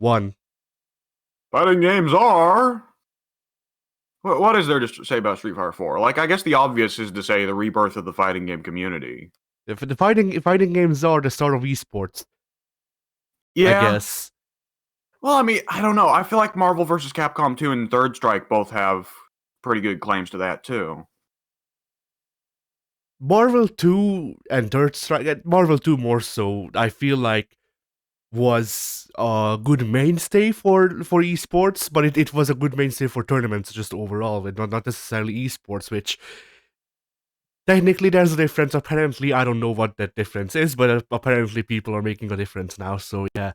One. Fighting games are. What is there to say about Street Fighter 4? Like, I guess the obvious is to say the rebirth of the fighting game community. The fighting games are the start of esports, I Yeah. guess. Well, I mean, I don't know. I feel like Marvel vs. Capcom 2 and Third Strike both have pretty good claims to that, too. Marvel 2 and Third Strike, Marvel 2 more so, I feel like was a good mainstay for esports, but it was a good mainstay for tournaments just overall, and not necessarily esports, which technically there's a difference. Apparently, I don't know what that difference is, but apparently people are making a difference now, so yeah.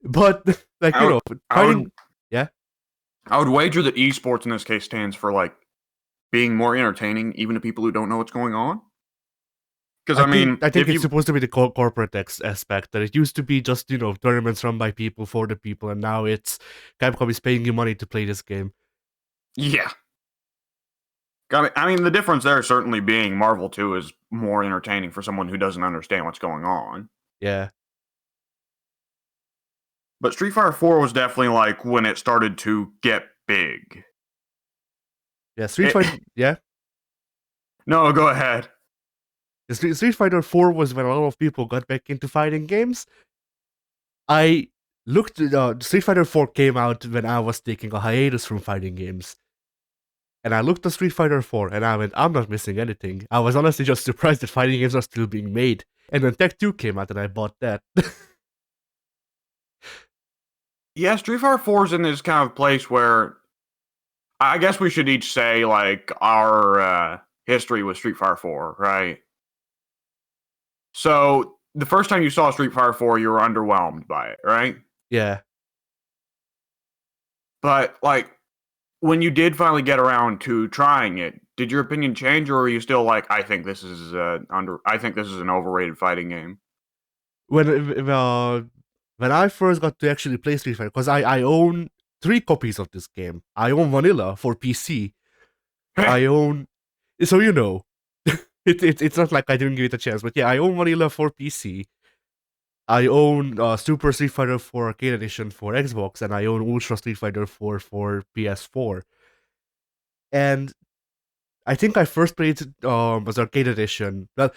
But, like, I would, I would, fighting, yeah. I would wager that esports in this case stands for, like, being more entertaining even to people who don't know what's going on. Because, I I think mean, I think if it's you. supposed to be the corporate aspect that it used to be just tournaments run by people for the people, and now it's Capcom is paying you money to play this game. Yeah. I mean, the difference there certainly being Marvel 2 is more entertaining for someone who doesn't understand what's going on. Yeah, But Street Fighter 4 was definitely like when it started to get big. yeah. Street It, Fighter, yeah. no, go ahead. The Street Fighter 4 was when a lot of people got back into fighting games. I looked. Street Fighter 4 came out when I was taking a hiatus from fighting games, and I looked at Street Fighter 4 and I went, I'm not missing anything. I was honestly just surprised that fighting games are still being made. And then Tech 2 came out and I bought that. Yeah, Street Fighter 4 is in this kind of place where I guess we should each say, like, our history with Street Fighter 4, right? So, the first time you saw Street Fighter 4, you were underwhelmed by it, right? Yeah. But, like, when you did finally get around to trying it, did your opinion change, or were you still like, I think this is an overrated fighting game? When uh, when I first got to actually play Street Fighter, because I own 3 copies of this game. I own Vanilla for PC. I own, so it's not like I didn't give it a chance, but yeah, I own Vanilla for PC. I own Super Street Fighter 4 Arcade Edition for Xbox, and I own Ultra Street Fighter 4 for PS4. And I think I first played it as Arcade Edition. Well,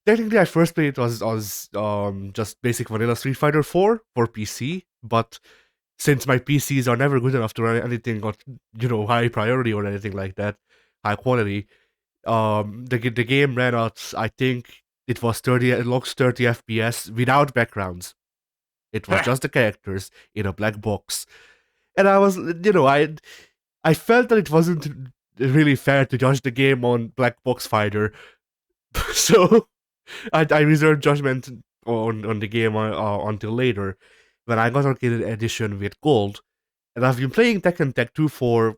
technically, I first played it as just basic vanilla Street Fighter 4 for PC, but since my PCs are never good enough to run anything on high priority or anything like that, high quality, the game ran at, I think it was 30, it looks 30 FPS without backgrounds. It was just the characters in a black box, and I was I felt that it wasn't really fair to judge the game on black box fighter, so I reserved judgment on the game until later when I got Arcade Edition with gold, and I've been playing Tekken Tech 2 for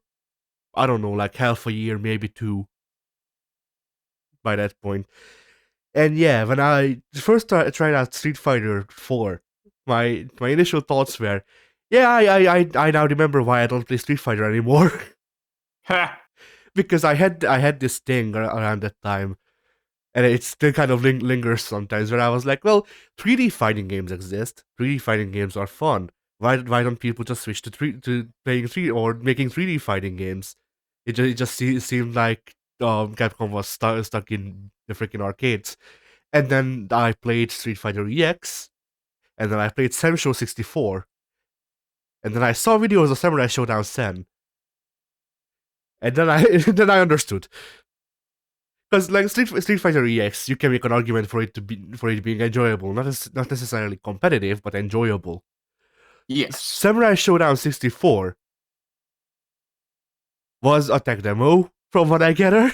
I don't know, like half a year, maybe 2 by that point. And yeah, when I first tried out Street Fighter 4, my initial thoughts were, yeah, I now remember why I don't play Street Fighter anymore. Because I had this thing around that time, and it still kind of lingers sometimes, where I was like, well, 3D fighting games exist. 3D fighting games are fun. Why don't people just switch to playing 3 or making 3D fighting games? It seemed like Capcom was stuck in the freaking arcades. And then I played Street Fighter EX, and then I played Samsho 64, and then I saw videos of Samurai Showdown Sen, and then I then I understood. Because like Street Fighter EX, you can make an argument for it being enjoyable, not necessarily competitive, but enjoyable. Yes. Samurai Showdown 64 was a tech demo, from what I gather,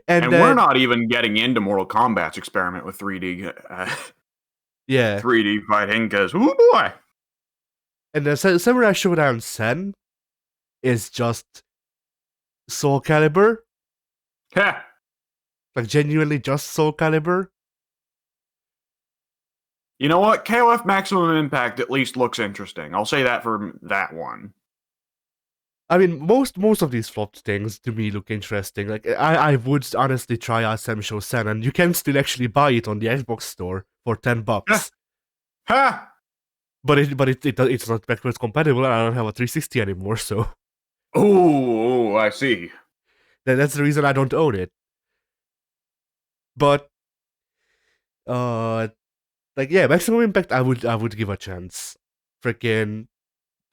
and And we're then not even getting into Mortal Kombat's experiment with 3D yeah, 3D fighting, because, oh boy. and then Samurai Showdown Sen is just Soul Calibur, Heh. like genuinely just Soul Calibur. You know what? KOF Maximum Impact at least looks interesting. I'll say that for that one. I mean, most of these flopped things to me look interesting. Like I would honestly try out Samsho Sen, and you can still actually buy it on the Xbox store for Heh. $10. Ha! It's not backwards compatible, and I don't have a 360 anymore, so Oh, I see. that's the reason I don't own it. But like yeah, Maximum Impact I would give a chance. Freaking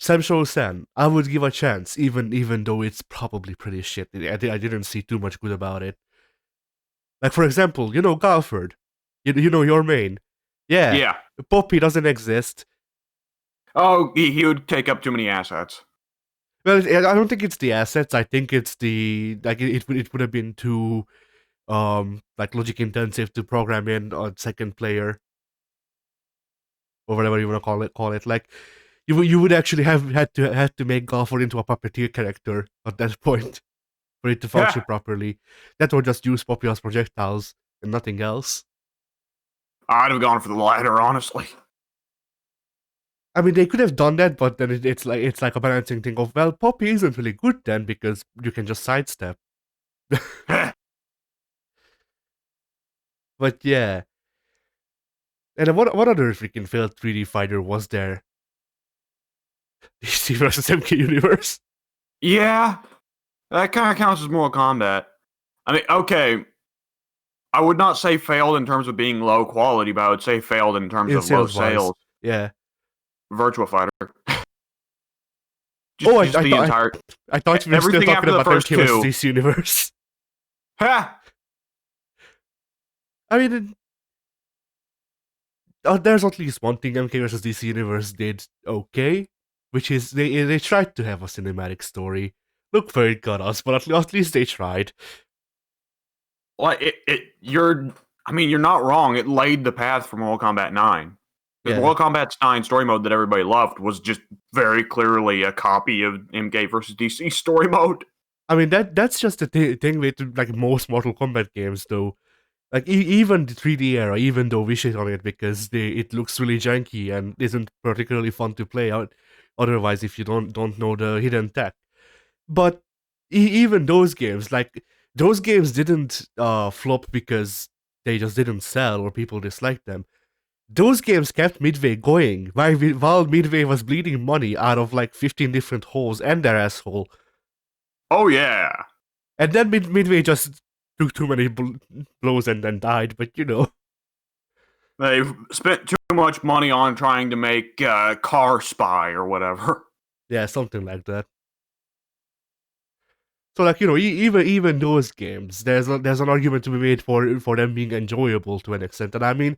Samsho Sen, I would give a chance, even though it's probably pretty shit. I didn't see too much good about it. Like for example, Galford, you know your main, yeah, Yeah. Poppy doesn't exist. Oh, he would take up too many assets. Well, I don't think it's the assets. I think it's the like it would have been too like logic intensive to program in on second player or whatever you want to call it. Like you would actually have had to make Galford into a puppeteer character at that point for it to function Yeah. properly. That would just use Poppy as projectiles and nothing else. I'd have gone for the latter, honestly. I mean, they could have done that, but then it's like a balancing thing of, well, Poppy isn't really good then because you can just sidestep. But yeah, and then what other freaking failed 3D fighter was there? DC versus MK Universe. Yeah, that kind of counts as Mortal Kombat. I mean, okay, I would not say failed in terms of being low quality, but I would say failed in terms In of low sales wise, sales. yeah. Virtua Fighter. Oh, Just the entire I thought we were still everything talking after the about first MK versus two. DC Universe. Ha! I mean, there's at least one thing MK versus DC Universe did okay, which is they tried to have a cinematic story. Look where it got us, but at least they tried. Like you're not wrong. It laid the path for Mortal Kombat 9. Because Yeah, Mortal Kombat 9 story mode that everybody loved was just very clearly a copy of MK versus DC story mode. I mean that's just the thing with like most Mortal Kombat games, though. Like even the 3D era, even though we shit on it because it looks really janky and isn't particularly fun to play out. Otherwise, if you don't know the hidden tech, but even those games didn't flop because they just didn't sell or people disliked them. Those games kept Midway going while Midway was bleeding money out of like 15 different holes and their asshole. Oh yeah. And then Midway just took too many blows and then died, but They've spent too much money on trying to make Car Spy or whatever. yeah, something like that. So like even those games, there's an argument to be made for them being enjoyable to an extent. And I mean,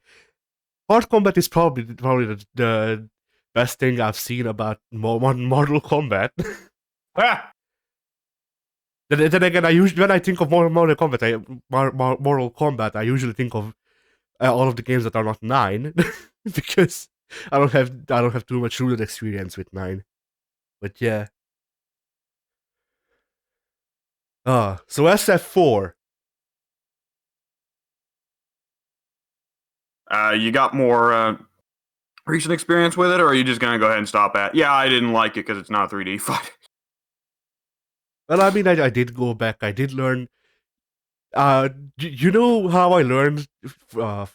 Hard Combat is probably the best thing I've seen about modern Mortal Kombat. Ha! then again, when I think of Mortal Kombat, Mortal Kombat, I usually think of all of the games that are not 9 because I don't have too much rooted experience with 9. But yeah. So SF4. You got more recent experience with it, or are you just gonna go ahead and stop at? Yeah, I didn't like it because it's not 3D fight. Well, I mean, I did go back. I did learn. You know how I learned? Uh,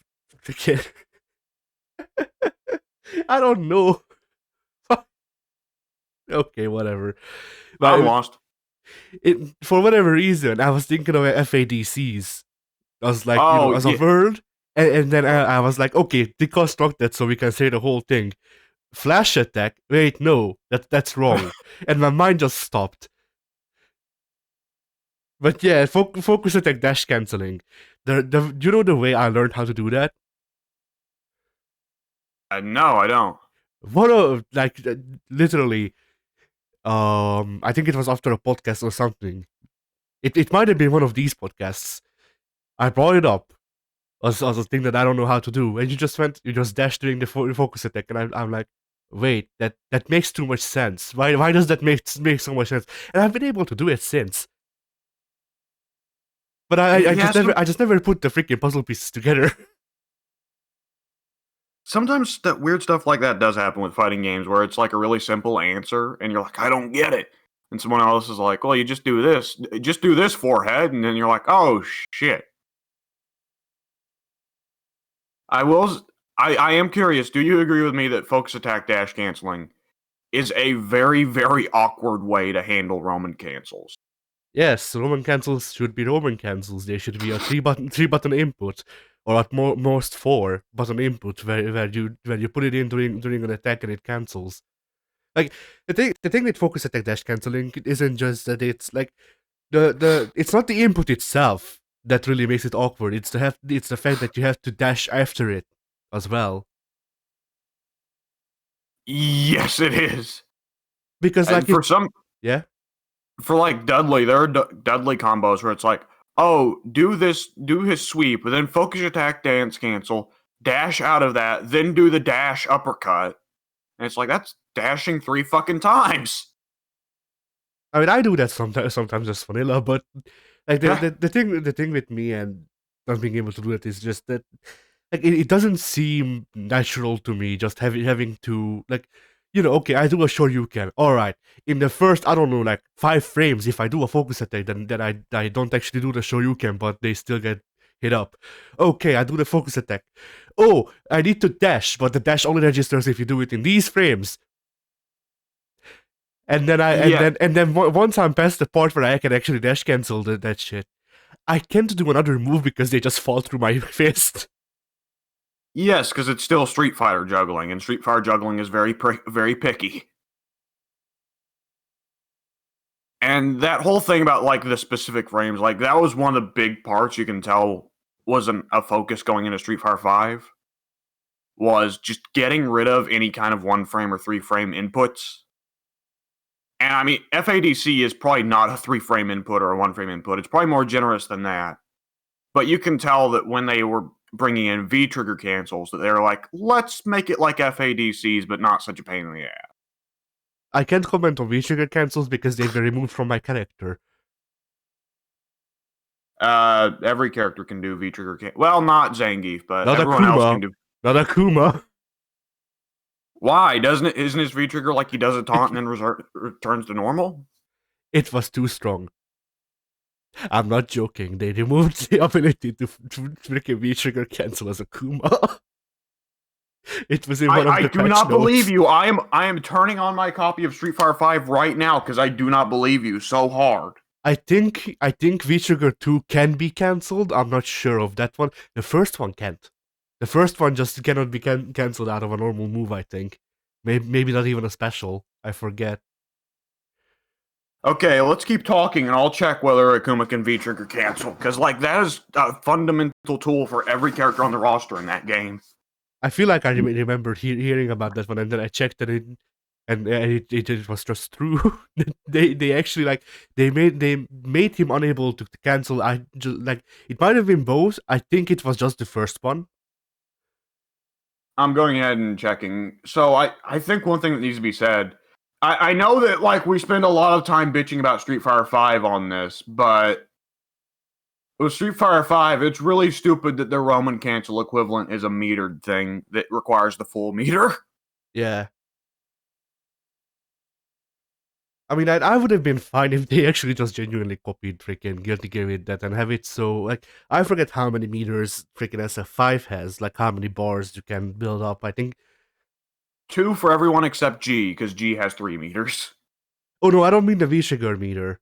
I don't know. Okay, whatever. I'm But lost. for whatever reason, I was thinking of FADCs. I was like, Oh as a yeah, word, and then I was like, okay, deconstruct that so we can say the whole thing. Flash attack. Wait, no, that's wrong. And my mind just stopped. But yeah, focus attack dash canceling. The way I learned how to do that? no, I don't. What a like literally. I think it was after a podcast or something. It might have been one of these podcasts. I brought it up as a thing that I don't know how to do, and you just dashed during the focus attack, and I'm like, wait, that makes too much sense. Why does that make so much sense? And I've been able to do it since, but Yeah, I just never put the freaking puzzle pieces together. sometimes that weird stuff like that does happen with fighting games where it's like a really simple answer and you're like, I don't get it. And someone else is like, well, you just do this forehead, and then you're like, oh shit. I will I am curious. Do you agree with me that focus attack dash canceling is a very, very awkward way to handle Roman cancels? Yes, Roman cancels should be Roman cancels. They should be a three button input, or at most four-button input where you put it in during an attack and it cancels. Like the thing with focus attack dash canceling isn't just that it's like the it's not the input itself that really makes it awkward. It's the fact that you have to dash after it as well. Yes, it is. Because like And for some, yeah. for like Dudley, there are Dudley combos where it's like, oh, do this, do his sweep, and then focus attack dance cancel, dash out of that, then do the dash uppercut. And it's like, that's dashing 3 fucking times. I mean, I do that sometimes just vanilla, but like the thing with me and not being able to do it is just that like it doesn't seem natural to me just having to like okay, I do a shoryuken, all right, in the first, I don't know, like 5 frames, if I do a focus attack, then I don't actually do the shoryuken, but they still get hit up. Okay, I do the focus attack. Oh, I need to dash, but the dash only registers if you do it in these frames. And then Yeah, once I'm past the part where I can actually dash cancel that shit, I can't do another move because they just fall through my fist. yes, because it's still Street Fighter juggling, and Street Fighter juggling is very picky. And that whole thing about like the specific frames, like that was one of the big parts you can tell wasn't a focus going into Street Fighter 5 was just getting rid of any kind of 1 frame or 3 frame inputs. And I mean, FADC is probably not a 3 frame input or a 1 frame input. It's probably more generous than that. But you can tell that when they were bringing in V trigger cancels, that they're like, let's make it like FADCs, but not such a pain in the ass. I can't comment on V-trigger cancels because they've been removed from my character. Every character can do V trigger. Well, not Zangief, but Not everyone else Akuma. can do. Not Akuma. Why doesn't it? Isn't his V trigger like he does a taunt and then returns to normal? It was too strong. I'm not joking. They removed the ability to freaking V-trigger cancel as Akuma. It was in one of I the do patch not notes. believe you. I am turning on my copy of Street Fighter 5 right now because I do not believe you so hard. I think V-trigger 2 can be cancelled. I'm not sure of that one. The first one can't. The first one just cannot be cancelled out of a normal move, I think. Maybe not even a special. I forget. Okay, let's keep talking, and I'll check whether Akuma can V-trigger cancel, because like that is a fundamental tool for every character on the roster in that game. I feel like I remember hearing about that one, and then I checked it, and it was just true. they actually like they made him unable to cancel. I just like it might have been both. I think it was just the first one. I'm going ahead and checking. So I think one thing that needs to be said. I know that like we spend a lot of time bitching about Street Fighter 5 on this, but with Street Fighter 5, it's really stupid that the Roman cancel equivalent is a metered thing that requires the full meter. Yeah. I mean, I would have been fine if they actually just genuinely copied freaking Guilty Gear with that and have it so, like, I forget how many meters freaking SF5 has, like, how many bars you can build up. I think. 2 for everyone except G, because G has 3 meters. Oh, no, I don't mean the V-Trigger meter.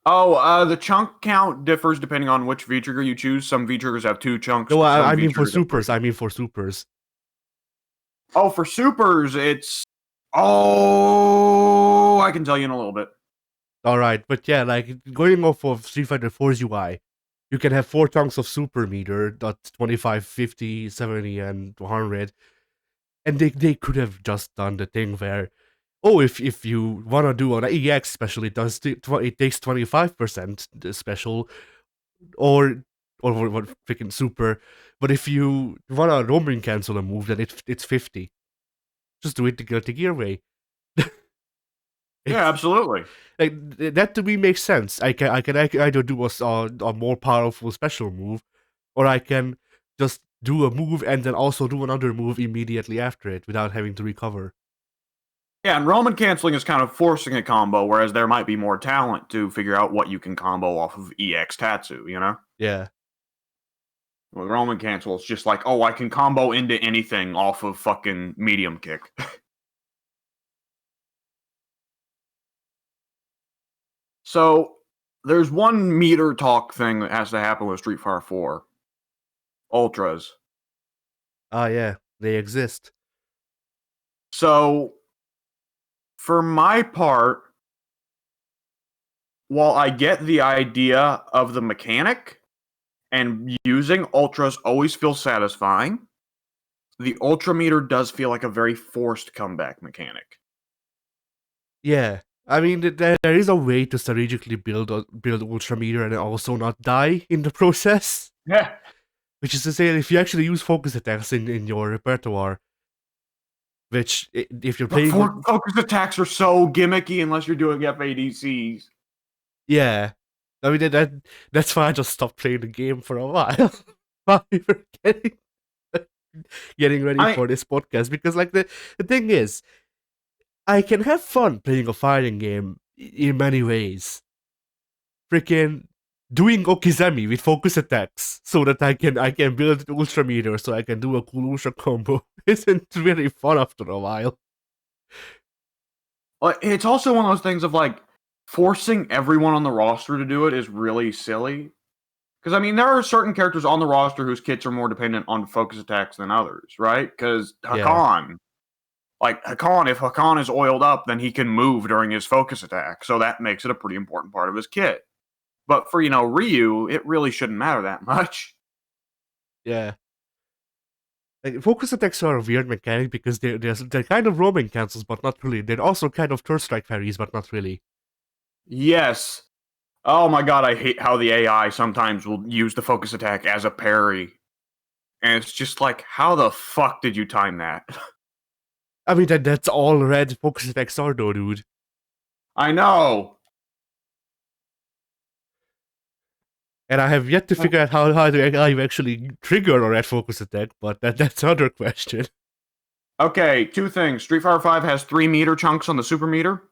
Oh, the chunk count differs depending on which V-trigger you choose. Some V-triggers have 2 chunks. No, I some mean for V-triggers have 3. supers. I mean for supers. Oh, for supers, it's. Oh, I can tell you in a little bit. Alright, but yeah, like, going off of Street Fighter 4's UI, you can have 4 chunks of super meter, that's 25, 50, 70, and 100. And they could have just done the thing where, oh, if you want to do an EX special, it takes 25% special, or what freaking super. But if you want to roaming cancel a move, then it's 50. Just do it the gear way. Yeah, absolutely. Like that to me makes sense. I can either do a more powerful special move, or I can just do a move and then also do another move immediately after it without having to recover. Yeah, and Roman canceling is kind of forcing a combo, whereas there might be more talent to figure out what you can combo off of EX Tatsu, you know? Yeah. With Roman cancel, it's just like, oh, I can combo into anything off of fucking medium kick. So there's one meter talk thing that has to happen with Street Fighter 4. Ultras. Ah, yeah, they exist. So for my part, while I get the idea of the mechanic and using ultras always feels satisfying, the ultra meter does feel like a very forced comeback mechanic. Yeah, I mean, there is a way to strategically build Ultrameter and also not die in the process. Yeah. Which is to say, if you actually use focus attacks in your repertoire, which if you're But playing, focus attacks are so gimmicky unless you're doing FADCs. yeah, I mean that's why I just stopped playing the game for a while while we were getting ready for this podcast, because like the thing is, I can have fun playing a fighting game in many ways. Freaking doing Okizemi with focus attacks so that I can build Ultra Meter so I can do a cool Ultra combo isn't really fun after a while. It's also one of those things of like forcing everyone on the roster to do it is really silly. Because I mean, there are certain characters on the roster whose kits are more dependent on focus attacks than others, right? Because Hakan, if Hakan is oiled up, then he can move during his focus attack, so that makes it a pretty important part of his kit. But for Ryu, it really shouldn't matter that much. Yeah. Like, focus attacks are a weird mechanic because they're kind of roaming cancels, but not really. They're also kind of third strike parries, but not really. Yes. Oh my god, I hate how the AI sometimes will use the focus attack as a parry. And it's just like, how the fuck did you time that? I mean, that's all red focus attacks are, though, dude. I know. And I have yet to figure out how you actually trigger a red focus attack, but that's another question. Okay, two things. Street Fighter 5 has 3 meter chunks on the super meter.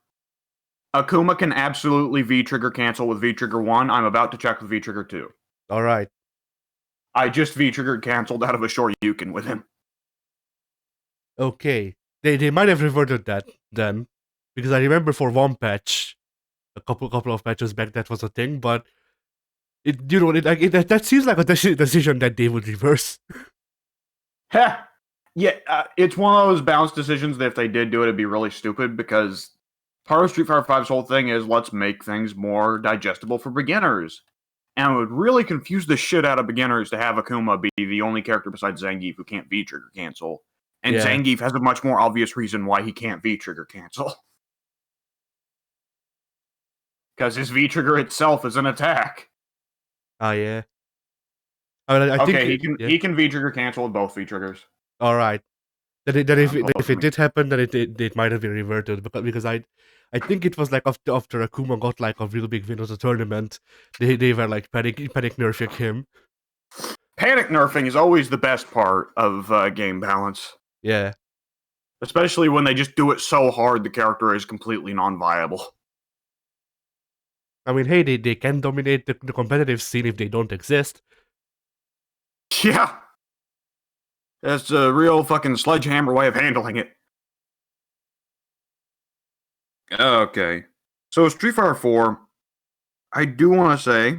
Akuma can absolutely V-trigger cancel with V-trigger 1. I'm about to check with V-trigger 2. Alright. I just V-triggered canceled out of a Shoryuken with him. Okay. They might have reverted that then. Because I remember for one patch, a couple of patches back, that was a thing, but that seems like a decision that they would reverse. Heh. Yeah, it's one of those bounce decisions that if they did do it, it'd be really stupid because part of Street Fighter V's whole thing is let's make things more digestible for beginners. And it would really confuse the shit out of beginners to have Akuma be the only character besides Zangief who can't V-trigger cancel. And Yeah. Zangief has a much more obvious reason why he can't V-trigger cancel. Because his V-trigger itself is an attack. Oh, yeah. I mean, I think he can V-trigger cancel with both V-triggers. Alright. If it did happen, then it might have been reverted, because I think it was like after Akuma got like a real big win at the tournament, they were like panic nerfing him. Panic nerfing is always the best part of game balance. Yeah. Especially when they just do it so hard the character is completely non-viable. I mean, hey, they can dominate the competitive scene if they don't exist. Yeah. That's a real fucking sledgehammer way of handling it. Okay. So Street Fighter 4, I do want to say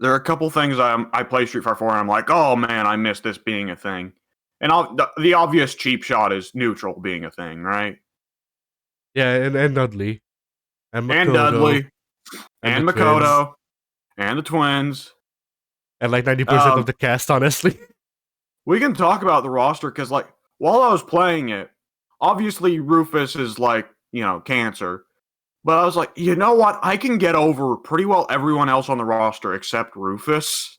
there are a couple things I play Street Fighter 4 and I'm like, oh man, I miss this being a thing. And the obvious cheap shot is neutral being a thing, right? Yeah, and Dudley. And Makoto. And Dudley. And Makoto. And the twins. And like 90% of the cast, honestly. We can talk about the roster because, like, while I was playing it, obviously Rufus is like, cancer. But I was like, you know what? I can get over pretty well everyone else on the roster except Rufus.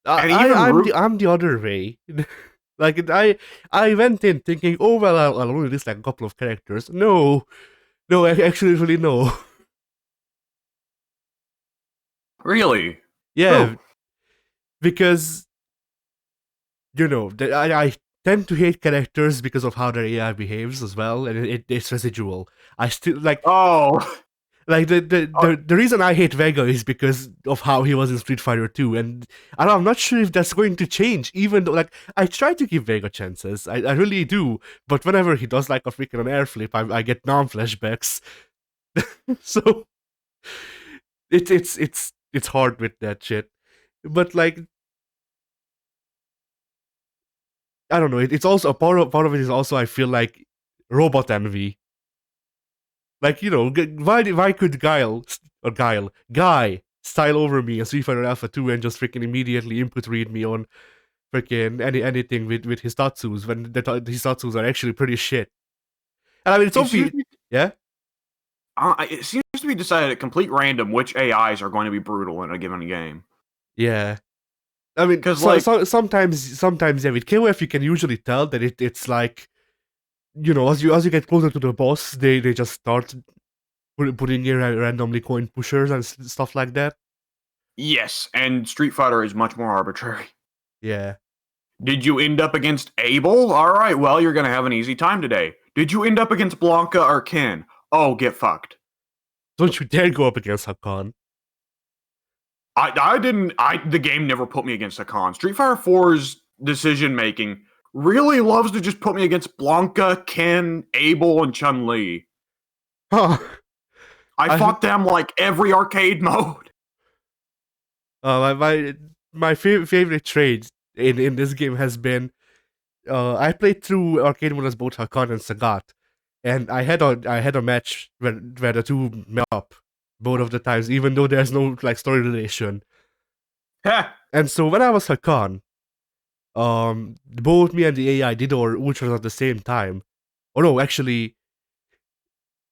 I'm the other way. Like, I went in thinking, oh well, I'll only list like a couple of characters. No, actually, really no. Really? Yeah, because I tend to hate characters because of how their AI behaves as well, and it's residual. I still like. Oh, Like the reason I hate Vega is because of how he was in Street Fighter 2, and I'm not sure if that's going to change. Even though, like, I try to give Vega chances, I really do, but whenever he does like a freaking an air flip, I get non flashbacks. So it's hard with that shit. But like, I don't know. It's also a part of it is also I feel like robot envy. Like, why could Guy style over me in Street Fighter Alpha 2 and just freaking immediately input read me on freaking anything with his Tatsus when his Tatsus are actually pretty shit. And I mean, it's It seems obvious. to be, Yeah, it seems to be decided at complete random which AIs are going to be brutal in a given game. yeah. I mean, Because like, sometimes yeah, with KOF you can usually tell that it's like, as you get closer to the boss, they just start putting in randomly coin pushers and stuff like that. yes, and Street Fighter is much more arbitrary. Yeah. Did you end up against Abel? All right, well, you're going to have an easy time today. Did you end up against Blanca or Ken? Oh, get fucked. Don't you dare go up against Hakan. The game never put me against Hakan. Street Fighter 4's decision making really loves to just put me against Blanca, Ken, Abel, and Chun-Li. Huh. I fought them like every arcade mode. My favorite trade in this game has been I played through arcade mode as both Hakan and Sagat, and I had a match where the two met up both of the times, even though there's no like story relation. And so when I was Hakan, both me and the AI did our ultras at the same time. Oh no, actually,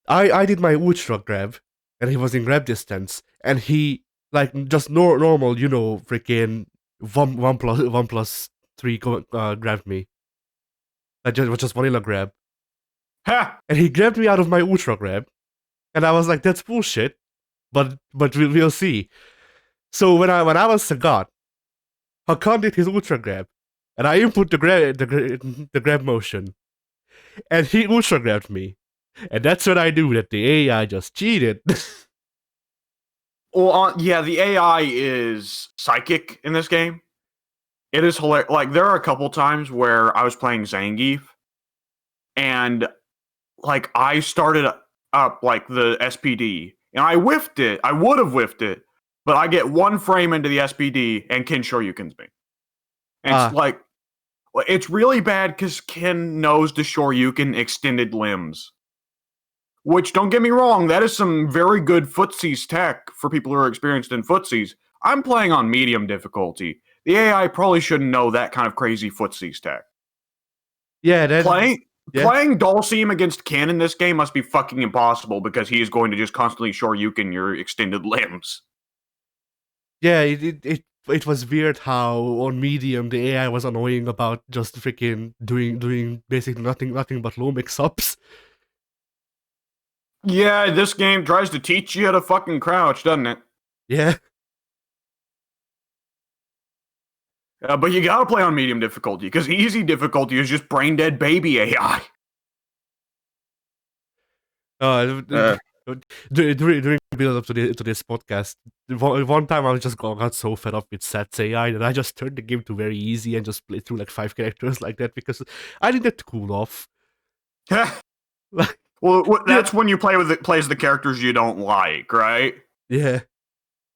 I did my ultra grab, and he was in grab distance, and he like just normal, freaking one plus three grabbed me. I just vanilla grab, and he grabbed me out of my ultra grab, and I was like, that's bullshit. But we'll see. So when I was Sagat, Hakan did his ultra grab, and I input the grab motion, and he ultra grabbed me, and that's when I knew that the AI just cheated. Well, yeah, the AI is psychic in this game. It is hilarious. Like, there are a couple times where I was playing Zangief, and like I started up like the SPD, and I whiffed it. I would have whiffed it, but I get one frame into the SPD, and Ken Shoryukens me. And it's like, it's really bad because Ken knows the Shoryuken extended limbs. Which, don't get me wrong, that is some very good footsies tech for people who are experienced in footsies. I'm playing on medium difficulty. The AI probably shouldn't know that kind of crazy footsies tech. Yeah, playing Dulcim against Ken in this game must be fucking impossible because he is going to just constantly Shoryuken your extended limbs. Yeah, it was weird how on medium the AI was annoying about just freaking doing basically nothing but low mix-ups. Yeah, this game tries to teach you how to fucking crouch, doesn't it? Yeah. But you gotta play on medium difficulty, because easy difficulty is just brain dead baby AI. During the build up to this podcast, one time I was just got so fed up with Sats AI that I just turned the game to very easy and just played through like 5 characters like that because I needed to cool off. Well, that's when you plays the characters you don't like, right? Yeah.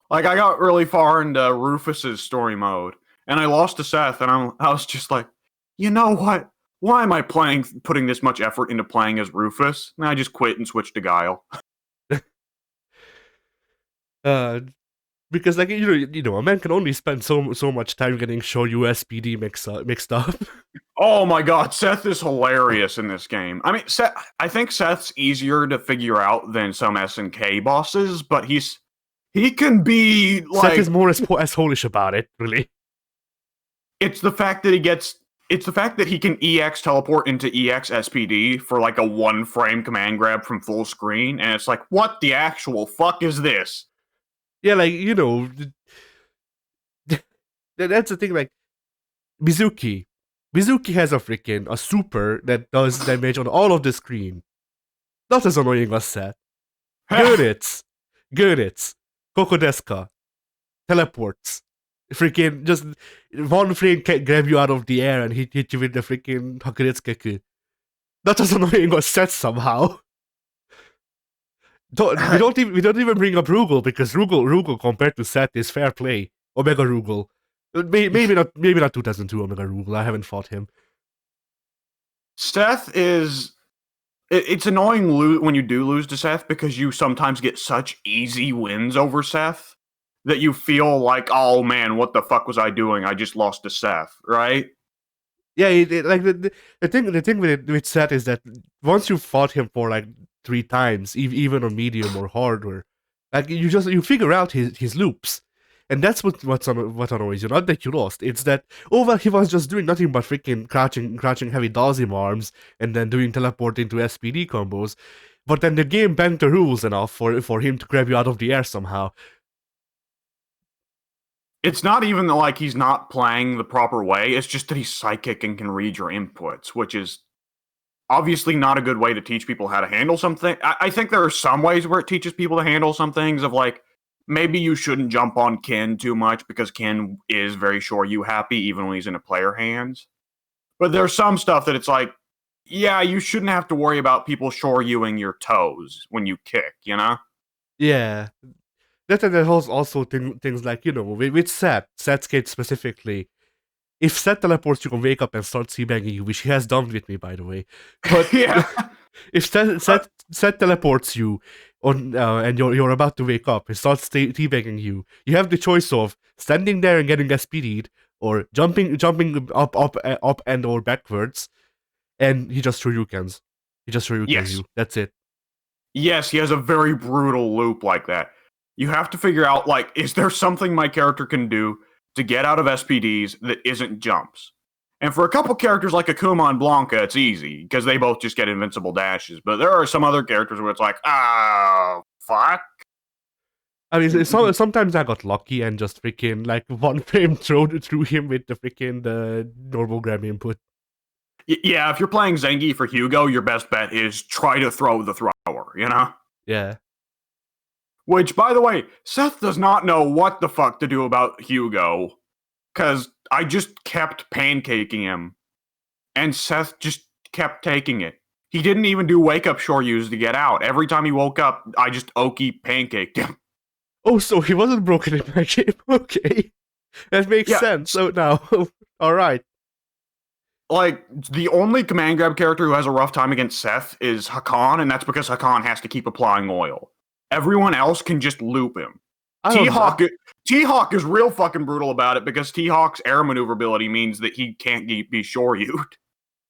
Like, I got really far into Rufus's story mode, and I lost to Seth, and I was just like, you know what? Why am I putting this much effort into playing as Rufus? And I just quit and switched to Guile. Because like a man can only spend so much time getting Shoryu SPD mixed up. Oh my god, Seth is hilarious in this game. I mean, I think Seth's easier to figure out than some SNK bosses, but he can be like, Seth is more as-holish about it, really. It's the fact that he can EX teleport into EX SPD for like a 1 frame command grab from full screen, and it's like, what the actual fuck is this? Yeah, like, that's the thing, like, Mizuki has a super that does damage on all of the screen. Not as annoying as Seth. Units. Gurnets, Kokodeska, teleports. Freaking just one frame can grab you out of the air and hit you with the freaking Hakuretsukeku. Not as annoying as Seth somehow. We don't even bring up Rugal because Rugal compared to Seth is fair play. Omega Rugal. Maybe not 2002 Omega Rugal. I haven't fought him. Seth is. It's annoying when you do lose to Seth because you sometimes get such easy wins over Seth that you feel like, oh man, what the fuck was I doing? I just lost to Seth, right? Yeah, like the thing with Seth is that once you fought him for like 3 times, even on medium or hard, or like you figure out his loops, and that's what annoys you. Not that you lost, it's that well he was just doing nothing but freaking crouching heavy Dazim arms and then doing teleport into SPD combos, but then the game bent the rules enough for him to grab you out of the air somehow. It's not even like he's not playing the proper way. It's just that he's psychic and can read your inputs, which is obviously not a good way to teach people how to handle something. I think there are some ways where it teaches people to handle some things of like, maybe you shouldn't jump on Ken too much because Ken is very sure you happy even when he's in a player hands. But there's some stuff that it's like, yeah, you shouldn't have to worry about people shore youing your toes when you kick, you know? Yeah. That also things like, with Seth's kid specifically, if Seth teleports, you can wake up and start teabagging you, which he has done with me, by the way. But Yeah. if Seth teleports you and you're about to wake up and starts teabagging you, you have the choice of standing there and getting SPD'd or jumping up and or backwards, and he just Shoryukens. He just Shoryukens Yes. you. That's it. Yes, he has a very brutal loop like that. You have to figure out, like, is there something my character can do to get out of SPDs that isn't jumps? And for a couple characters like Akuma and Blanca, it's easy, because they both just get invincible dashes. But there are some other characters where it's like, fuck. I mean, sometimes I got lucky and just freaking, like, one frame through him with the freaking the normal grab input. Yeah, if you're playing Zengi for Hugo, your best bet is try to throw the thrower, you know? Yeah. Which, by the way, Seth does not know what the fuck to do about Hugo, because I just kept pancaking him, and Seth just kept taking it. He didn't even do wake-up Shoryus to get out. Every time he woke up, I just Oki pancaked him. Oh, so he wasn't broken in my game. Okay. That makes sense. So now, alright. Like, the only command grab character who has a rough time against Seth is Hakan, and that's because Hakan has to keep applying oil. Everyone else can just loop him. T-Hawk is real fucking brutal about it because T-Hawk's air maneuverability means that he can't be Shoryu'd.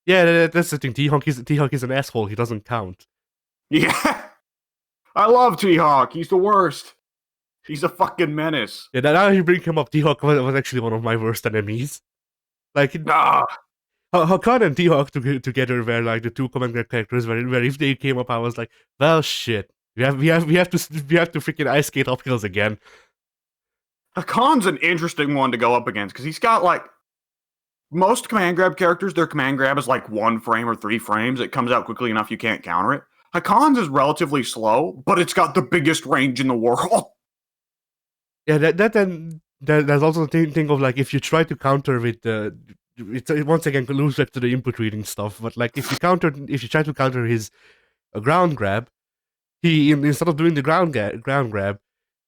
Yeah, that's the thing. T-Hawk is an asshole. He doesn't count. Yeah. I love T-Hawk. He's the worst. He's a fucking menace. Yeah, now you bring him up, T-Hawk was actually one of my worst enemies. Like, Hakan and T-Hawk together were like the two command grab characters where if they came up, I was like, well, shit. We have to freaking ice skate up hills again. Hakan's an interesting one to go up against because he's got like most command grab characters. Their command grab is like 1 frame or 3 frames. It comes out quickly enough you can't counter it. Hakan's is relatively slow, but it's got the biggest range in the world. Yeah, there's also the thing of like if you try to counter with it's once again lose back to the input reading stuff. But like if you try to counter his ground grab, he instead of doing the ground grab,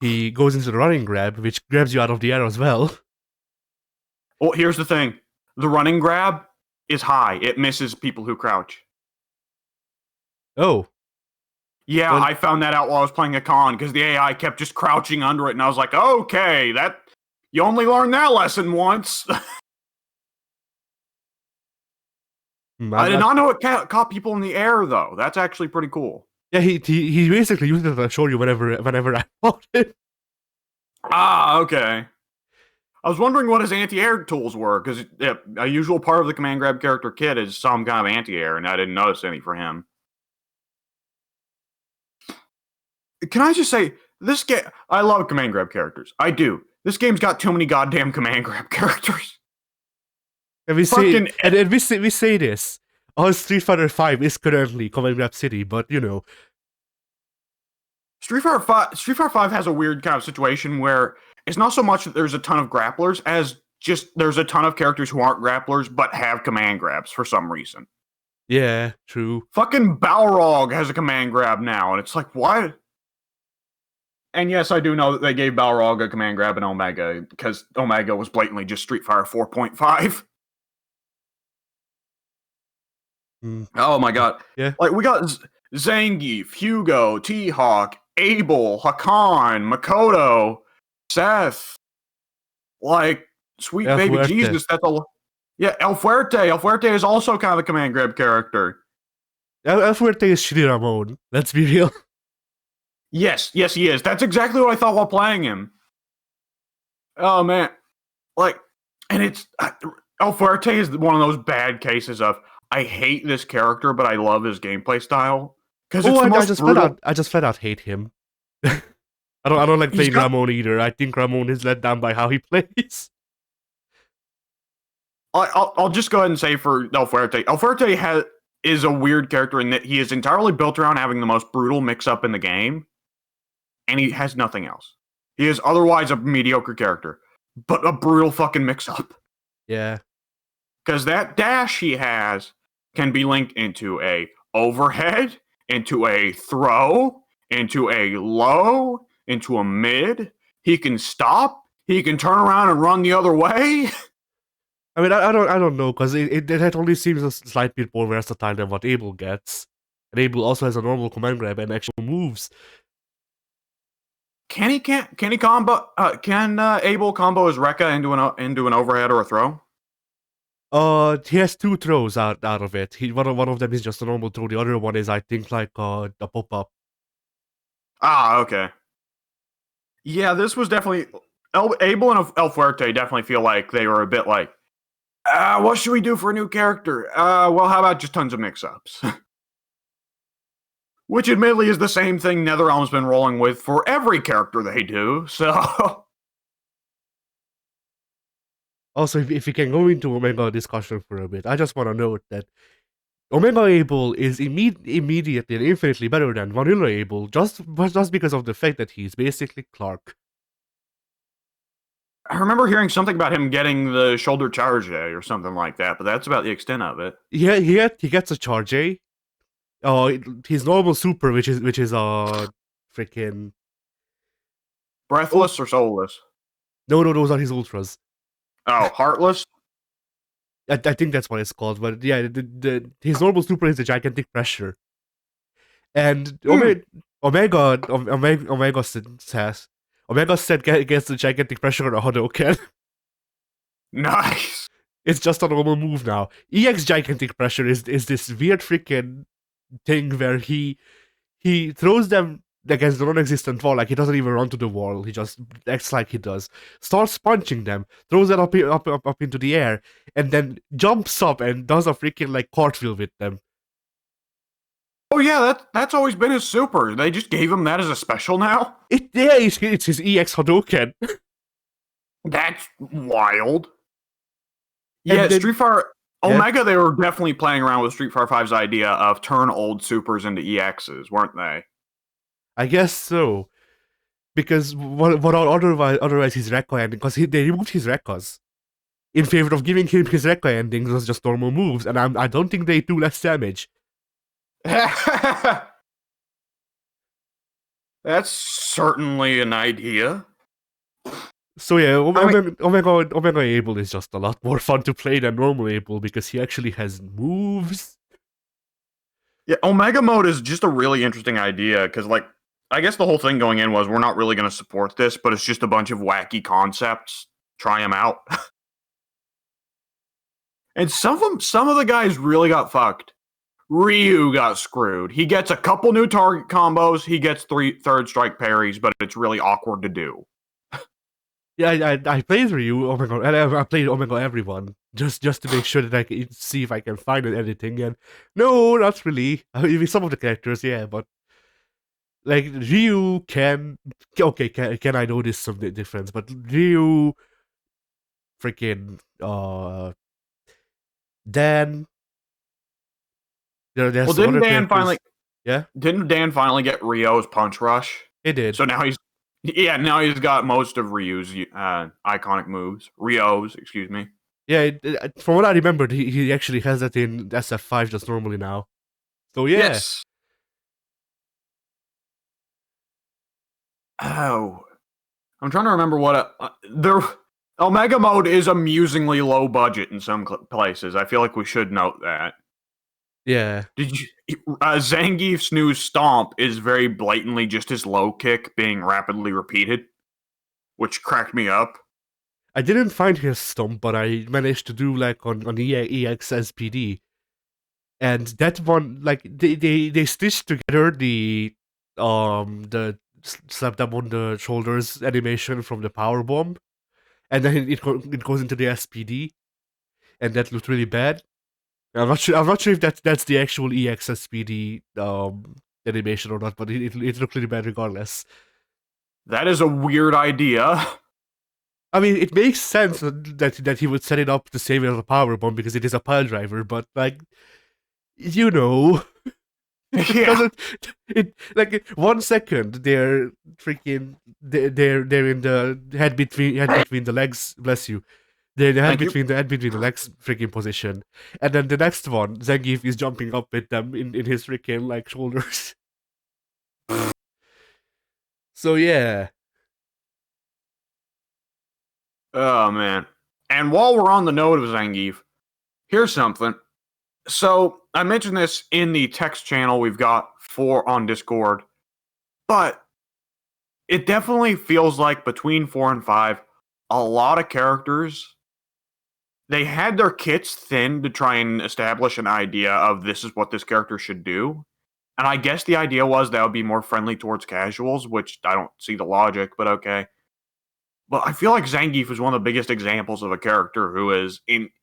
he goes into the running grab, which grabs you out of the air as well. Well, here's the thing: the running grab is high; it misses people who crouch. Oh. Yeah, I found that out while I was playing Hakan because the AI kept just crouching under it, and I was like, okay, that you only learned that lesson once. I did not know it caught people in the air, though. That's actually pretty cool. Yeah, he basically used it to show you whenever I fought him. Okay. I was wondering what his anti-air tools were, because a usual part of the command grab character kit is some kind of anti-air, and I didn't notice any for him. Can I just say, this game, I love command grab characters. I do. This game's got too many goddamn command grab characters. And we say this. All Street Fighter V is currently command grab city, but Street Fighter 5 has a weird kind of situation where it's not so much that there's a ton of grapplers as just there's a ton of characters who aren't grapplers but have command grabs for some reason. Yeah, true. Fucking Balrog has a command grab now, and it's like, what? And yes, I do know that they gave Balrog a command grab in Omega because Omega was blatantly just Street Fighter 4.5. Oh my god. Yeah. Like, we got Zangief, Hugo, T-Hawk, Abel, Hakan, Makoto, Seth. Like, sweet El baby Fuerte. Jesus, that's a... Yeah, El Fuerte. El Fuerte is also kind of a command grab character. El Fuerte is Shri Ramon. Let's be real. Yes, he is. That's exactly what I thought while playing him. Oh, man. Like, and it's... El Fuerte is one of those bad cases of, I hate this character, but I love his gameplay style. Because it's the most brutal... I just flat out hate him. I don't like playing Ramon either. I think Ramon is let down by how he plays. I'll just go ahead and say for El Fuerte is a weird character in that he is entirely built around having the most brutal mix-up in the game, and he has nothing else. He is otherwise a mediocre character, but a brutal fucking mix-up. Yeah. Because that dash he has can be linked into a overhead, into a throw, into a low, into a mid. He can stop. He can turn around and run the other way. I mean, I don't know, because it only seems a slight bit more versatile than what Abel gets. And Abel also has a normal command grab and actual moves. Can he combo? Can Abel combo his Rekka into an overhead or a throw? He has two throws out of it. One of them is just a normal throw. The other one is, I think, like a pop up. Ah, okay. Yeah, this was definitely Abel and El Fuerte definitely feel like they were a bit like, what should we do for a new character? Well, how about just tons of mix-ups? Which admittedly is the same thing NetherRealm's been rolling with for every character they do, so... Also, if we can go into Omega discussion for a bit, I just want to note that Omega Abel is immediately and infinitely better than Vanilla Abel, just because of the fact that he's basically Clark. I remember hearing something about him getting the shoulder charge A or something like that, but that's about the extent of it. Yeah, he gets a charge A. His normal super, which is freaking Breathless or soulless? No, those are his ultras. Oh, heartless? I think that's what it's called, but yeah, his normal super is the gigantic pressure. And Omega said gets the gigantic pressure on a Hadouken. Nice. It's just a normal move now. EX gigantic pressure is this weird freaking thing where he throws them against the non-existent wall, like he doesn't even run to the wall. He just acts like he does. Starts punching them, throws them up into the air, and then jumps up and does a freaking like cartwheel with them. Oh yeah, that's always been his super. They just gave him that as a special now. It's his EX Hadouken. That's wild. Yeah, then, Street Fighter Omega, they were definitely playing around with Street Fighter 5's idea of turn old supers into EXs, weren't they? I guess so. Because what otherwise his Rekka ending, because they removed his Rekkas in favor of giving him his Rekka endings was just normal moves, and I don't think they do less damage. That's certainly an idea. So yeah, Omega Abel is just a lot more fun to play than normal Abel because he actually has moves. Yeah, Omega mode is just a really interesting idea because, like, I guess the whole thing going in was we're not really going to support this, but it's just a bunch of wacky concepts. Try them out. And some of the guys really got fucked. Ryu got screwed. He gets a couple new target combos. He gets 3 third strike parries, but it's really awkward to do. Yeah, I played Ryu, Omega, and I played Omega everyone just to make sure that I can see if I can find anything. And no, not really. I mean, some of the characters, yeah, but like Ryu can I notice some difference? But Ryu, freaking Dan. Didn't Dan finally? Yeah. Didn't Dan finally get Ryo's punch rush? It did. So now he's got most of Ryu's iconic moves. Ryo's, excuse me. Yeah, from what I remembered, he actually has that in SF5 just normally now. So yeah, Yes. Oh, I'm trying to remember what there. Omega mode is amusingly low budget in some places. I feel like we should note that. yeah. Did you? Zangief's new stomp is very blatantly just his low kick being rapidly repeated, which cracked me up. I didn't find his stomp, but I managed to do like on EXSPD, and that one like they stitched together the slap them on the shoulders animation from the power bomb, and then it goes into the SPD, and that looked really bad. I'm not sure if that's the actual EXSPD animation or not, but it looked really bad regardless. That is a weird idea. I mean, it makes sense that he would set it up the same as a power bomb because it is a pile driver, but like, you know, it Yeah. doesn't. It like 1 second they're in the head between the legs. Bless you. They're in the Thank you. head between the legs freaking position, and then the next one, Zangief is jumping up with them in his freaking like shoulders. So yeah, Oh man. And while we're on the note of Zangief, here's something. So I mentioned this in the text channel we've got for on Discord, but it definitely feels like between 4 and 5, a lot of characters they had their kits thin to try and establish an idea of this is what this character should do. And I guess the idea was that would be more friendly towards casuals, which I don't see the logic, but okay. But I feel like Zangief is one of the biggest examples of a character who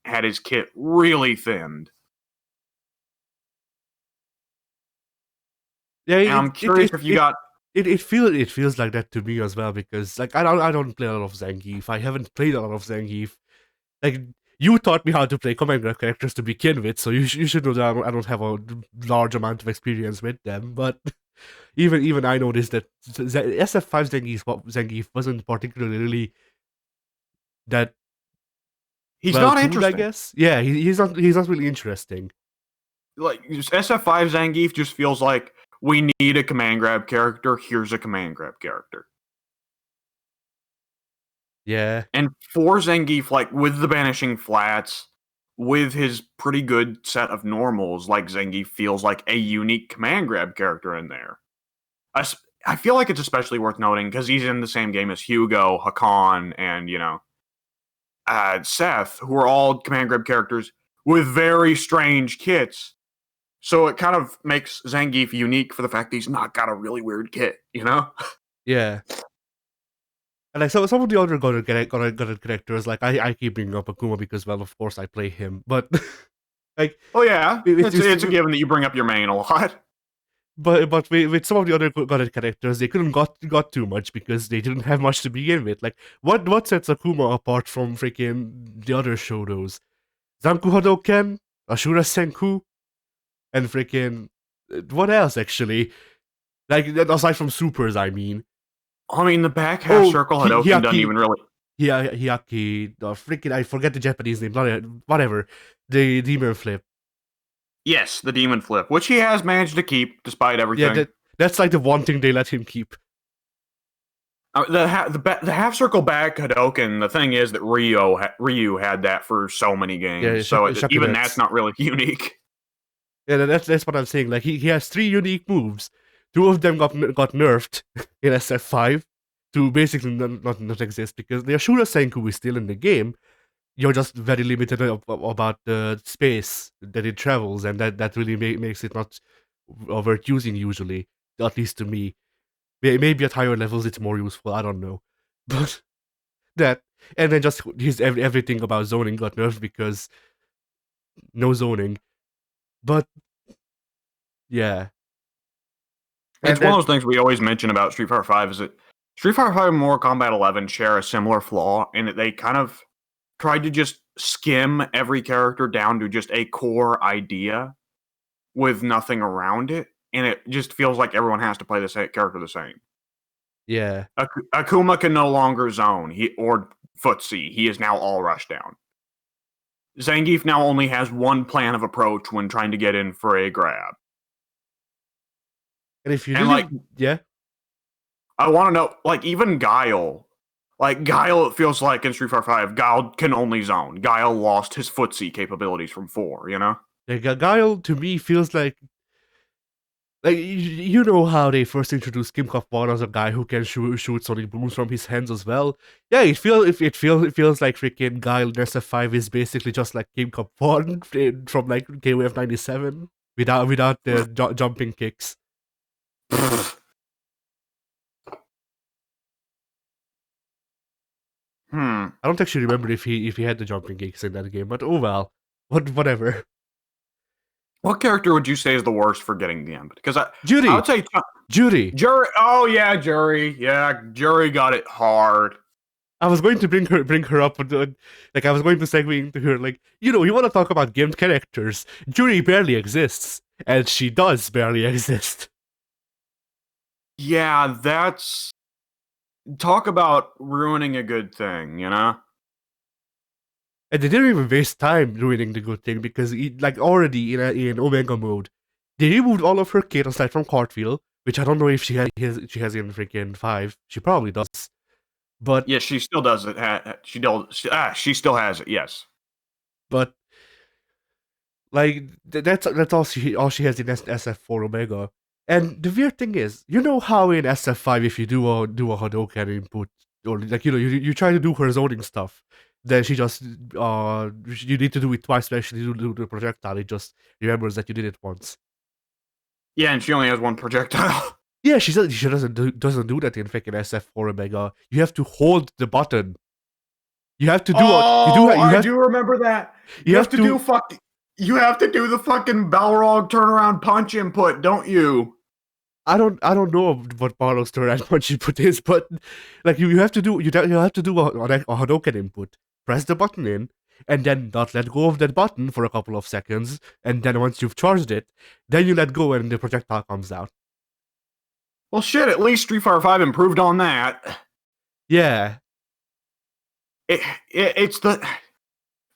had his kit really thinned. yeah. And I'm curious if you got. It feels like that to me as well because like I don't play a lot of Zangief. I haven't played a lot of Zangief. Like you taught me how to play command grab characters to begin with, so you should know that I don't have a large amount of experience with them. But even I noticed that SF5 Zangief wasn't particularly really that He's well not tuned. I interesting. guess yeah, he's not really interesting. Like SF5 Zangief just feels like we need a command grab character. Here's a command grab character. Yeah, And for Zangief, like with the Banishing Flats, with his pretty good set of normals, like Zangief feels like a unique command grab character in there. I feel like it's especially worth noting because he's in the same game as Hugo, Hakan, and Seth, who are all command grab characters with very strange kits. So it kind of makes Zangief unique for the fact that he's not got a really weird kit, you know? yeah. And like some of the other got characters, like I keep bringing up Akuma because well, of course I play him, but like Oh yeah, it's it's a given that you bring up your main a lot. but with some of the other Gothic characters, they couldn't got too much because they didn't have much to begin with. Like what sets Akuma apart from freaking the other Shodos? Zanku Hadoken, Ashura Senku, and freaking what else actually? Like aside from supers, I mean. I mean, the back half Oh, circle Hadoken doesn't even really. Hiaki, freaking I forget the Japanese name. Whatever, the demon flip. Yes, the demon flip, which he has managed to keep despite Yeah, everything. that's like the one thing they let him keep. The half circle back Hadoken. The thing is that Ryu had that for so many Yeah, games, so even that's Shakunets. not really unique. Yeah, that's what I'm saying. Like he has three unique moves. Two of them got nerfed in SF5 to basically not exist because the Ashura Senku is still in the game. You're just very limited about the space that it travels, and that really makes it not worth using usually, at least to me. Maybe at higher levels it's more useful. I don't know, but that and then just everything about zoning got nerfed because no zoning. But yeah, and It's one then of those things we always mention about Street Fighter V is that Street Fighter V and Mortal Kombat 11 share a similar flaw in that they kind of tried to just skim every character down to just a core idea with nothing around it, and it just feels like everyone has to play the same character the same. Yeah. Akuma can no longer zone or footsie. He is now all rush down. Zangief now only has one plan of approach when trying to get in for a grab. And if you And really, like, yeah, I want to know, like, even Guile. Like, Guile, it feels like in Street Fighter 5, Guile can only zone. Guile lost his footsie capabilities from 4, you know? Guile to me feels like you know how they first introduced Kim Kop One as a guy who can shoot sonic booms from his hands as well. Yeah, it feels like freaking Guile in SF5 is basically just like Kim Kop One from like KOF 97 without the jumping kicks. Hmm. I don't actually remember if he had the jumping kicks in that game, but oh well, whatever. What character would you say is the worst for getting the end? Because I would Judy, say Judy. Jury. Oh yeah, Jury. Yeah, Jury got it hard. I was going to bring her up, but like I was going to segue into her. Like you want to talk about gamed characters. Judy barely exists, and she does barely exist. Yeah, that's talk about ruining a good thing, you know? And they didn't even waste time ruining the good thing because like already in Omega mode, they removed all of her kit aside from Cartwheel, which I don't know if she has in freaking 5. She probably does, but Yeah, she still does it. She still has it. Yes. but like that's all she has in SF4 Omega. And the weird thing is, you know how in SF5 if you do a Hadoken input or like you try to do her zoning stuff, then she just you need to do it twice to actually do the projectile. It just remembers that you did it once. Yeah, and she only has one projectile. Yeah, she doesn't do that in freaking SF4 Omega. You have to hold the button. You have to do a you do Oh, you I have do remember that. you You have have to to do You have to do the fucking Balrog turnaround punch input, don't you? I don't know what Barlow's turnaround punch input is, but like you have to do you have to do a Hadoken input. Press the button in, and then not let go of that button for a couple of seconds, and then once you've charged it, then you let go and the projectile comes out. Well, shit. At least Street Fighter 5 improved on that. Yeah, It, it's the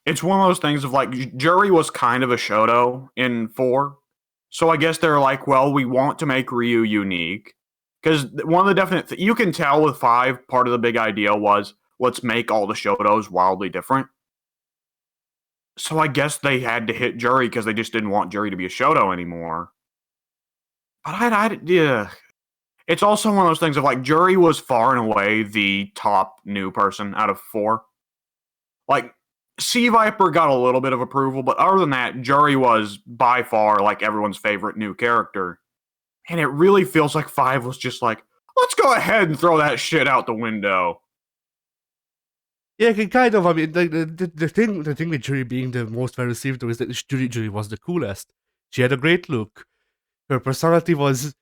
it's one of those things of like Jury was kind of a Shoto in 4. So I guess they're like, well, we want to make Ryu unique. Because one of the definite you can tell with 5, part of the big idea was let's make all the Shotos wildly different. So I guess they had to hit Jury because they just didn't want Jury to be a Shoto anymore. But yeah. It's also one of those things of like Jury was far and away the top new person out of 4. Like Sea Viper got a little bit of approval, but other than that, Jury was by far like everyone's favorite new character. And it really feels like 5 was just like, let's go ahead and throw that shit out the window. yeah, kind of. I mean, the thing with Jury being the most well received is that Jury was the coolest. She had a great look. Her personality was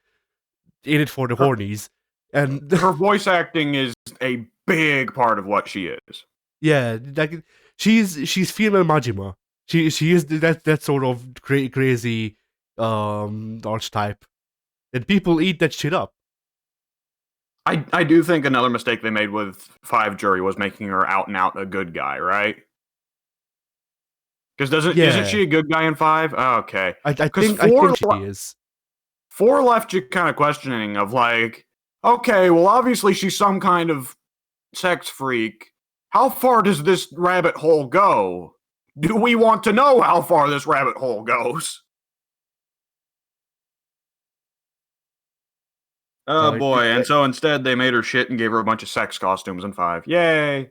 in it for the Her, hornies, and her voice acting is a big part of what she is. yeah, like she's female Majima. She is that sort of crazy archetype, and people eat that shit up. I do think another mistake they made with 5 Jury was making her out and out a good guy, right? Because isn't Yeah, she a good guy in 5? Oh, okay. I Because think I think she is. 4 left you kind of questioning of like, okay, well, obviously she's some kind of sex freak. How far does this rabbit hole go? Do we want to know how far this rabbit hole goes? Oh Uh, boy! And so instead, they made her shit and gave her a bunch of sex costumes in 5. Yay!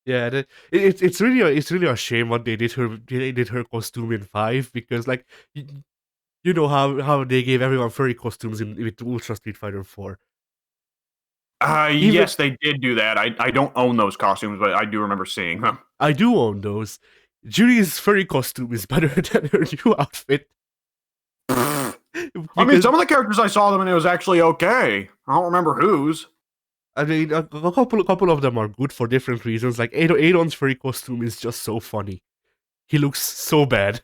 yeah, it's really a shame what they did her costume in 5 because like you know how they gave everyone furry costumes in with Ultra Street Fighter 4. Even Yes, they did do that. I don't own those costumes, but I do remember seeing them. I do own those. Jury's furry costume is better than her new outfit I mean, because some of the characters I saw them and it was actually okay. I don't remember whose. I mean a couple of them are good for different reasons. Like Adon's furry costume is just so funny. He looks so bad.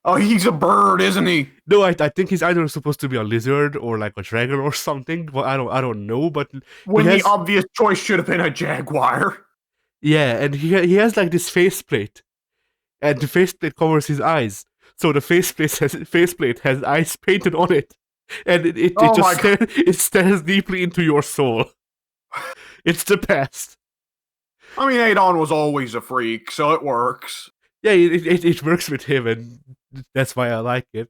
Oh, he's a bird, isn't he? No, I think he's either supposed to be a lizard or like a dragon or something. But I don't know. But he When the has obvious choice should have been a jaguar. yeah, and he has like this faceplate, and the faceplate covers his eyes. So the faceplate has eyes painted on it, and it Oh just my god. it stares deeply into your soul. It's the best. I mean, Adon was always a freak, so it works. Yeah, it works with him, and that's why I like it.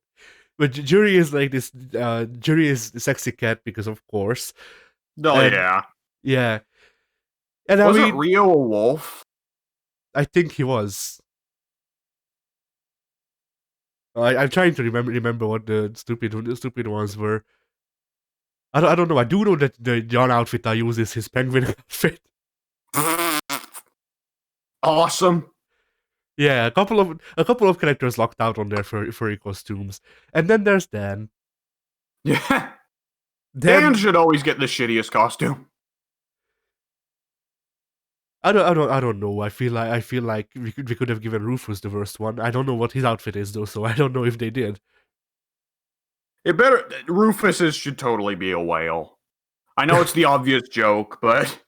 But Jury is like this. Jury is the sexy cat because, of course, Oh and yeah. yeah, and I Wasn't mean, Rio a wolf? I think he was. I'm trying to remember what the stupid ones were. I don't know. I do know that the John outfit I use is his penguin outfit. Awesome. Yeah, a couple of characters locked out on their furry costumes, and then there's Dan. Yeah. Dan Dan, should always get the shittiest costume. I don't know. I feel like we could have given Rufus the worst one. I don't know what his outfit is though, so I don't know if they did. It better Rufus's should totally be a whale. I know it's the obvious joke, but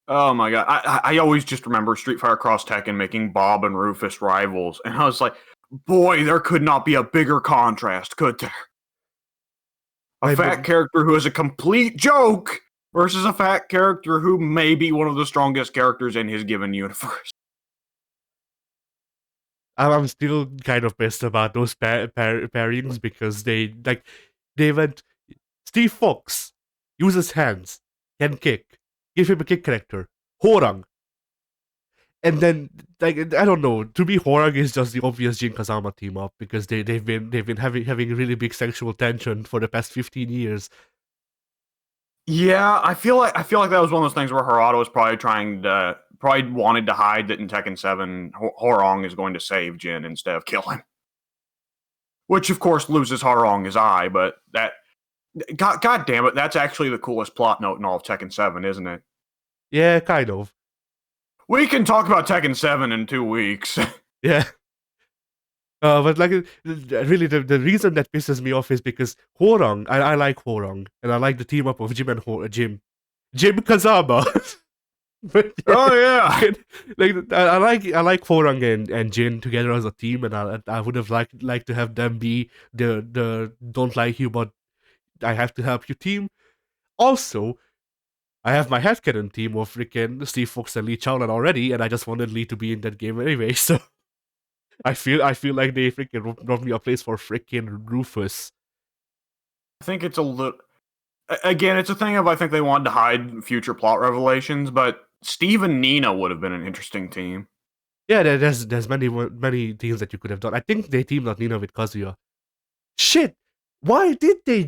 oh my god, I always just remember Street Fighter Cross Tekken making Bob and Rufus rivals, and I was like, boy, there could not be a bigger contrast, could there? A I fat character who is a complete joke versus a fat character who may be one of the strongest characters in his given universe. I'm still kind of pissed about those pairings because they went Steve Fox uses hands, can kick, give him a kick character, Horang, and then like I don't know. To me, Horang is just the obvious Jin Kazama team up because they've been having really big sexual tension for the past 15 years. Yeah, I feel like that was one of those things where Harada was probably wanted to hide that in Tekken 7, Horong is going to save Jin instead of kill him. Which of course loses Horong his eye, but that God damn it, that's actually the coolest plot note in all of Tekken 7, isn't it? Yeah, kind of. We can talk about Tekken 7 in 2 weeks. Yeah. But like, really, the reason that pisses me off is because Horang, I like Horang, and I like the team up of Jim and Jim Kazama. But Oh yeah. like I like Horang and Jin together as a team, and I would have liked to have them be the don't like you but I have to help you team. Also, I have my headcanon team of freaking Steve Fox and Lee Chowlan already, and I just wanted Lee to be in that game anyway. So I feel like they freaking robbed me a place for freaking Rufus. I think it's a little again, it's a thing of I think they wanted to hide future plot revelations, but Steve and Nina would have been an interesting team. Yeah, there's many teams that you could have done. I think they teamed up Nina with Kazuya. Shit, why did they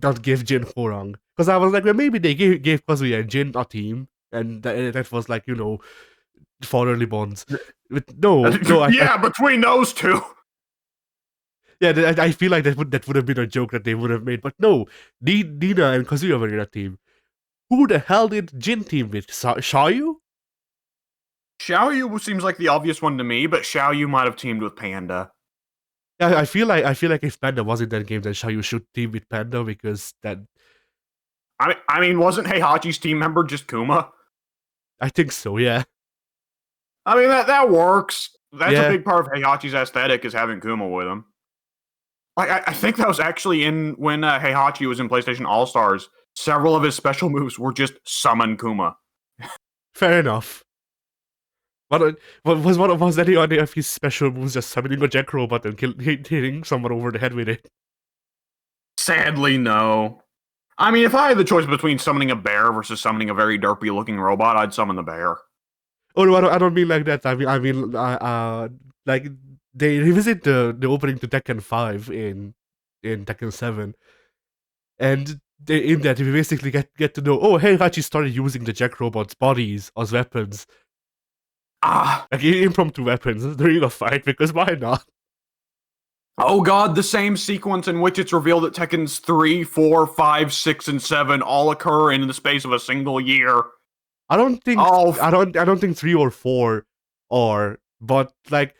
not give Jin Horang? Because I was like, well, maybe they gave Kazuya and Jin a team, and that was like fatherly bonds. But no, Yeah, between those two. yeah, I feel like that would have been a joke that they would have made. But no, Nina and Kazuya were in a team. Who the hell did Jin team with? Shayu? Xiaoyu seems like the obvious one to me, but Xiaoyu might have teamed with Panda. Yeah, I feel like if Panda was in that game, then Shayu should team with Panda because that I mean, wasn't Heihachi's team member just Kuma? I think so. Yeah, I mean, that works. That's a yeah. big part of Heihachi's aesthetic is having Kuma with him. Like, I think that was actually in when Heihachi was in PlayStation All Stars. Several of his special moves were just summon Kuma. Fair enough. Was any idea of his special moves just summoning a Jack robot and hitting someone over the head with it? Sadly, no. I mean, if I had the choice between summoning a bear versus summoning a very derpy-looking robot, I'd summon the bear. Oh no, I don't mean like that. I mean, like they revisit the opening to Tekken 5 in Tekken 7, and in that we basically get to know. Oh, hey, Hachi started using the Jack robot's bodies as weapons, Ah, like impromptu weapons during a fight. Because why not? oh god, the same sequence in which it's revealed that Tekken's 3, 4, 5, 6, and 7 all occur in the space of a single year. I don't think Oh, I don't think 3 or 4 are, but like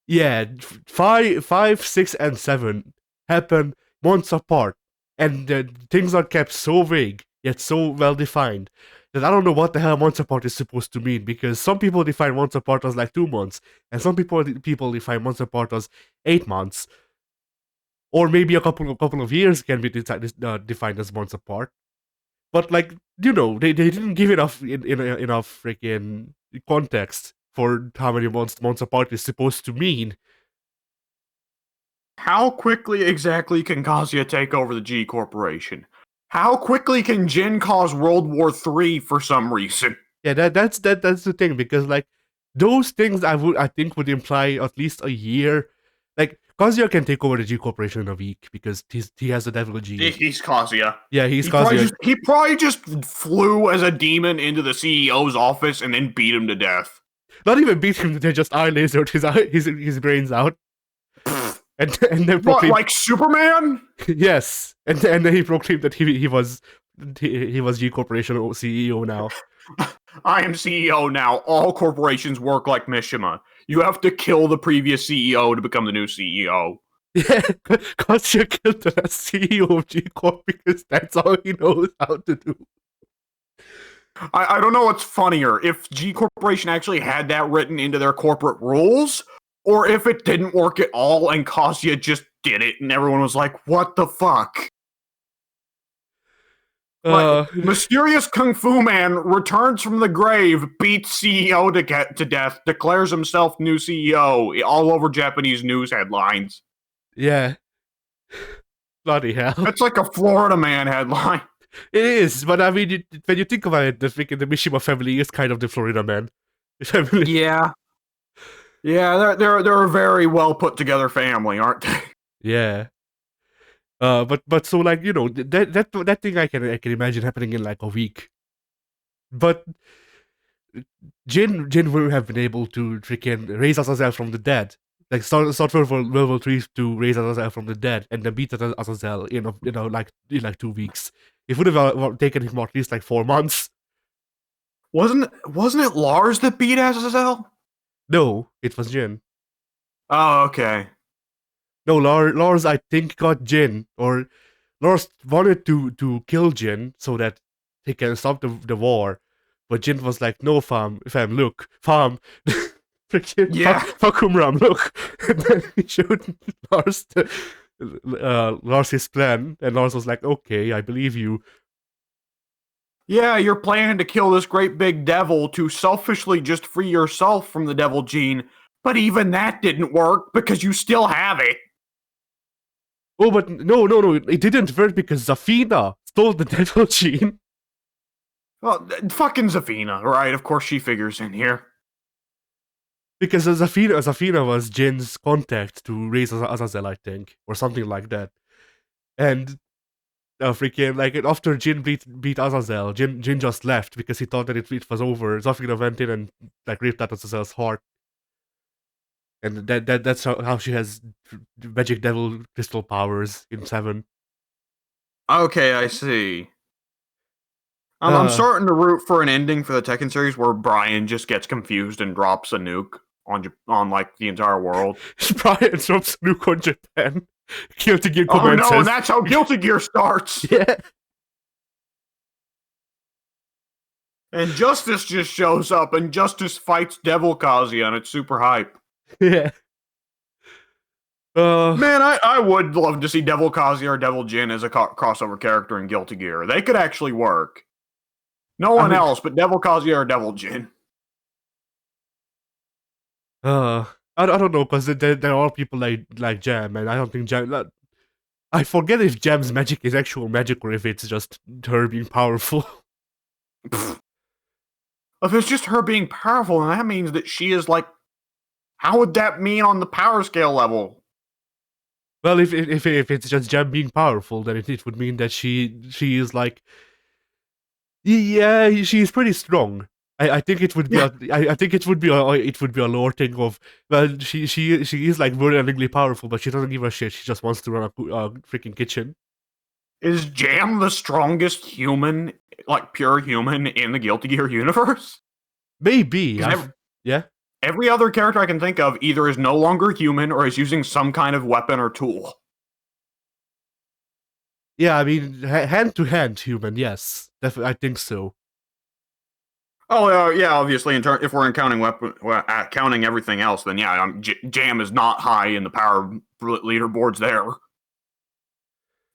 Yeah, five, 6, and 7 happen months apart, and things are kept so vague yet so well defined that I don't know what the hell months apart is supposed to mean. Because some people define months apart as like 2 months, and some people define months apart as 8 months, or maybe a couple of years can be defined as months apart. But like they didn't give enough freaking context for how many months apart is supposed to mean. How quickly exactly can Kazuya take over the G Corporation? How quickly can Jin cause World War III for some reason? Yeah, that's the thing, because like those things I think would imply at least a year. Like Kazuya can take over the G Corporation in a week because he has a devil gene. He's Kazuya. Yeah, he's Kazuya. He probably just flew as a demon into the CEO's office and then beat him to death. Not even beat him; they just eye lasered his brains out, and then What, proclaimed like Superman? yes, and then he proclaimed that he was G Corporation CEO now. I am CEO now. All corporations work like Mishima. You have to kill the previous CEO to become the new CEO. Yeah, Kazuya killed the CEO of G Corp because that's all he knows how to do. I don't know what's funnier, if G Corporation actually had that written into their corporate rules, or if it didn't work at all and Kazuya just did it and everyone was like, what the fuck? Like, mysterious Kung Fu Man returns from the grave, beats CEO to death, declares himself new CEO, all over Japanese news headlines. Yeah. Bloody hell. That's like a Florida Man headline. It is, but I mean, when you think about it, the Mishima family is kind of the Florida man. Yeah. Yeah, they're a very well put together family, aren't they? Yeah. But so like that thing I can imagine happening in like a week. But Jin would have been able to freaking raise Azazel from the dead. Like start World War 3 to raise Azazel from the dead and then beat Azazel in 2 weeks. It would have taken him at least like 4 months. Wasn't it Lars that beat Azazel? No, it was Jin. Oh, okay. No, Lars I think got Jin, or Lars wanted to kill Jin so that he can stop the war. But Jin was like, no, fam, look, fam, freaking Yeah. Fakumram, look. And then he showed Lars his plan, and Lars was like, okay, I believe you. Yeah, you're planning to kill this great big devil to selfishly just free yourself from the devil gene, but even that didn't work because you still have it. Oh, but no, it didn't work because Zafina stole the devil gene. Well, fucking Zafina, right? Of course she figures in here. Because Zafina was Jin's contact to raise Azazel, I think, or something like that. And freaking like after Jin beat Azazel, Jin just left because he thought that it was over. Zafina went in and like ripped out Azazel's heart, and that's how she has magic devil crystal powers in 7. Okay, I see. I'm starting to root for an ending for the Tekken series where Brian just gets confused and drops a nuke on like the entire world. Brian drops nuke on Japan. Guilty Gear Oh commences. no, and that's how Guilty Gear starts. Yeah. And Justice just shows up, and Justice fights Devil Kazuya, and it's super hype. Yeah. Man, I would love to see Devil Kazuya or Devil Jin as a crossover character in Guilty Gear. They could actually work. No one else, but Devil Kazuya or Devil Jin. I don't know, because there are people like Jam, and I don't think Jam. I forget if Jam's magic is actual magic or if it's just her being powerful. If it's just her being powerful, then that means that she is like. How would that mean on the power scale level? Well, if it's just Jam being powerful, then it would mean that she is like, yeah, she is pretty strong. I think it would be I think it would be a lore thing of, well, she is like burdeningly powerful, but she doesn't give a shit. She just wants to run a freaking kitchen. Is Jam the strongest human, like pure human, in the Guilty Gear universe? Maybe. Yeah. Every other character I can think of either is no longer human or is using some kind of weapon or tool. Yeah, I mean, hand to hand human, yes. I think so. Oh yeah, obviously. If we're counting everything else, then yeah, Jam is not high in the power leaderboards there.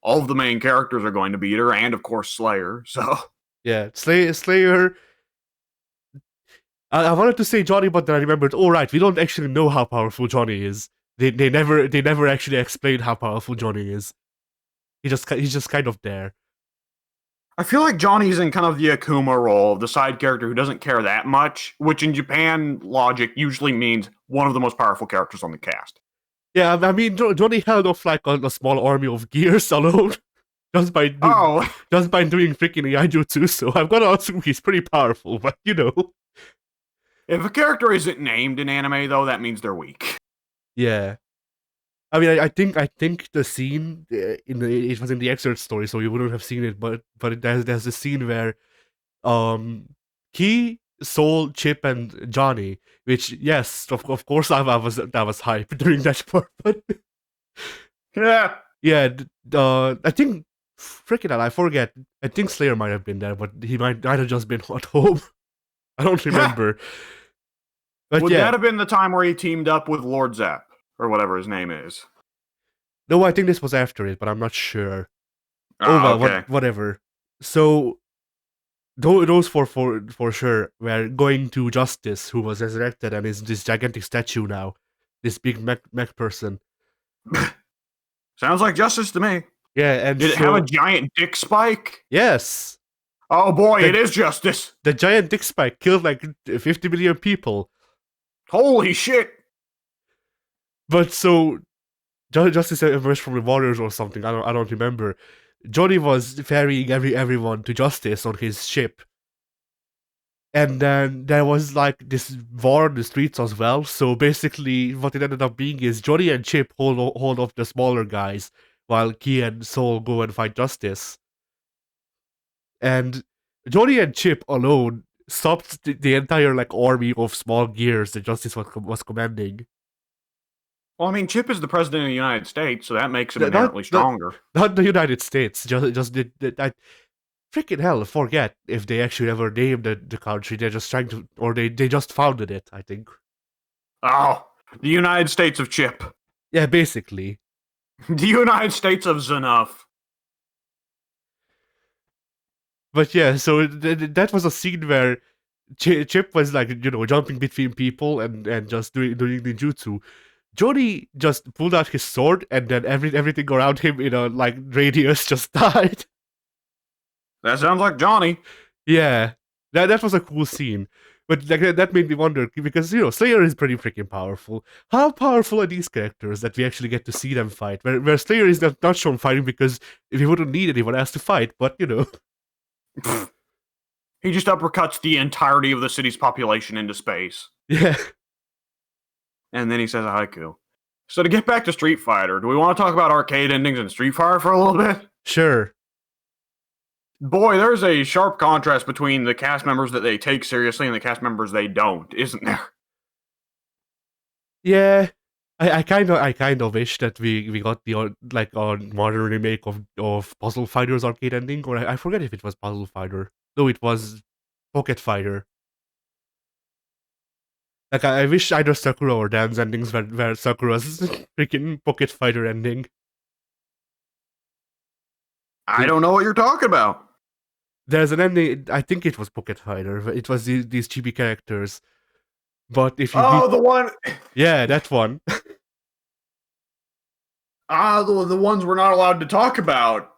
All of the main characters are going to beat her, and of course Slayer. So yeah, Slayer. I wanted to say Johnny, but then I remembered. Oh right, we don't actually know how powerful Johnny is. They never actually explained how powerful Johnny is. He's just kind of there. I feel like Johnny's in kind of the Akuma role, the side character who doesn't care that much, which in Japan logic usually means one of the most powerful characters on the cast. Yeah, I mean Johnny held off like a small army of gears alone, just by Oh, just by doing freaking Iaijutsu. So I've got to assume he's pretty powerful. But you know, if a character isn't named in anime, though, that means they're weak. yeah. I mean, I think the scene it was in the excerpt story, so you wouldn't have seen it. But there's a scene where Key, Soul, Chip, and Johnny, which yes, of course I was hyped during that part, but Yeah. yeah, I think freaking hell, I forget. I think Slayer might have been there, but he might have just been at home. I don't remember. But Would yeah, that have been the time where he teamed up with Lord Zepp, or whatever his name is? no, I think this was after it, but I'm not sure. Oh Ah, well, okay. whatever. So those for sure were going to Justice, who was resurrected and is this gigantic statue now, this big mech person. Sounds like justice to me. Yeah, and Did it have a so giant dick spike? yes, Oh boy, the, it is justice. the giant dick spike killed like 50 million people. Holy shit. But so Justice emerged from the warriors or something. I don't remember. Johnny was ferrying everyone to Justice on his ship. And then there was like this war on the streets as well. So basically, what it ended up being is Johnny and Chip hold off the smaller guys, while Key and Soul go and fight Justice. And Johnny and Chip alone stopped the entire like army of small gears that Justice was commanding. Well, I mean, Chip is the president of the United States, so that makes him Not inherently stronger. not the United States. Just did I freaking hell forget if they actually ever named the country. They're just trying to, or they just founded it. I think. Oh, the United States of Chip. Yeah, basically. The United States of Zenuf. But yeah, so that was a scene where Chip was like, jumping between people and just doing ninjutsu. Johnny just pulled out his sword, and then everything around him in a like radius just died. That sounds like Johnny. Yeah, that was a cool scene. But like that made me wonder because Slayer is pretty freaking powerful. How powerful are these characters that we actually get to see them fight? Where Slayer is not shown fighting because we wouldn't need anyone else to fight. But He just uppercuts the entirety of the city's population into space. yeah. And then he says a haiku. So to get back to Street Fighter, do we want to talk about arcade endings in Street Fighter for a little bit? Sure. Boy, there's a sharp contrast between the cast members that they take seriously and the cast members they don't, isn't there? Yeah. I kind of wish that we got the like a modern remake of Puzzle Fighter's arcade ending, or I forget if it was Puzzle Fighter. No, it was Pocket Fighter. Like I wish either Sakura or Dan's endings were Sakura's freaking Pocket Fighter ending. I don't know what you're talking about. There's an ending. I think it was Pocket Fighter. It was these chibi characters. But if you the one. yeah, that one. The ones we're not allowed to talk about.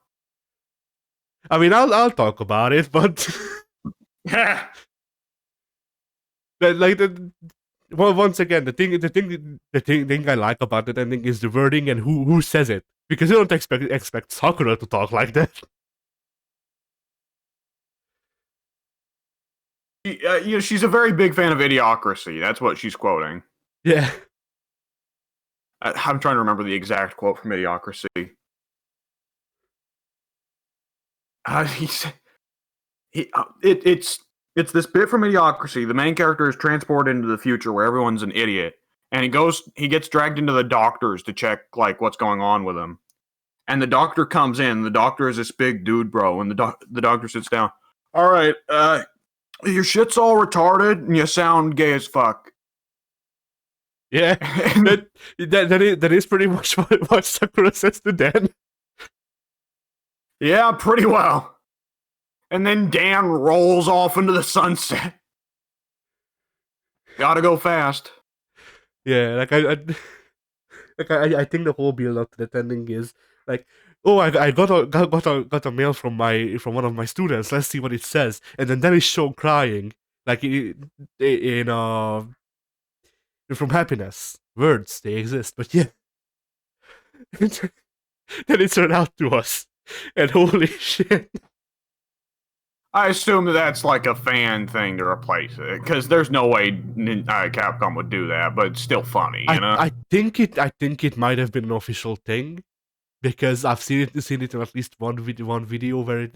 I mean, I'll talk about it, but Yeah. like well, once again, the thing I like about that ending is the wording and who says it, because you don't expect Sakura to talk like that. She's a very big fan of Idiocracy. That's what she's quoting. Yeah. I'm trying to remember the exact quote from Idiocracy. He said, it's It's this bit from Idiocracy. The main character is transported into the future where everyone's an idiot, and he gets dragged into the doctors to check like what's going on with him. And the doctor comes in. The doctor is this big dude, bro, and the doctor sits down. All right, your shit's all retarded, and you sound gay as fuck. Yeah, that is pretty much what Sakura says to Dan. Yeah, pretty well. And then Dan rolls off into the sunset. Gotta go fast. Yeah, like I think the whole build up to the ending is like, oh, I got a mail from one of my students. Let's see what it says, and then is shown crying like from happiness. Words, they exist, but yeah. Then it's turned out to us, and holy shit. I assume that's like a fan thing to replace it, because there's no way Capcom would do that, but it's still funny, you know? I think it might have been an official thing, because I've seen it in at least one video where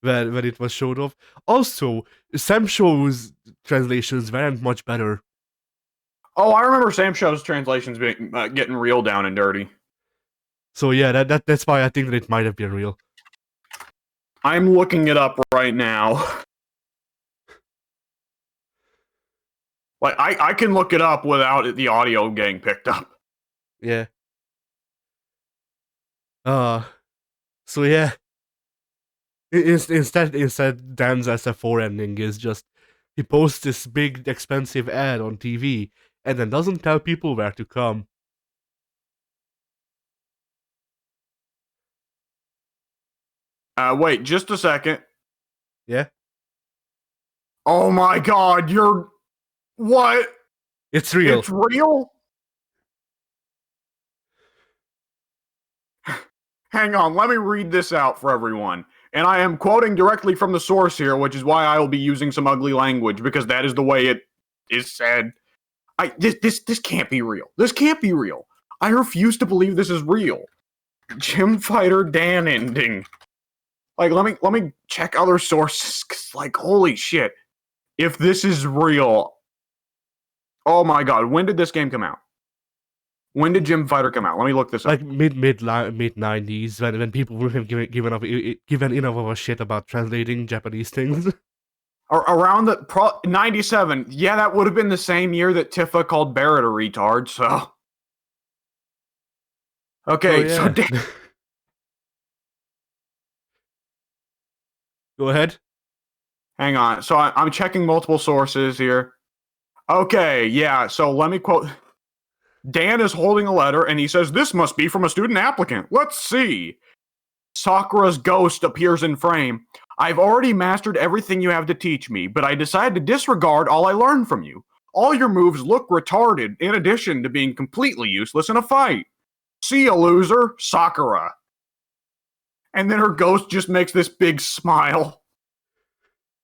when it was showed off. Also, Sam Show's translations weren't much better. Oh, I remember Sam Show's translations being getting real down and dirty. So yeah, that's why I think that it might have been real. I'm looking it up right now. Like I can look it up without the audio getting picked up. Yeah. So yeah. Instead, Dan's SF4 ending is just he posts this big expensive ad on TV and then doesn't tell people where to come. Wait, just a second. Yeah. Oh my god, you're what? It's real. It's real? Hang on, let me read this out for everyone. And I am quoting directly from the source here, which is why I will be using some ugly language, because that is the way it is said. This can't be real. This can't be real. I refuse to believe this is real. Gym Fighter Dan ending. Like, let me check other sources, cause like, holy shit. If this is real, oh my god, when did this game come out? When did Gym Fighter come out? Let me look this up. Like mid 90s, when people were given enough of a shit about translating Japanese things. Around the 97. Yeah, that would have been the same year that Tifa called Barrett a retard, so. Okay, yeah. so Go ahead. hang on. So I'm checking multiple sources here. Okay, yeah, so let me quote. Dan is holding a letter and he says, "This must be from a student applicant. Let's see." Sakura's ghost appears in frame. "I've already mastered everything you have to teach me, but I decided to disregard all I learned from you. All your moves look retarded, in addition to being completely useless in a fight. See ya, loser, Sakura." And then her ghost just makes this big smile.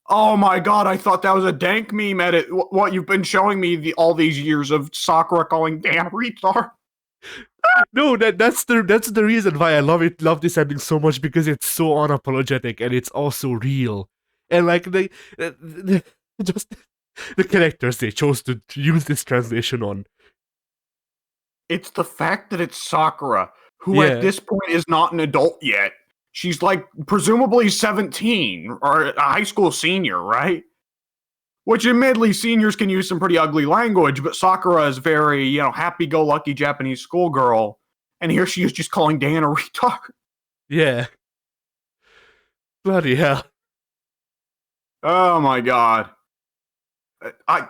Oh my god, I thought that was a dank meme edit. What you've been showing me all these years of Sakura calling Dan a retard. No, that's the reason why I love this ending so much, because it's so unapologetic and it's also real. And like just the characters they chose to use this translation on. It's the fact that it's Sakura, who at this point is not an adult yet. She's like presumably 17 or a high school senior, right? Which admittedly, seniors can use some pretty ugly language, but Sakura is very, happy-go-lucky Japanese schoolgirl, and here she is just calling Dan a retard. Yeah. Bloody hell. Oh my god.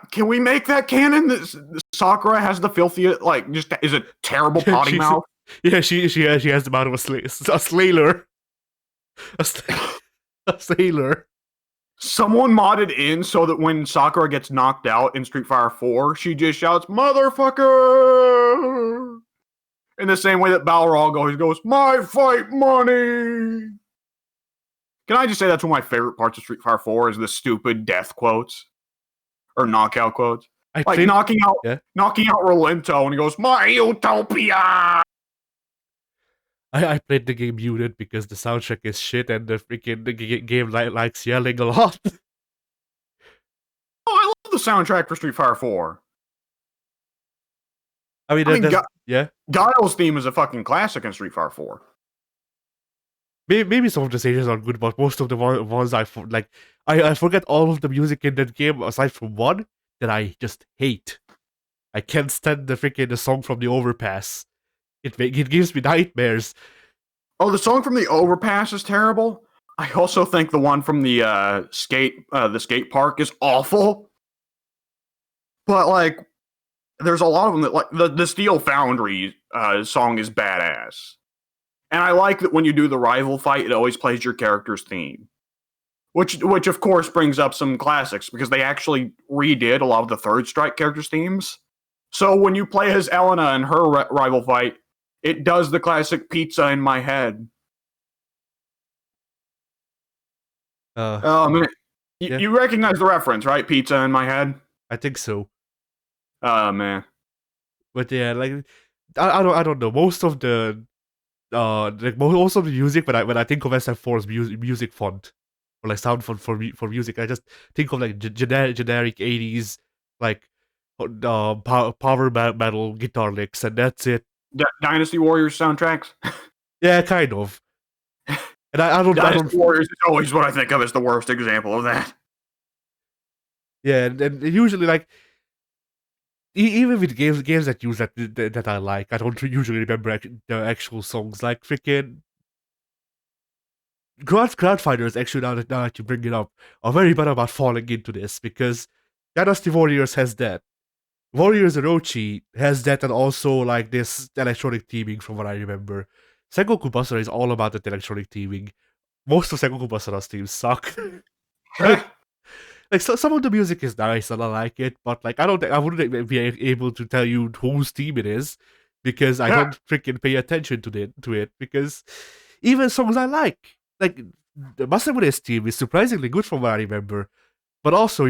Can we make that canon that Sakura has the filthiest, just is a terrible potty mouth? Yeah, she has the mouth of a sailor. A sailor. Someone modded in so that when Sakura gets knocked out in Street Fighter 4, she just shouts, "Motherfucker!" In the same way that Balrog always goes, "My fight money!" Can I just say that's one of my favorite parts of Street Fighter 4 is the stupid death quotes. Or knockout quotes. Knocking out Rolento and he goes, "My utopia!" I played the game muted because the soundtrack is shit and the freaking game likes yelling a lot. the soundtrack for Street Fighter 4. I mean, I mean, yeah. Guile's theme is a fucking classic in Street Fighter 4. Maybe some of the stages are good, but most of the ones like, I forget all of the music in that game aside from one that I just hate. I can't stand the song from the overpass. It gives me nightmares. Oh, the song from the Overpass is terrible. I also think the one from the skate park is awful. But like, there's a lot of them that like the Steel Foundry song is badass, and I like that when you do the rival fight, it always plays your character's theme, which of course brings up some classics because they actually redid a lot of the Third Strike characters' themes. So when you play as Elena in her rival fight, it does the classic "Pizza in My Head." Oh man, Yeah, you recognize the reference, right? "Pizza in My Head." I think so. Oh man. But yeah, like, I don't know. Most of the like most of the music when I think of SF4's music font or like sound font for music, I just think of like generic 80s like power metal guitar licks, and that's it. Dynasty Warriors soundtracks. Yeah, kind of. And I Dynasty don't. Warriors is always what I think of as the worst example of that. Yeah, and usually like even with games that use that I like, I don't usually remember the actual songs. Like freaking crowd fighters, actually, now that you bring it up, are very bad about falling into this because Dynasty Warriors has that. Warriors Orochi has that, and also like this electronic teaming from what I remember. Sengoku Basara is all about that electronic teaming. Most of Sengoku Basara's teams suck. like so, some of the music is nice and I like it, but like I wouldn't be able to tell you whose team it is because I don't freaking pay attention to it because even songs I like the Masamune's team is surprisingly good from what I remember. But also,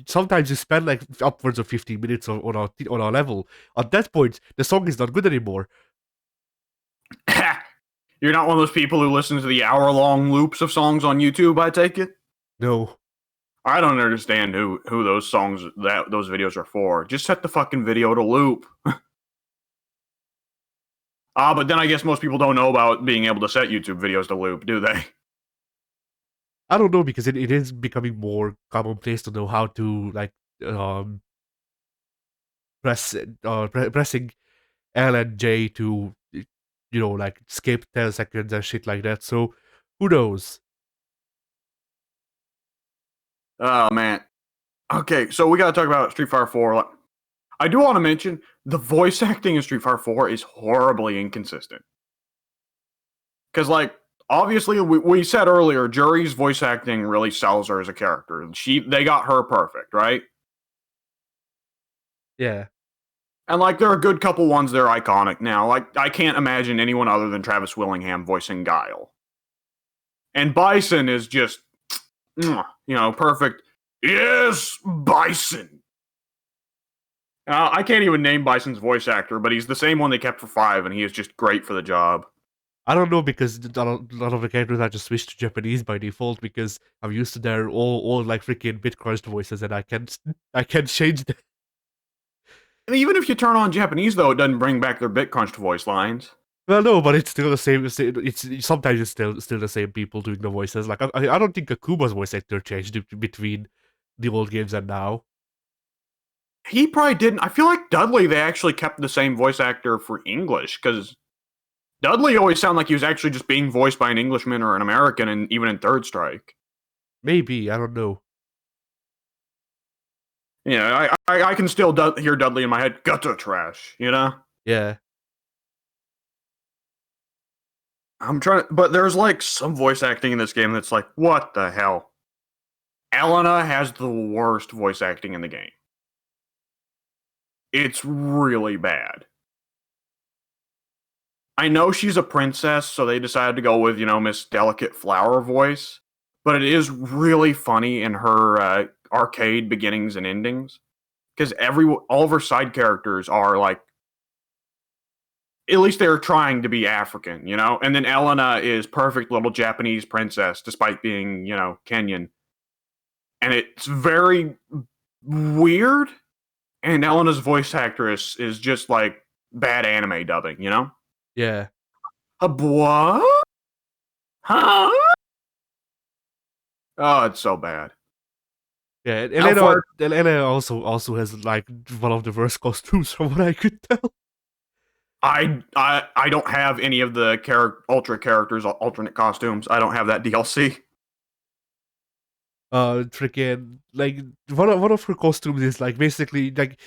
sometimes you spend like upwards of 15 minutes on a level. At that point, the song is not good anymore. You're not one of those people who listen to the hour-long loops of songs on YouTube, I take it? No, I don't understand who those songs those videos are for. Just set the fucking video to loop. But then I guess most people don't know about being able to set YouTube videos to loop, do they? I don't know because it is becoming more commonplace to know how to like um pressing L and J to like skip 10 seconds and shit like that. So who knows? Oh man. Okay, so we gotta talk about Street Fighter 4. I do want to mention the voice acting in Street Fighter 4 is horribly inconsistent. Because, like, obviously, we said earlier, Juri's voice acting really sells her as a character. They got her perfect, right? Yeah. And like, there are a good couple ones that are iconic now. Like, I can't imagine anyone other than Travis Willingham voicing Guile. And Bison is just, perfect. Yes, Bison. I can't even name Bison's voice actor, but he's the same one they kept for 5, and he is just great for the job. I don't know because a lot of the characters I just switched to Japanese by default because I'm used to their all like freaking bit crunched voices and I can't change them. And even if you turn on Japanese, though, it doesn't bring back their bit crunched voice lines. Well, no, but it's still the same. It's sometimes it's still the same people doing the voices. Like I don't think Akuma's voice actor changed between the old games and now. He probably didn't. I feel like Dudley, they actually kept the same voice actor for English, because Dudley always sounded like he was actually just being voiced by an Englishman or an American, and even in Third Strike. Maybe I don't know. Yeah, I can still hear Dudley in my head. Gutter trash, Yeah, I'm trying, but there's like some voice acting in this game that's like, what the hell? Elena has the worst voice acting in the game. It's really bad. I know she's a princess, so they decided to go with, Miss Delicate Flower voice, but it is really funny in her arcade beginnings and endings, because all of her side characters are like, at least they're trying to be African, and then Elena is perfect little Japanese princess despite being, Kenyan. And it's very weird, and Elena's voice actress is just like bad anime dubbing, you know? Yeah. What? Huh? Oh, it's so bad. Yeah, and How far? Elena also has like one of the worst costumes from what I could tell. I don't have any of the Ultra characters alternate costumes. I don't have that DLC. Freaking like one of her costumes is like basically like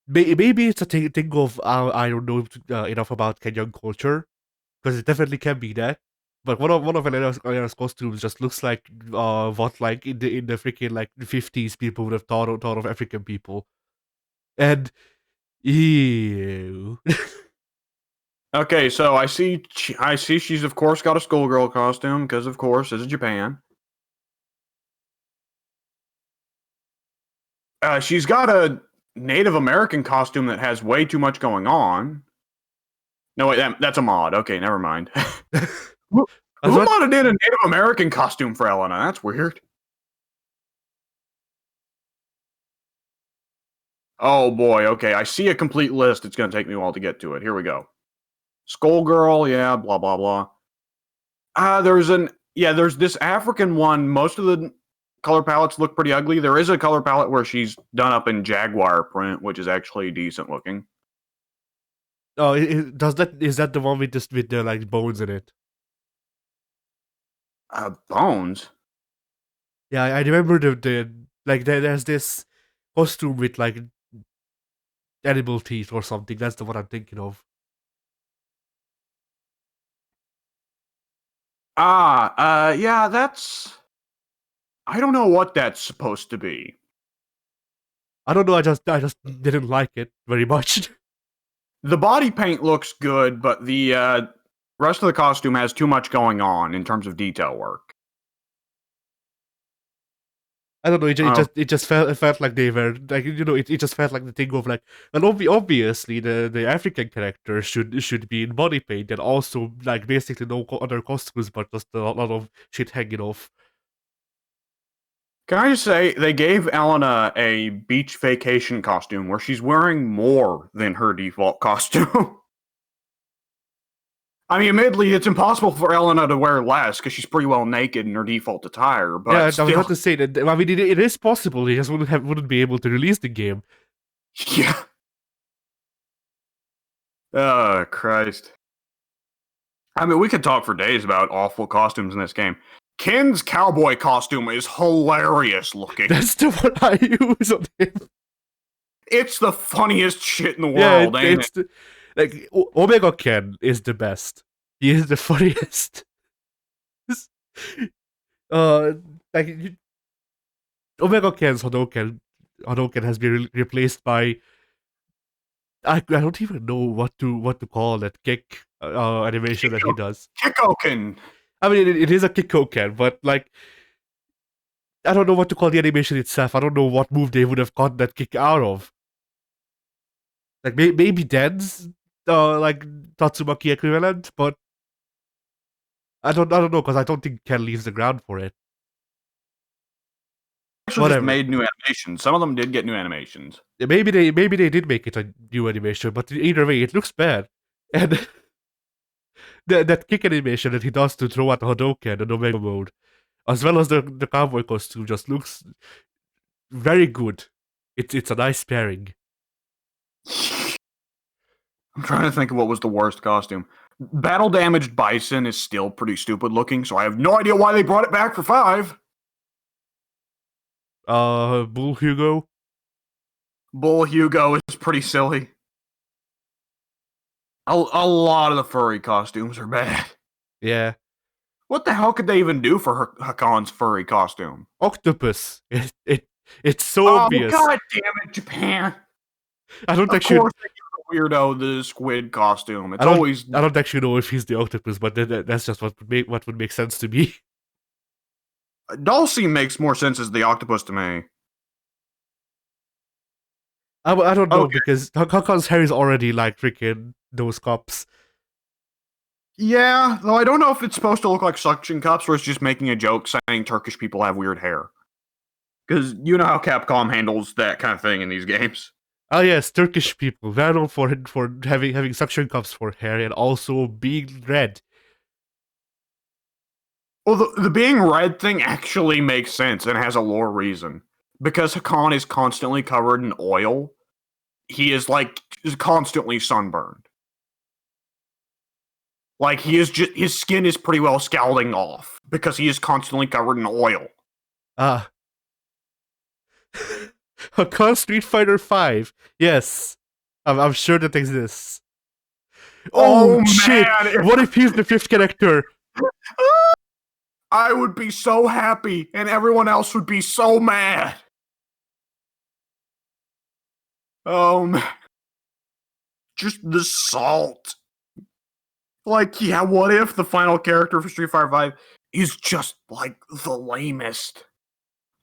maybe it's a thing of I don't know enough about Kenyan culture because it definitely can be that. But one of Elena's costumes just looks like what like in the freaking like 50s people would have thought of African people, and ew. Okay, so I see she's of course got a schoolgirl costume because of course this is Japan. She's got a Native American costume that has way too much going on. No, wait, that's a mod. Okay, never mind. who, As who what? modded in a Native American costume for Elena? That's weird. Oh boy, okay, I see a complete list. It's going to take me a while to get to it. Here we go. Skullgirl, yeah, blah, blah, blah. There's this African one. Most of the color palettes look pretty ugly. There is a color palette where she's done up in jaguar print, which is actually decent looking. Oh, is that the one with the like bones in it? Bones. Yeah, I remember the like there's this costume with like animal teeth or something. That's the one I'm thinking of. Yeah, that's. I don't know what that's supposed to be. I don't know. I just didn't like it very much. The body paint looks good, but the rest of the costume has too much going on in terms of detail work. I don't know. Oh, It just felt like they were like it just felt like the thing of like well obviously the African character should be in body paint and also like basically no other costumes but just a lot of shit hanging off. can I just say they gave Elena a beach vacation costume where she's wearing more than her default costume. I mean, admittedly, it's impossible for Elena to wear less because she's pretty well naked in her default attire. Yeah, But I was still, about to say that. I mean, it is possible. They just wouldn't be able to release the game. yeah. Oh Christ. I mean, we could talk for days about awful costumes in this game. Ken's cowboy costume is hilarious looking. That's the one I use on him. It's the funniest shit in the Yeah, world, ain't it? like Omega Ken is the best. He is the funniest. uh, like Omega Ken's Hadouken has been replaced by I don't even know what to call that kick animation that he does. Kikoken. I mean, it is a Kikoken, but like I don't know what to call the animation itself. I don't know what move they would have got that kick out of. Like maybe Den's like Tatsumaki equivalent, but I don't know because I don't think Ken leaves the ground for it. Actually, just Whatever. made new animations. Some of them did get new animations. Maybe they did make it a new animation, but either way, it looks bad. And that kick animation that he does to throw at Hadouken in Omega mode, as well as the cowboy costume, just looks very good. It's a nice pairing. I'm trying to think of what was the worst costume. Battle damaged bison is still pretty stupid looking, so I have no idea why they brought it back for 5. Bull Hugo. Bull Hugo is pretty silly. A lot of the furry costumes are bad. Yeah. What the hell could they even do for Hakon's furry costume? Octopus. It's so Oh, obvious. god damn it, Japan! I don't Of actually. course they give the weirdo the squid costume. It's I don't. always I don't actually know if he's the octopus, but that's just what would make sense to me. Dulcie makes more sense as the octopus to me. I don't know Okay. because Hakon's hair is already like freaking those cups. Yeah, though I don't know if it's supposed to look like suction cups or it's just making a joke saying Turkish people have weird hair. Because you know how Capcom handles that kind of thing in these games. Oh yes, Turkish people, well known for having suction cups for hair and also being red. Well, the being red thing actually makes sense and has a lore reason. Because Hakan is constantly covered in oil, he is like constantly sunburned. Like he is just his skin is pretty well scalding off because he is constantly covered in oil. Ah. Hakan Street Fighter 5. Yes. I'm sure that exists. Oh, shit! Man, What if he's the fifth character? I would be so happy and everyone else would be so mad. Just the salt. Like, yeah, what if the final character for Street Fighter V is just like the lamest?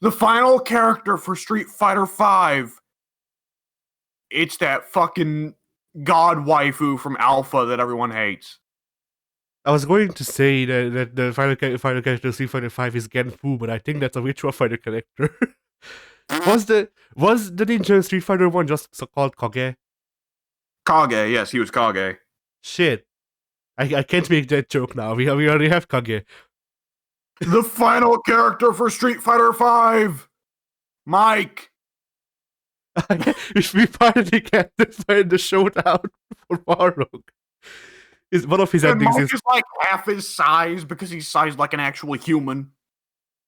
The final character for Street Fighter V, it's that fucking god waifu from Alpha that everyone hates. I was going to say that the final character of Street Fighter 5 is Genfu, but I think that's a Virtua Fighter character. was the ninja in Street Fighter 1 just called Kage? Kage, yes, he was Kage. Shit. I can't make that joke now. We already have Kage. The final character for Street Fighter V, Mike. If we finally get the showdown for Marok. Is one of his And endings Mike is like half his size because he's sized like an actual human.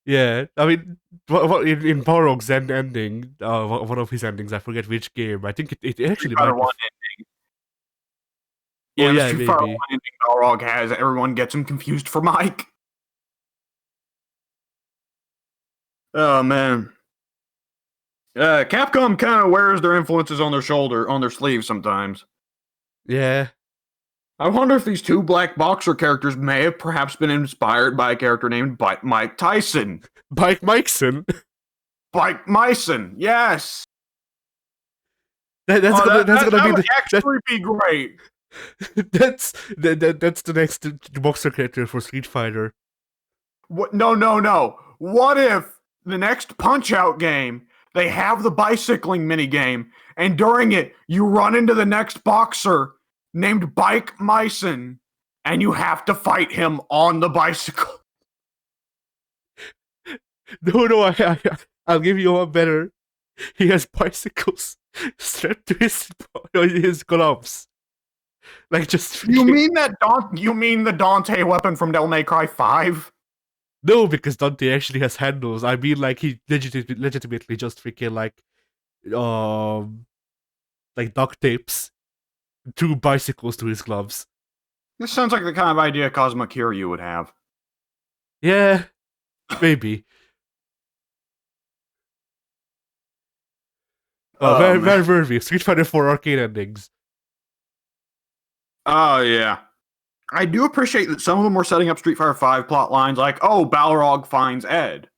Yeah, I mean, in Balrog's ending, one of his endings, I forget which game. I think it actually might be. Ending. Yeah, the Street Fighter 1 ending Balrog has, everyone gets him confused for Mike. Oh, man. Capcom kind of wears their influences on their sleeve sometimes. Yeah. I wonder if these two black boxer characters may have perhaps been inspired by a character named Mike Tyson. Mike Myson. Mike Myson, yes. That would actually be great. That's the next boxer character for Street Fighter. What? No. What if the next Punch-Out game, they have the bicycling minigame, and during it, you run into the next boxer named Bike Myson, and you have to fight him on the bicycle? No, I'll give you one better. He has bicycles strapped to his gloves. Like just You mean the Dante weapon from Devil May Cry 5? No, because Dante actually has handles. I mean, like he legitimately just freaking like duct tapes two bicycles to his gloves. This sounds like the kind of idea Cosmic Kiryu would have. Yeah, maybe. Where were we? Street Fighter 4 arcade endings. Oh, yeah. I do appreciate that some of them were setting up Street Fighter 5 plot lines like, oh, Balrog finds Ed.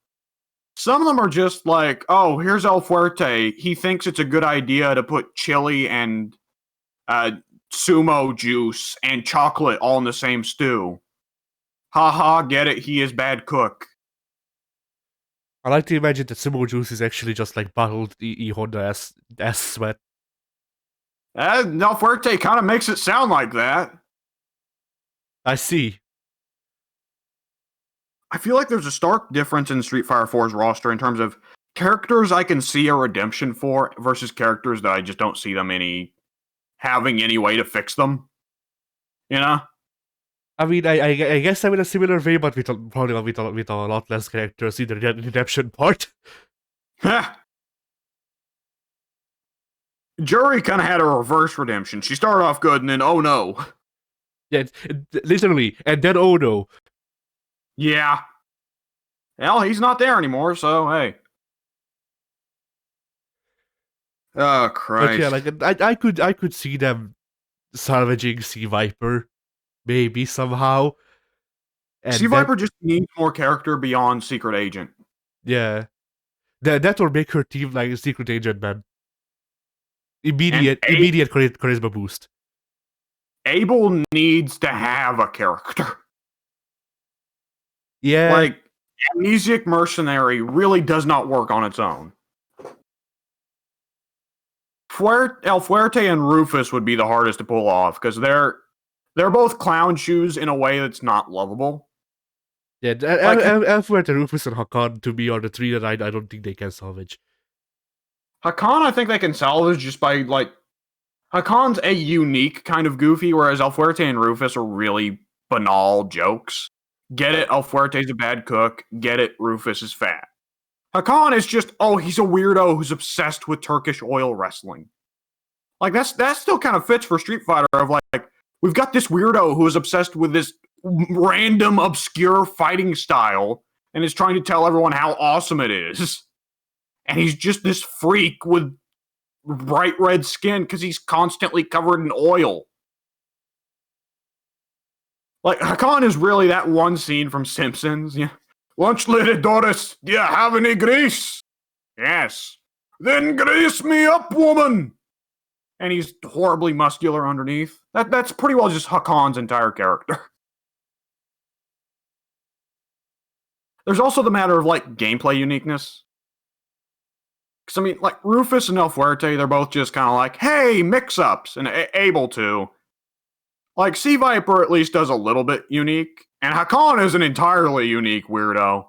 Some of them are just like, oh, here's El Fuerte. He thinks it's a good idea to put chili and sumo juice and chocolate all in the same stew. Haha, get it? He is bad cook. I like to imagine that sumo juice is actually just like bottled Honda ass sweat. El Fuerte kind of makes it sound like that. I see. I feel like there's a stark difference in Street Fighter 4's roster in terms of characters I can see a redemption for versus characters that I just don't see them having any way to fix them. You know? I mean, I guess I'm in a similar way, but probably with a lot less characters in the redemption part. Jury kind of had a reverse redemption. She started off good, and then oh no. Yeah, literally, and then oh no. Yeah. Well, he's not there anymore, so hey. Oh Christ! But yeah, like I could see them salvaging Sea Viper, maybe somehow. And Sea Viper just needs more character beyond Secret Agent. Yeah, that will make her team like a Secret Agent, man. Immediate charisma boost. Abel needs to have a character. Yeah, like Amnesiac Mercenary really does not work on its own. El Fuerte and Rufus would be the hardest to pull off because they're both clown shoes in a way that's not lovable. Yeah, Like Elfwert, Rufus, and Hakan to me are the three that I don't think they can salvage. Hakan, I think they can salvage just by like Hakan's a unique kind of goofy, whereas El Fuerte and Rufus are really banal jokes. Get it? El Fuerte's a bad cook. Get it? Rufus is fat. Hakan is just, oh, he's a weirdo who's obsessed with Turkish oil wrestling. Like that still kind of fits for Street Fighter of like we've got this weirdo who is obsessed with this random obscure fighting style and is trying to tell everyone how awesome it is. And he's just this freak with bright red skin because he's constantly covered in oil. Like Hakan is really that one scene from Simpsons. Yeah. Lunch lady Doris, do you have any grease? Yes. Then grease me up, woman. And he's horribly muscular underneath. That's pretty well just Hakan's entire character. There's also the matter of like gameplay uniqueness. Because I mean, like Rufus and El Fuerte, they're both just kind of like, hey, mix-ups, and able to. Like Sea Viper at least does a little bit unique, and Hakan is an entirely unique weirdo.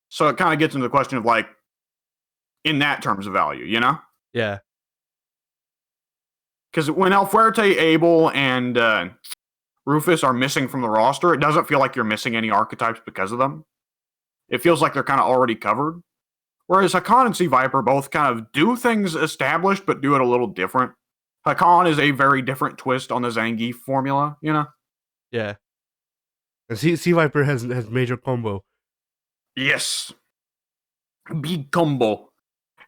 So it kind of gets into the question of like, in that terms of value, you know? Yeah. Because when El Fuerte, Abel, and Rufus are missing from the roster, it doesn't feel like you're missing any archetypes because of them. It feels like they're kind of already covered. Whereas Hakan and Sea Viper both kind of do things established, but do it a little different. Hakan is a very different twist on the Zangief formula, you know? Yeah. And Sea Viper has major combo. Yes. Big combo.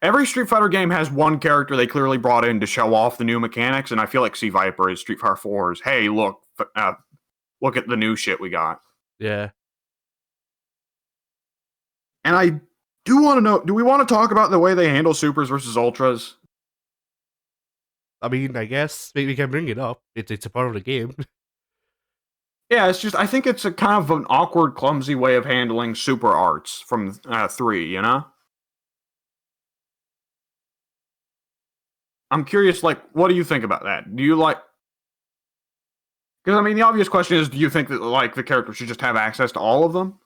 Every Street Fighter game has one character they clearly brought in to show off the new mechanics, and I feel like Sea Viper is Street Fighter 4's, hey, look at the new shit we got. Yeah. And I do want to know, do we want to talk about the way they handle Supers versus Ultras? I mean, I guess we can bring it up. It's a part of the game. Yeah, it's just, I think it's a kind of an awkward, clumsy way of handling super arts from 3, you know? I'm curious, like, what do you think about that? Do you like... Because, I mean, the obvious question is, do you think that, like, the character should just have access to all of them?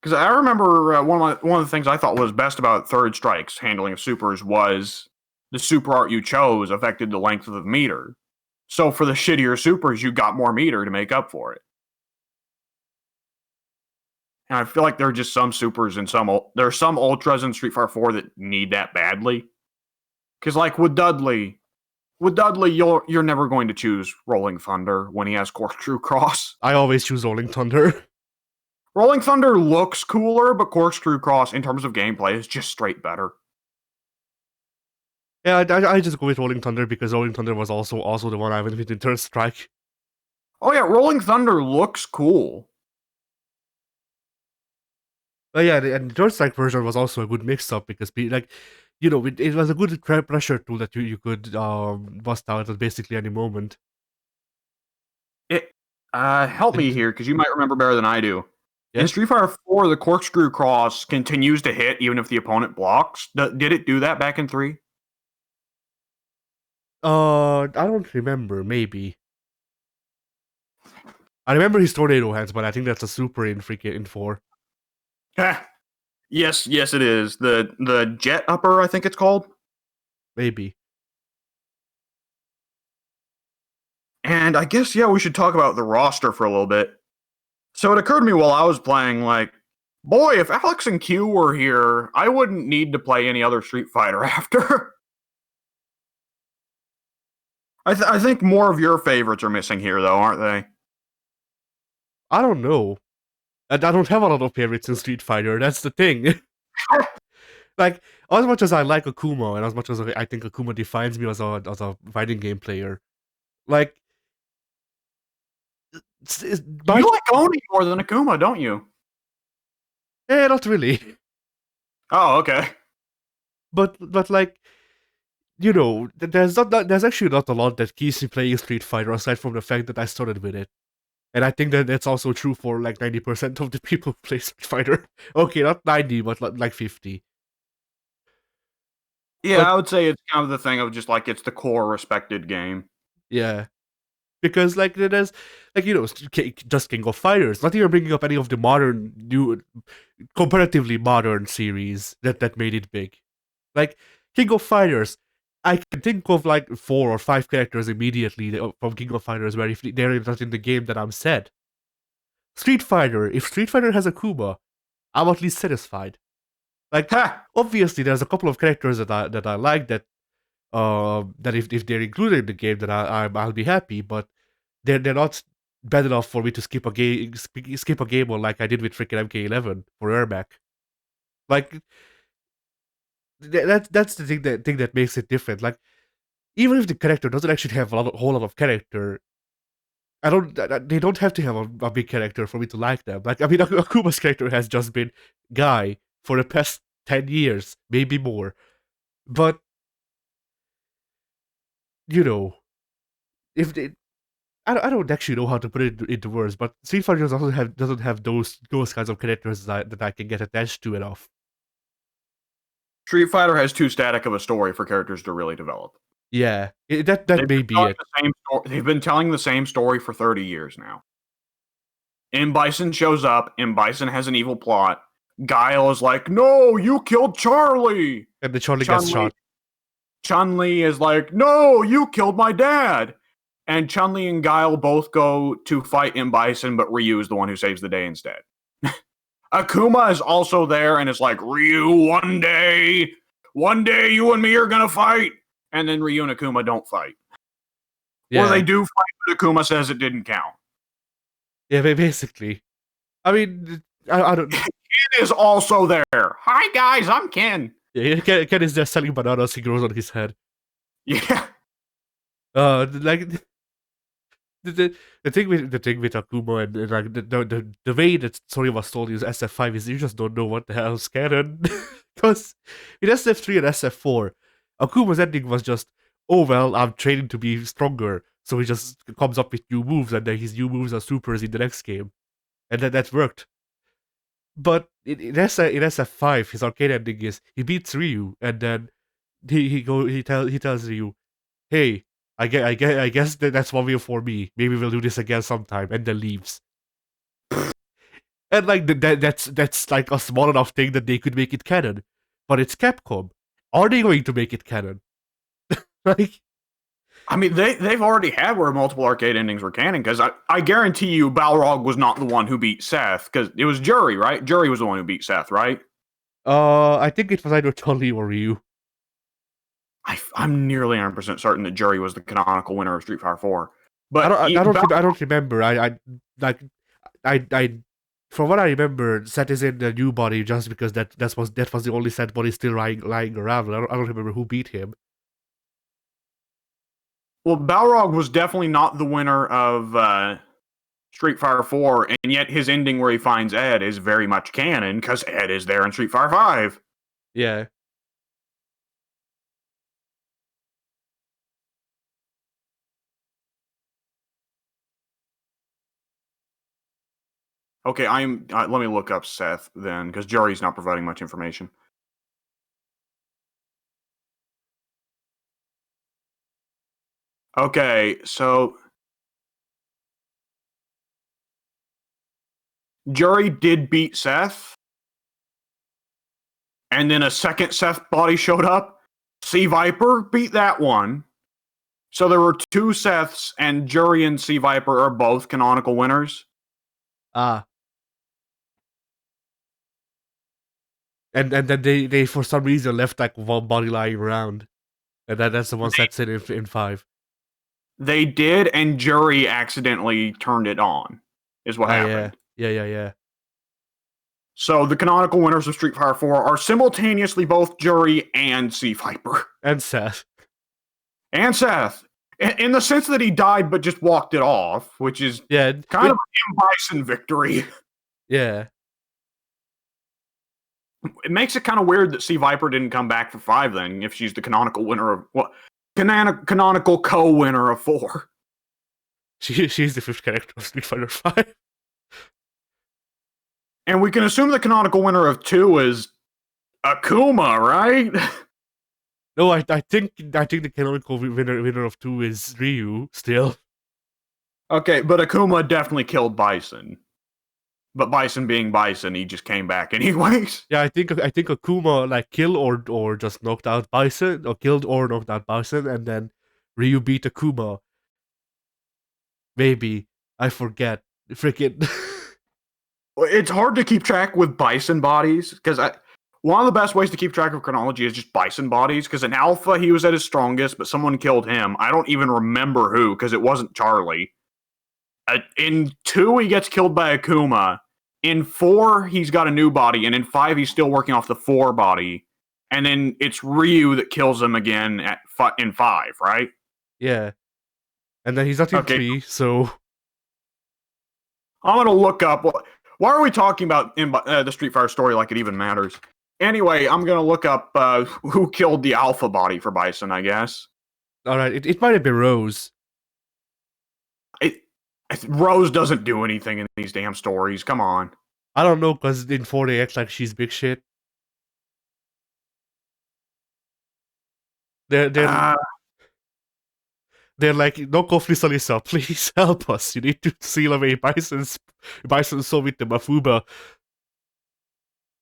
Because I remember one of the things I thought was best about Third Strike's handling of supers was the super art you chose affected the length of the meter. So for the shittier supers, you got more meter to make up for it. And I feel like there are just some supers and there are some ultras in Street Fighter 4 that need that badly. Because like with Dudley, you're never going to choose Rolling Thunder when he has Corkscrew Cross. I always choose Rolling Thunder. Rolling Thunder looks cooler, but Corkscrew Cross, in terms of gameplay, is just straight better. Yeah, I just go with Rolling Thunder because Rolling Thunder was also the one I went with in Third Strike. Oh yeah, Rolling Thunder looks cool. But yeah, and the Third Strike version was also a good mix-up because, like, you know, it was a good pressure tool that you could bust out at basically any moment. Help me here, because you might remember better than I do. Yeah. In Street Fighter 4, the Corkscrew Cross continues to hit even if the opponent blocks. Did it do that back in 3? I don't remember. Maybe. I remember his tornado hands, but I think that's a super in 4. Yes, it is. The jet upper, I think it's called. Maybe. And I guess, yeah, we should talk about the roster for a little bit. So it occurred to me while I was playing, like, boy, if Alex and Q were here, I wouldn't need to play any other Street Fighter after. I think more of your favorites are missing here, though, aren't they? I don't know. I don't have a lot of favorites in Street Fighter. That's the thing. Like, as much as I like Akuma, and as much as I think Akuma defines me as a fighting game player, like, you like Oni more than Akuma, don't you? Eh, not really. Oh, okay. But like, you know, there's actually not a lot that keeps me playing Street Fighter aside from the fact that I started with it. And I think that that's also true for like 90% of the people who play Street Fighter. Okay, not 90, but like 50. Yeah, But I would say it's kind of the thing of just like it's the core respected game. yeah, because like there's like just King of Fighters, not even bringing up any of the modern, new, comparatively modern series that made it big. Like King of Fighters, I can think of like 4 or 5 characters immediately from King of Fighters where if they're not in the game that I'm sad. Street Fighter, if Street Fighter has Akuma, I'm at least satisfied. Like Ha! obviously there's a couple of characters that I like that if they're included in the game then I'll be happy, but they're not bad enough for me to skip a game on like I did with freaking MK11 for Ermac. Like that's the thing that makes it different. Like even if the character doesn't actually have whole lot of character, they don't have to have a big character for me to like them. Like I mean, Akuma's character has just been Guy for the past 10 years, maybe more. But you know, if they, I don't actually know how to put it into words, but Street Fighter doesn't have those kinds of characters that I can get attached to enough. Street Fighter has too static of a story for characters to really develop. Yeah, that may be it. They've been telling the same story for 30 years now. M. Bison shows up. M. Bison has an evil plot. Guile is like, "No, you killed Charlie." And the Charlie gets shot. Chun-Li is like, "No, you killed my dad." And Chun-Li and Guile both go to fight M. Bison, but Ryu is the one who saves the day instead. Akuma is also there and is like, "Ryu, one day you and me are gonna fight." And then Ryu and Akuma don't fight. Yeah. Or they do fight, but Akuma says it didn't count. Yeah, basically. I mean, I don't. Ken is also there. "Hi guys, I'm Ken." Yeah, Ken is there selling bananas. He grows on his head. Yeah. Like the thing with Akuma and like the way that story was told is SF5 is you just don't know what the hell's canon, because in SF3 and SF4, Akuma's ending was just, oh well, I'm training to be stronger, so he just comes up with new moves and then his new moves are supers in the next game, and that worked. But in SF5, his arcade ending is he beats Ryu and then he tells Ryu, hey, I guess that's one way for me. Maybe we'll do this again sometime, and then leaves. And like that's like a small enough thing that they could make it canon, but it's Capcom. Are they going to make it canon? Like, I mean, they've already had where multiple arcade endings were canon, because I guarantee you Balrog was not the one who beat Seth, because it was Jury, right? Jury was the one who beat Seth, right? I think it was either Chun-Li or Ryu. I'm nearly 100% certain that Jury was the canonical winner of Street Fighter 4. But I don't remember. I from what I remember, Seth is in the new body just because that was the only Seth body still lying around. I don't remember who beat him. Well, Balrog was definitely not the winner of Street Fighter 4, and yet his ending where he finds Ed is very much canon, because Ed is there in Street Fighter 5. Yeah. Okay, let me look up Seth then, because Jury's not providing much information. Okay, so Jury did beat Seth, and then a second Seth body showed up. C Viper beat that one. So there were 2 Seths, and Jury and C Viper are both canonical winners. Ah. And then they for some reason left like one body lying around, and that's the one that's in 5. They did, and Jury accidentally turned it on, is what happened. Yeah. So the canonical winners of Street Fighter 4 are simultaneously both Jury and C Viper. And Seth. And Seth. In the sense that he died but just walked it off, which is kind of an M. Bison victory. Yeah. It makes it kind of weird that C Viper didn't come back for 5 then, if she's the canonical winner of canonical co-winner of 4. She's the fifth character of Street Fighter Five. And we can assume the canonical winner of 2 is Akuma, right? No, I think the canonical winner of 2 is Ryu still. Okay, but Akuma definitely killed Bison. But Bison being Bison, he just came back anyways. Yeah, I think Akuma like killed or just knocked out Bison, or killed or knocked out Bison, and then Ryu beat Akuma. Maybe I forget. Freaking. It's hard to keep track with Bison bodies because one of the best ways to keep track of chronology is just Bison bodies. Because in Alpha he was at his strongest, but someone killed him. I don't even remember who because it wasn't Charlie. In 2 he gets killed by Akuma. In 4 he's got a new body, and in 5 he's still working off the 4 body. And then it's Ryu that kills him again in 5, right? Yeah, and then he's not in Okay. 3, so I'm gonna look up. Why are we talking about the Street Fighter story like it even matters? Anyway, I'm gonna look up who killed the Alpha body for Bison. I guess all right. It might have been Rose. Rose doesn't do anything in these damn stories. Come on. I don't know, because in 4 they act like she's big shit. They're like, knock off Lisa, please help us. You need to seal away Bison's soul with the Mafuba.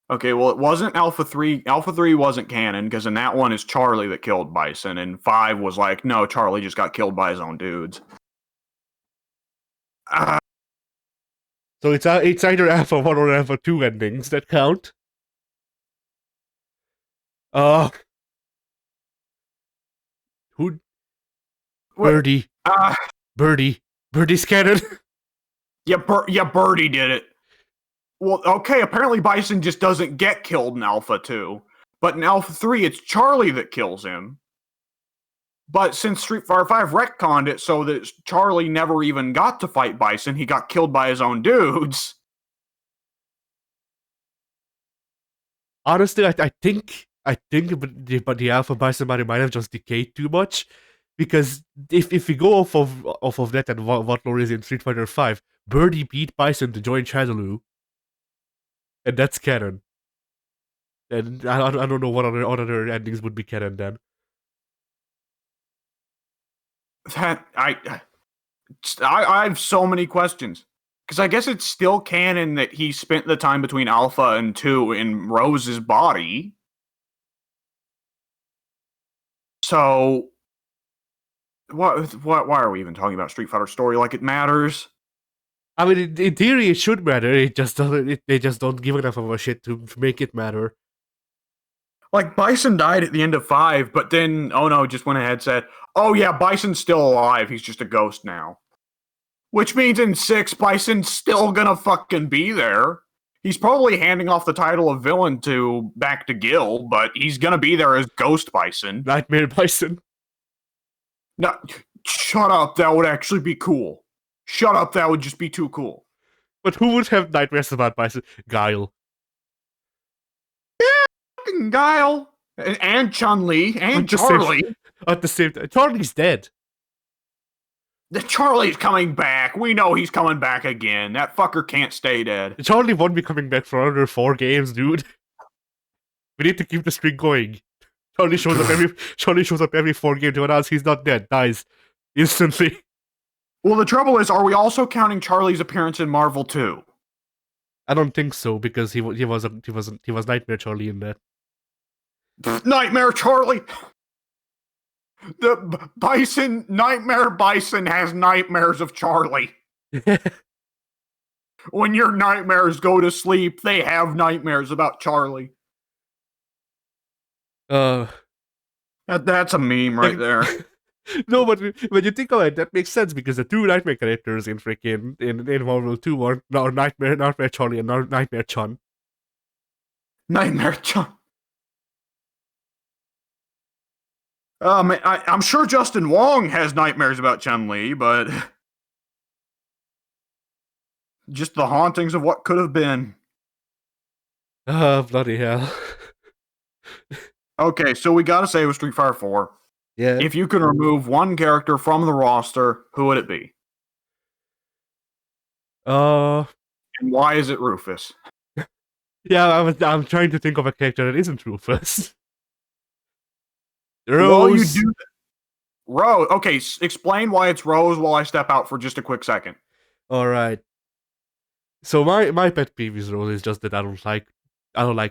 Okay, well, it wasn't Alpha 3. Alpha 3 wasn't canon, because in that one it's Charlie that killed Bison, and 5 was like, no, Charlie just got killed by his own dudes. So it's either Alpha 1 or Alpha 2 endings that count. Who? Birdie. Birdie's canon. Yeah, Birdie did it. Well, okay, apparently Bison just doesn't get killed in Alpha 2. But in Alpha 3, it's Charlie that kills him. But since Street Fighter 5 retconned it so that Charlie never even got to fight Bison, he got killed by his own dudes. Honestly, I think but the Alpha Bison body might have just decayed too much. Because if we go off of that and what lore is in Street Fighter 5, Birdie beat Bison to join Chadaloo. And that's canon. And I don't know what other endings would be canon then. That I have so many questions. Because I guess it's still canon that he spent the time between Alpha and 2 in Rose's body. So, why are we even talking about Street Fighter story like it matters? I mean, in theory, it should matter. It just doesn't. They just don't give enough of a shit to make it matter. Like, Bison died at the end of 5, but then, oh no, just went ahead and said, oh yeah, Bison's still alive, he's just a ghost now. Which means in 6, Bison's still gonna fucking be there. He's probably handing off the title of villain back to Gil, but he's gonna be there as Ghost Bison. Nightmare Bison. No, shut up, that would actually be cool. Shut up, that would just be too cool. But who would have nightmares about Bison? Guile. Guile and Chun-Li and Charlie. At the same time, Charlie's dead. Charlie's coming back. We know he's coming back again. That fucker can't stay dead. Charlie won't be coming back for another 4 games, dude. We need to keep the streak going. Charlie shows up every 4 games to announce he's not dead. Dies instantly. Well, the trouble is, are we also counting Charlie's appearance in Marvel 2? I don't think so, because he was Nightmare Charlie in that. Nightmare Charlie. The Nightmare Bison has nightmares of Charlie. When your nightmares go to sleep, they have nightmares about Charlie. That's a meme right there. No, but when you think about it, that makes sense, because the 2 Nightmare characters in freaking in Marvel 2 are Nightmare Charlie and Nightmare Chun. Nightmare Chun. I'm sure Justin Wong has nightmares about Chun-Li, but just the hauntings of what could have been. Bloody hell. Okay, so we gotta say it was Street Fighter 4. Yeah. If you could remove one character from the roster, who would it be? Uh, And why is it Rufus? yeah, I'm trying to think of a character that isn't Rufus. While you Rose. do Rose, okay, explain why it's Rose while I step out for just a quick second. All right. So my pet peeve is Rose is just that I don't like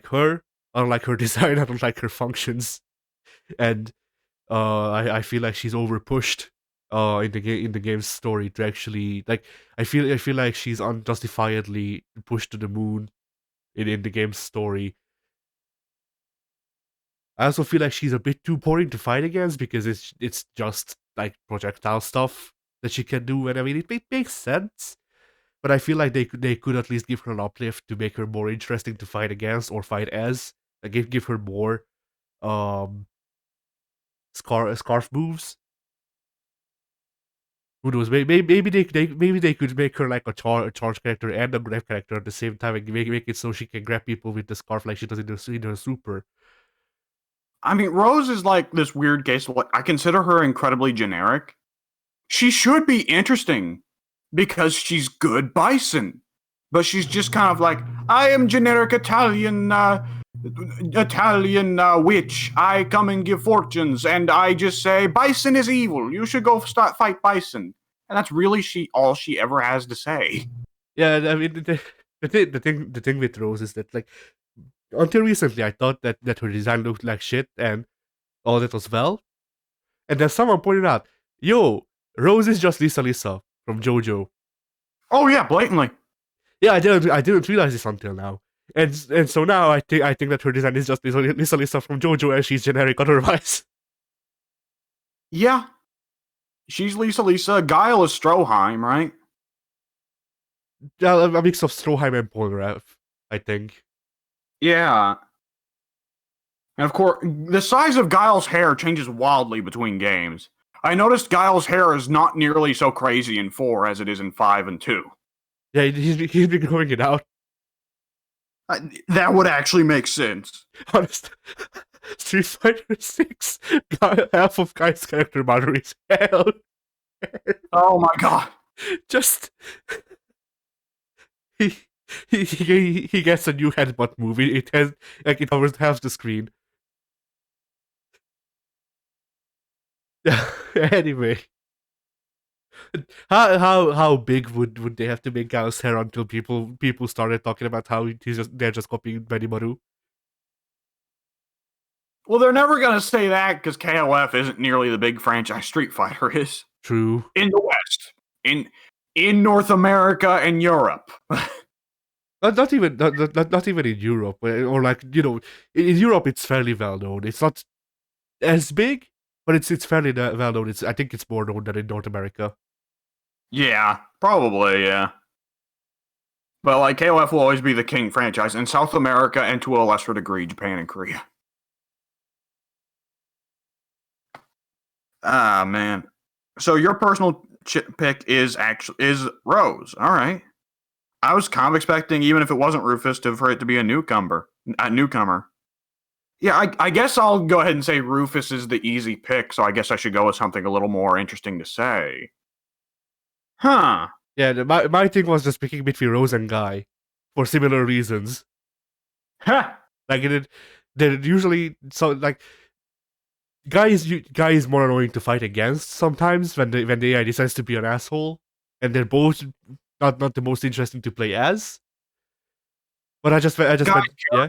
her. I don't like her design. I don't like her functions, and I feel like she's over pushed in the game's story to actually like I feel like she's unjustifiably pushed to the moon in the game's story. I also feel like she's a bit too boring to fight against because it's just like projectile stuff that she can do, and I mean it makes sense. But I feel like they could at least give her an uplift to make her more interesting to fight against or fight as. Like give her more um scarf moves. Who knows? Maybe they could make her like a charge character and a grab character at the same time, and make it so she can grab people with the scarf like she does in her super. I mean, Rose is like this weird case. I consider her incredibly generic. She should be interesting because she's good bison, but she's just kind of like, I am generic Italian witch. I come and give fortunes, and I just say bison is evil. You should go fight bison, and that's really all she ever has to say. Yeah, I mean the thing with Rose is that like until recently I thought that her design looked like shit and all that was well, and then someone pointed out, yo, Rose is just Lisa from JoJo. Oh yeah, blatantly. Yeah, I didn't realize this until now. And so now I think that her design is just Lisa from JoJo and she's generic otherwise. Yeah, she's Lisa. Guile is Stroheim, right? Yeah, a mix of Stroheim and Polnareff, I think. Yeah. And of course, the size of Guile's hair changes wildly between games. I noticed Guile's hair is not nearly so crazy in 4 as it is in 5 and 2. Yeah, he's been growing it out. That would actually make sense. Honest. Street Fighter 6, half of Guy's character model is hell. Oh my god. Just he he gets a new headbutt move. It has like it covers half the screen. Anyway, how big would they have to make Gau's hair until people started talking about how they're just copying Benimaru? Well, they're never going to say that because KOF isn't nearly the big franchise Street Fighter is. True. In the West. In North America and Europe. Not even in Europe, or like in Europe it's fairly well known. It's not as big, but it's fairly well known. I think it's more known than in North America. Yeah, probably, yeah. But like KOF will always be the king franchise in South America and to a lesser degree Japan and Korea. Ah man. So your personal pick is Rose. All right. I was kind of expecting, even if it wasn't Rufus, for it to be a newcomer. Yeah, I guess I'll go ahead and say Rufus is the easy pick, so I guess I should go with something a little more interesting to say. Huh. Yeah, my thing was just picking between Rose and Guy for similar reasons. Huh. Like they're usually so like Guy is more annoying to fight against sometimes when the AI decides to be an asshole, and they're both not the most interesting to play as. But I just went, yeah.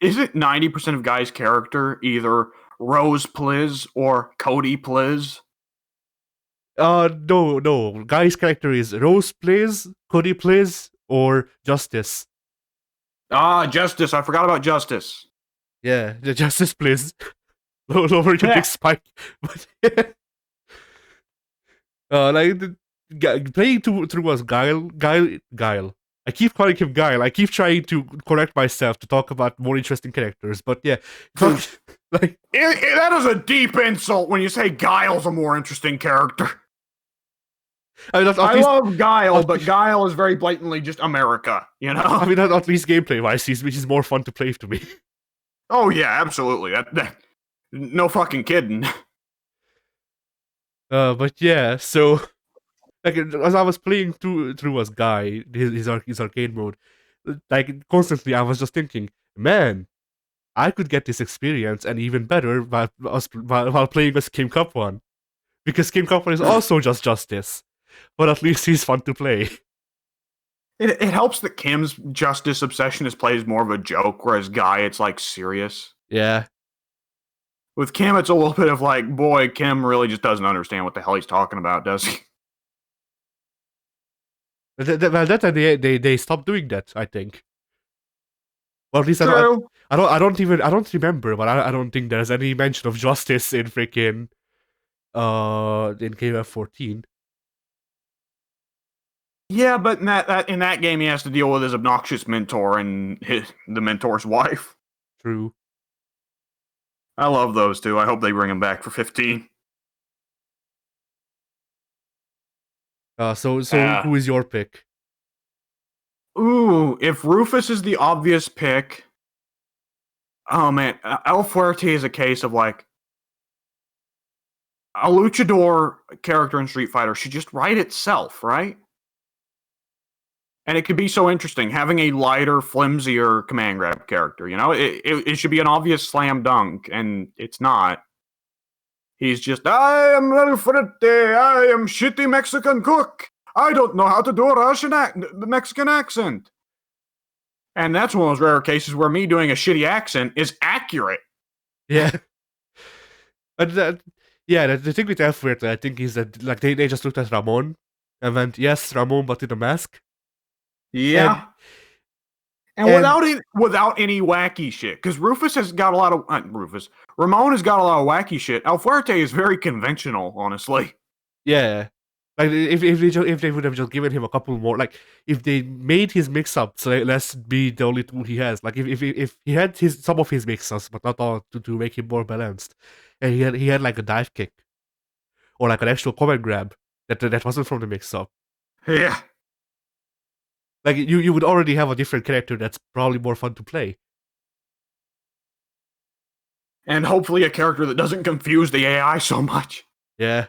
Is it 90% of Guy's character either Rose Pliz or Cody Pliz? No. Guy's character is Rose plays, Cody plays, or Justice. Ah, Justice. I forgot about Justice. Yeah, the Justice plays. Lower your big spike. But like playing through as Guile. I keep calling him Guile. I keep trying to correct myself to talk about more interesting characters, but yeah, like that is a deep insult when you say Guile's a more interesting character. I love Guile, but Guile is very blatantly just America, you know? I mean, at least gameplay-wise, he's more fun to play to me. Oh, yeah, absolutely. No fucking kidding. But yeah, so Like as I was playing through as Guy, his arcade mode, like constantly I was just thinking, man, I could get this experience and even better while playing as Kim Cup One, because Kim Cup One is also just justice, but at least he's fun to play. It helps that Kim's justice obsession is played as more of a joke, whereas Guy, it's like serious. Yeah. With Kim, it's a little bit of like, boy, Kim really just doesn't understand what the hell he's talking about, does he? Well, they stopped doing that, I think. Well, at least True. I don't remember, but I don't think there's any mention of justice in freaking in KOF 14. Yeah, but in that game, he has to deal with his obnoxious mentor and the mentor's wife. True. I love those two. I hope they bring him back for 15. So who is your pick? Ooh, if Rufus is the obvious pick, oh man, El Fuerte is a case of like a luchador character in Street Fighter should just write itself, right? And it could be so interesting having a lighter, flimsier command grab character. You know, it should be an obvious slam dunk, and it's not. He's just, I am El Fuerte, I am shitty Mexican cook. I don't know how to do a the Mexican accent. And that's one of those rare cases where me doing a shitty accent is accurate. Yeah. But the thing with El Fuerte, I think, is that like they just looked at Ramon and went, yes, Ramon, but in a mask. Yeah. And without any wacky shit, because Rufus has got a lot of Ramon has got a lot of wacky shit. El Fuerte is very conventional, honestly. Yeah, like if they would have just given him a couple more, like if they made his mix-ups less be the only tool he has, like if he had some of his mix-ups, but not all to make him more balanced, and he had like a dive kick or like an actual command grab that wasn't from the mix-up. Yeah. Like you would already have a different character that's probably more fun to play. And hopefully a character that doesn't confuse the AI so much. Yeah.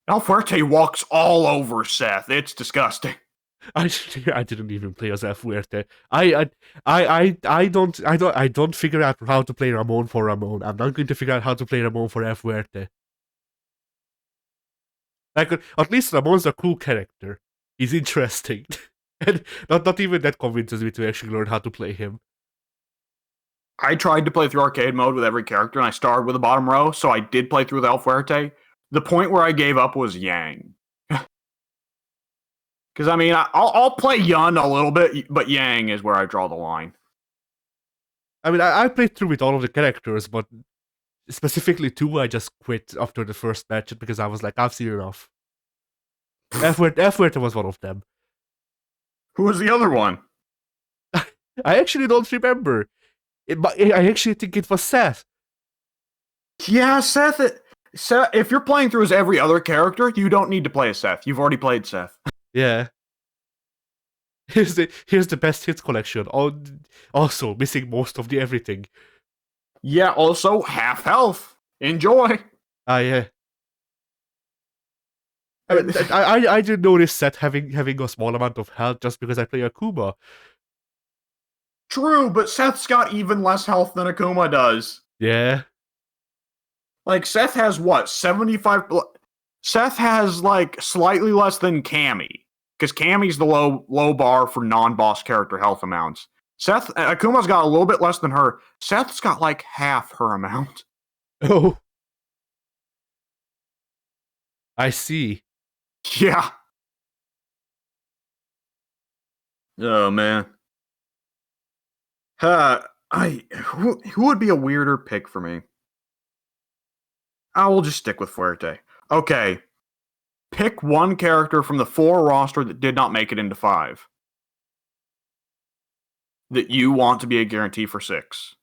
El Fuerte walks all over Seth. It's disgusting. I didn't even play as El Fuerte. I don't figure out how to play Ramon for Ramon. I'm not going to figure out how to play Ramon for El Fuerte. Like at least Ramon's a cool character. He's interesting. And not even that convinces me to actually learn how to play him. I tried to play through arcade mode with every character, and I started with the bottom row, so I did play through with El Fuerte. The point where I gave up was Yang. Because, I mean, I'll play Yun a little bit, but Yang is where I draw the line. I mean, I played through with all of the characters, but specifically 2, I just quit after the first match because I was like, I've seen enough. El Fuerte was one of them. Who was the other one? I actually don't remember. I actually think it was Seth. Yeah, Seth, if you're playing through as every other character, you don't need to play as Seth. You've already played Seth. Yeah. Here's the best hits collection. Also missing most of the everything. Yeah, also half health. Enjoy. Yeah. I didn't notice Seth having a small amount of health just because I play Akuma. True, but Seth's got even less health than Akuma does. Yeah. Like, Seth has what, 75? Seth has, like, slightly less than Cammy. Because Cammy's the low bar for non-boss character health amounts. Akuma's got a little bit less than her. Seth's got, like, half her amount. Oh. I see. Yeah. Oh, man. Who would be a weirder pick for me? I will just stick with Fuerte. Okay. Pick one character from the 4 roster that did not make it into 5. That you want to be a guarantee for 6.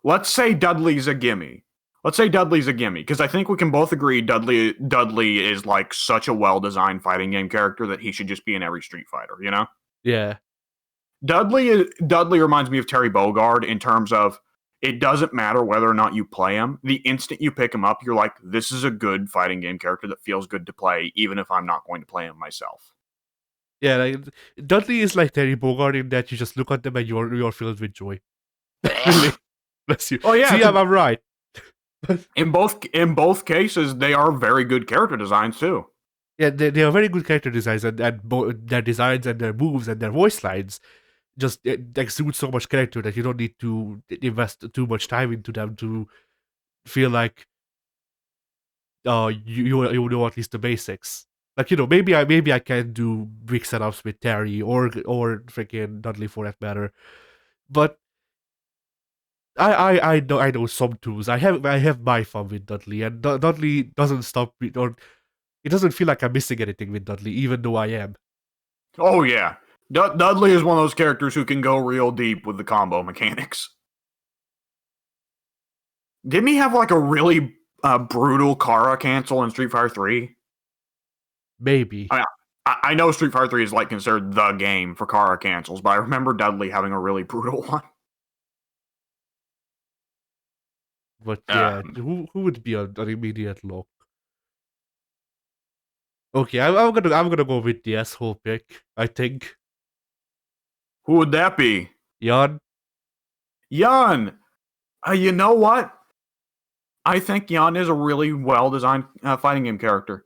Let's say Dudley's a gimme. Because I think we can both agree Dudley is like such a well-designed fighting game character that he should just be in every Street Fighter, you know? Yeah. Dudley reminds me of Terry Bogard in terms of It doesn't matter whether or not you play him. The instant you pick him up, you're like, this is a good fighting game character that feels good to play, even if I'm not going to play him myself. Yeah, like Dudley is like Terry Bogard in that you just look at them and you're filled with joy. Really, bless you. Oh yeah, See, I'm right. in both cases, they are very good character designs too. Yeah, they are very good character designs, and their designs and their moves and their voice lines just exude so much character that you don't need to invest too much time into them to feel like you know at least the basics. Like, maybe I can do big setups with Terry or freaking Dudley for that matter, but I know some tools. I have my fun with Dudley, and Dudley doesn't stop me, or it doesn't feel like I'm missing anything with Dudley, even though I am. Oh yeah, Dudley is one of those characters who can go real deep with the combo mechanics. Didn't he have like a really brutal Kara cancel in Street Fighter 3? Maybe, I know Street Fighter 3 is like considered the game for Kara cancels, but I remember Dudley having a really brutal one. but yeah, who would be an immediate lock? Okay, I'm gonna go with the asshole pick. I think Who would that be? Jan. Yun. You know what? I think Yun is a really well designed fighting game character.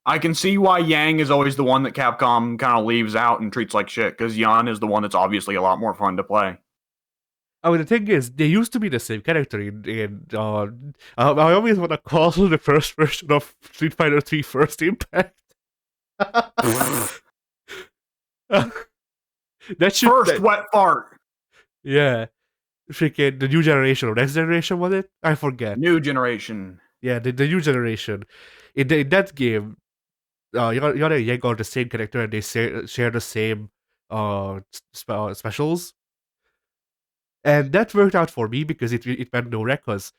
I can see why Yang is always the one that Capcom kind of leaves out and treats like shit, because Yun is the one that's obviously a lot more fun to play. I mean, the thing is, they used to be the same character I always want to call the first version of Street Fighter 3 First Impact. That should First wet fart. Yeah, freaking the new generation or next generation, was it? I forget. New generation. Yeah, the new generation. In that game, Yana and Yang are the same character, and they share the same specials, and that worked out for me because it meant no records.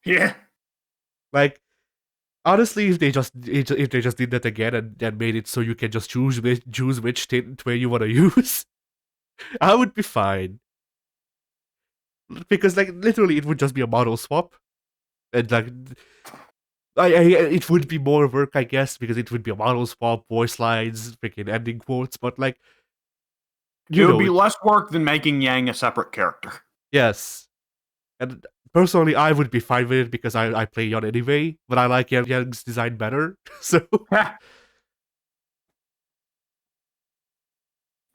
Yeah. Like, honestly, if they just did that again and made it so you can just choose which tint where you want to use, I would be fine. Because like literally, it would just be a model swap, and like it would be more work, I guess, because it would be a model swap, voice lines, freaking ending quotes. But like, it would be less work than making Yang a separate character. Yes, and personally, I would be fine with it because I play Yon anyway, but I like Yang's design better. So,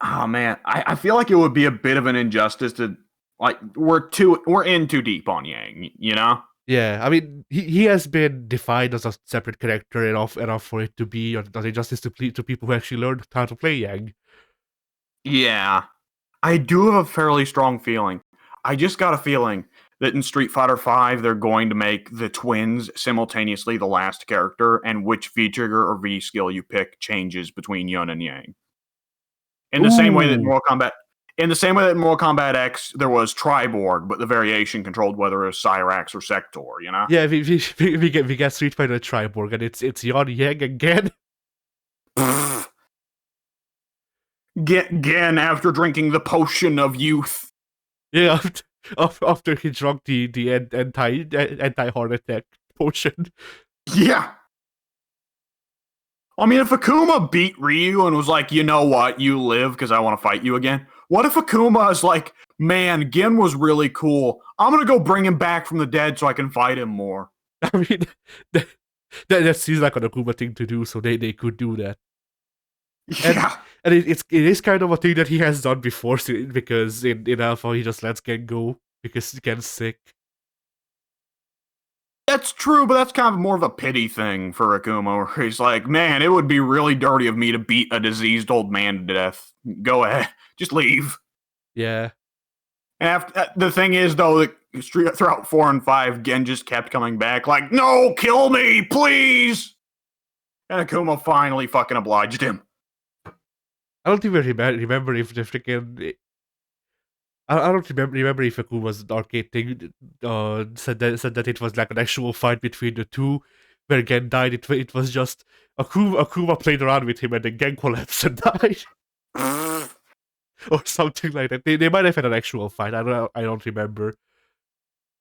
oh man, I feel like it would be a bit of an injustice to like we're in too deep on Yang, you know? yeah, I mean, he has been defined as a separate character enough for it to be an injustice to people who actually learned how to play Yang. Yeah, I do have a fairly strong feeling. I just got a feeling that in Street Fighter V, they're going to make the twins simultaneously the last character, and which V trigger or V skill you pick changes between Yun and Yang. In the same way that Mortal Kombat X, there was Triborg, but the variation controlled whether it was Cyrax or Sector, you know? Yeah, we get Street Fighter Triborg, and it's Yon Yang again. Again, after drinking the potion of youth. Yeah, after he drank the anti heart attack potion. Yeah. I mean, if Akuma beat Ryu and was like, you know what, you live because I want to fight you again. What if Akuma is like, man, Gin was really cool. I'm going to go bring him back from the dead so I can fight him more. I mean, that seems like an Akuma thing to do, so they could do that. Yeah. And it is kind of a thing that he has done before, because in Alpha he just lets Gen go because Gen's sick. That's true, but that's kind of more of a pity thing for Akuma, where he's like, man, it would be really dirty of me to beat a diseased old man to death. Go ahead. Just leave. Yeah. And the thing is, though, that throughout 4 and 5, Gen just kept coming back like, no, kill me, please! And Akuma finally fucking obliged him. I don't even remember if the freaking... I don't remember if Akuma's arcade thing said that it was like an actual fight between the two, where Gen died. It was just Akuma played around with him and then Gen collapsed and died. Or something like that. They might have had an actual fight. I don't remember.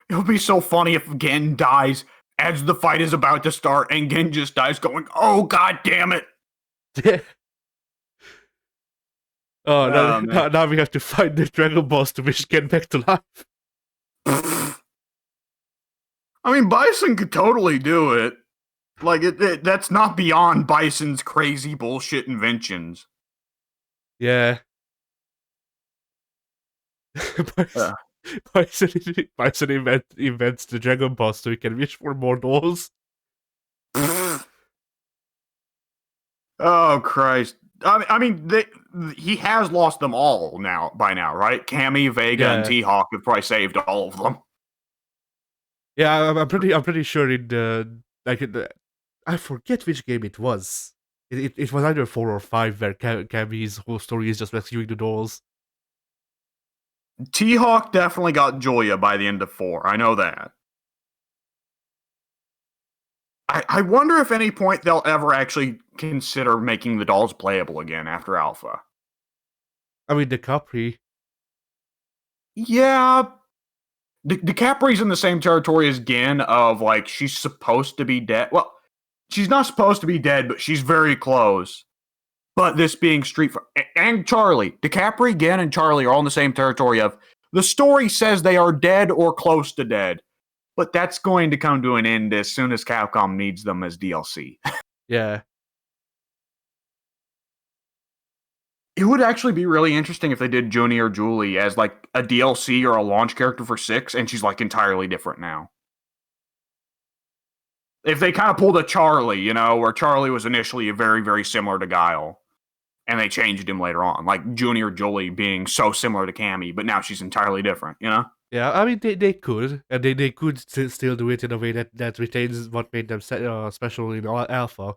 It would be so funny if Gen dies as the fight is about to start, and Gen just dies, going, "Oh god damn it!" Oh, Oh man. now we have to find the Dragon Balls to wish Gen back to life. I mean, Bison could totally do it. Like, that's not beyond Bison's crazy bullshit inventions. Yeah. Uh. Bison invents the Dragon Balls so he can wish for more dolls. Oh Christ! I mean, he has lost them all by now, right? Cammy, Vega, and Yeah. T-Hawk have probably saved all of them. Yeah, I'm pretty sure in the I forget which game it was. It was either 4 or 5 where Cammy's whole story is just rescuing the dolls. T-Hawk definitely got Julia by the end of 4. I know that. I wonder if any point they'll ever actually consider making the dolls playable again after Alpha. I mean, the Capri. Yeah. The Capri's in the same territory as Gen of, like, she's supposed to be dead. Well, she's not supposed to be dead, but she's very close. But this being Street Fighter, and Charlie, DiCaprio, Gen, and Charlie are all in the same territory of, the story says they are dead or close to dead, but that's going to come to an end as soon as Capcom needs them as DLC. Yeah. It would actually be really interesting if they did Junie or Julie as like a DLC or a launch character for 6, and she's like entirely different now. If they kind of pulled a Charlie, you know, where Charlie was initially very, very similar to Guile, and they changed him later on, like Junie or Julie being so similar to Cammy, but now she's entirely different, you know? Yeah, I mean, they could, and they could still do it in a way that retains what made them special in Alpha.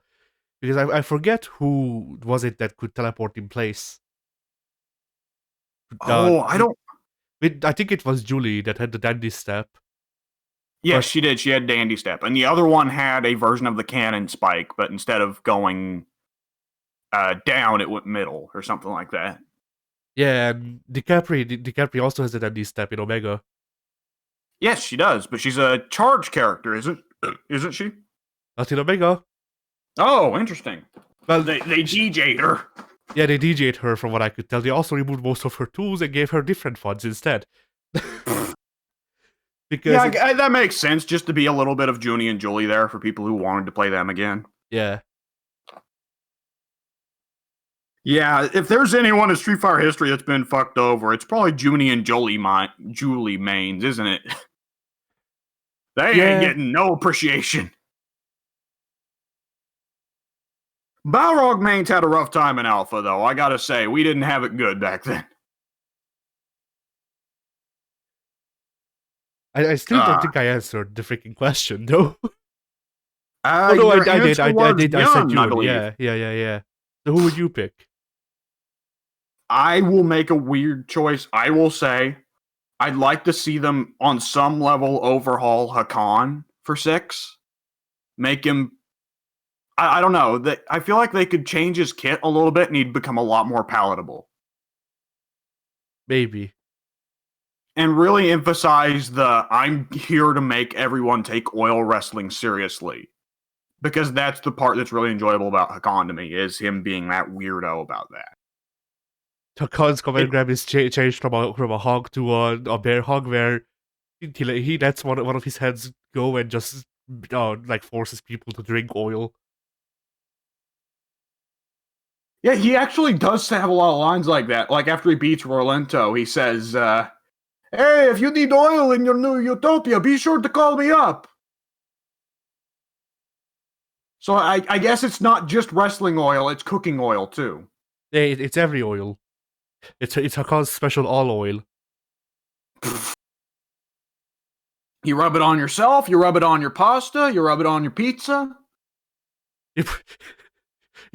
Because I forget who was it that could teleport in place. I don't. I think it was Julie that had the dandy step. Yes, she did. She had Dandy Step. And the other one had a version of the cannon spike, but instead of going down, it went middle or something like that. Yeah, and DiCaprio also has a dandy step in Omega. Yes, she does, but she's a charge character, isn't she? Not in Omega. Oh, interesting. Well, they DJ'd her. Yeah, they DJ'd her from what I could tell. They also removed most of her tools and gave her different ones instead. Because that makes sense, just to be a little bit of Junie and Julie there for people who wanted to play them again. Yeah. Yeah, if there's anyone in Street Fighter history that's been fucked over, it's probably Junie and Julie mains, isn't it? They ain't getting no appreciation. Balrog mains had a rough time in Alpha, though. I gotta say, we didn't have it good back then. I still don't think I answered the freaking question, though. No, I did. I said you. I believe. Yeah. So who would you pick? I will make a weird choice. I will say I'd like to see them on some level overhaul Hakan for 6. Make him. I don't know. I feel like they could change his kit a little bit and he'd become a lot more palatable. Maybe. And really emphasize I'm here to make everyone take oil wrestling seriously. Because that's the part that's really enjoyable about Hakan to me, is him being that weirdo about that. Hakan's command grab is changed from a hog to a bear hog, where he lets one of his heads go and just like forces people to drink oil. Yeah, he actually does have a lot of lines like that. Like after he beats Rolento, he says, "Hey, if you need oil in your new utopia, be sure to call me up." So I guess it's not just wrestling oil, it's cooking oil too. Yeah, it's every oil. It's Hakan's special all oil. You rub it on yourself, you rub it on your pasta, you rub it on your pizza. You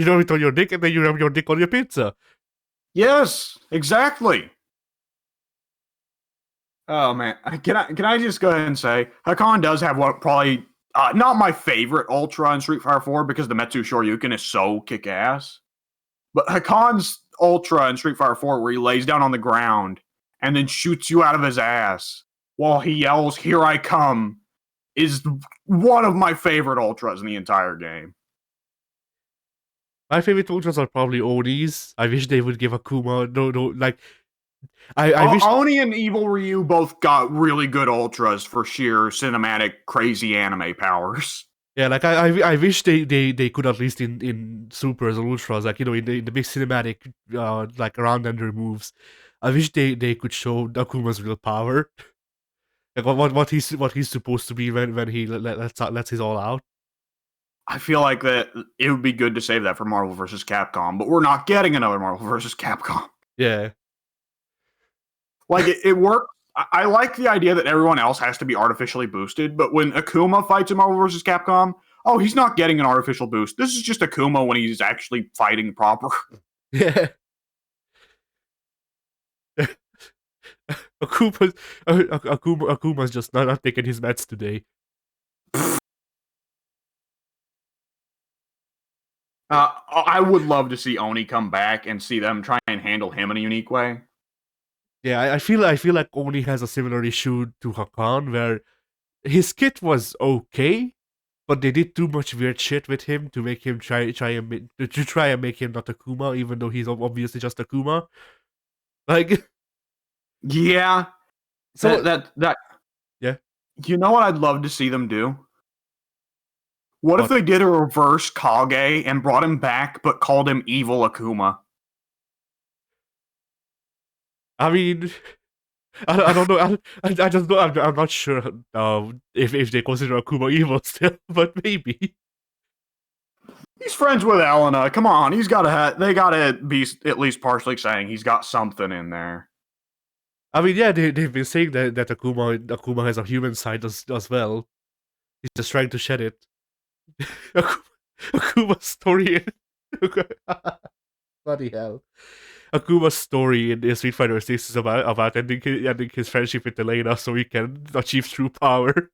rub it on your dick, and then you rub your dick on your pizza. Yes, exactly. Oh man, can I just go ahead and say Hakan does have what probably not my favorite Ultra in Street Fighter 4 because the Metsu Shoryuken is so kick ass, but Hakan's Ultra in Street Fighter 4 where he lays down on the ground and then shoots you out of his ass while he yells, "Here I come," is one of my favorite ultras in the entire game. My favorite ultras are probably Onis. I wish they would give Akuma. No, like I wish. Oni and Evil Ryu both got really good ultras for sheer cinematic, crazy anime powers. Yeah, like I wish they could at least in supers or ultras, like in the big cinematic like around under moves. I wish they could show Akuma's real power, like what he's supposed to be when he lets his all out. I feel like that it would be good to save that for Marvel vs. Capcom, but we're not getting another Marvel vs. Capcom. Yeah, Like it worked. I like the idea that everyone else has to be artificially boosted, but when Akuma fights in Marvel vs. Capcom, oh, he's not getting an artificial boost. This is just Akuma when he's actually fighting proper. yeah. Akuma's just not taking his meds today. I would love to see Oni come back and see them try and handle him in a unique way. Yeah, I feel like Oni has a similar issue to Hakan, where his kit was okay, but they did too much weird shit with him to make him try and make him not Akuma, even though he's obviously just Akuma. Like, Yeah, so that yeah. You know what I'd love to see them do? What if What? they did a reverse Kage and brought him back, but called him Evil Akuma? I mean, I don't know. I just don't. I'm not sure if they consider Akuma evil still, but maybe. He's friends with Elena. Come on, he's got they gotta be at least partially saying he's got something in there. I mean, yeah, they've been saying that Akuma has a human side as well. He's just trying to shed it. Akuma's story. Bloody hell. Akuma's story in Street Fighter 6 is about ending his friendship with Elena so he can achieve true power.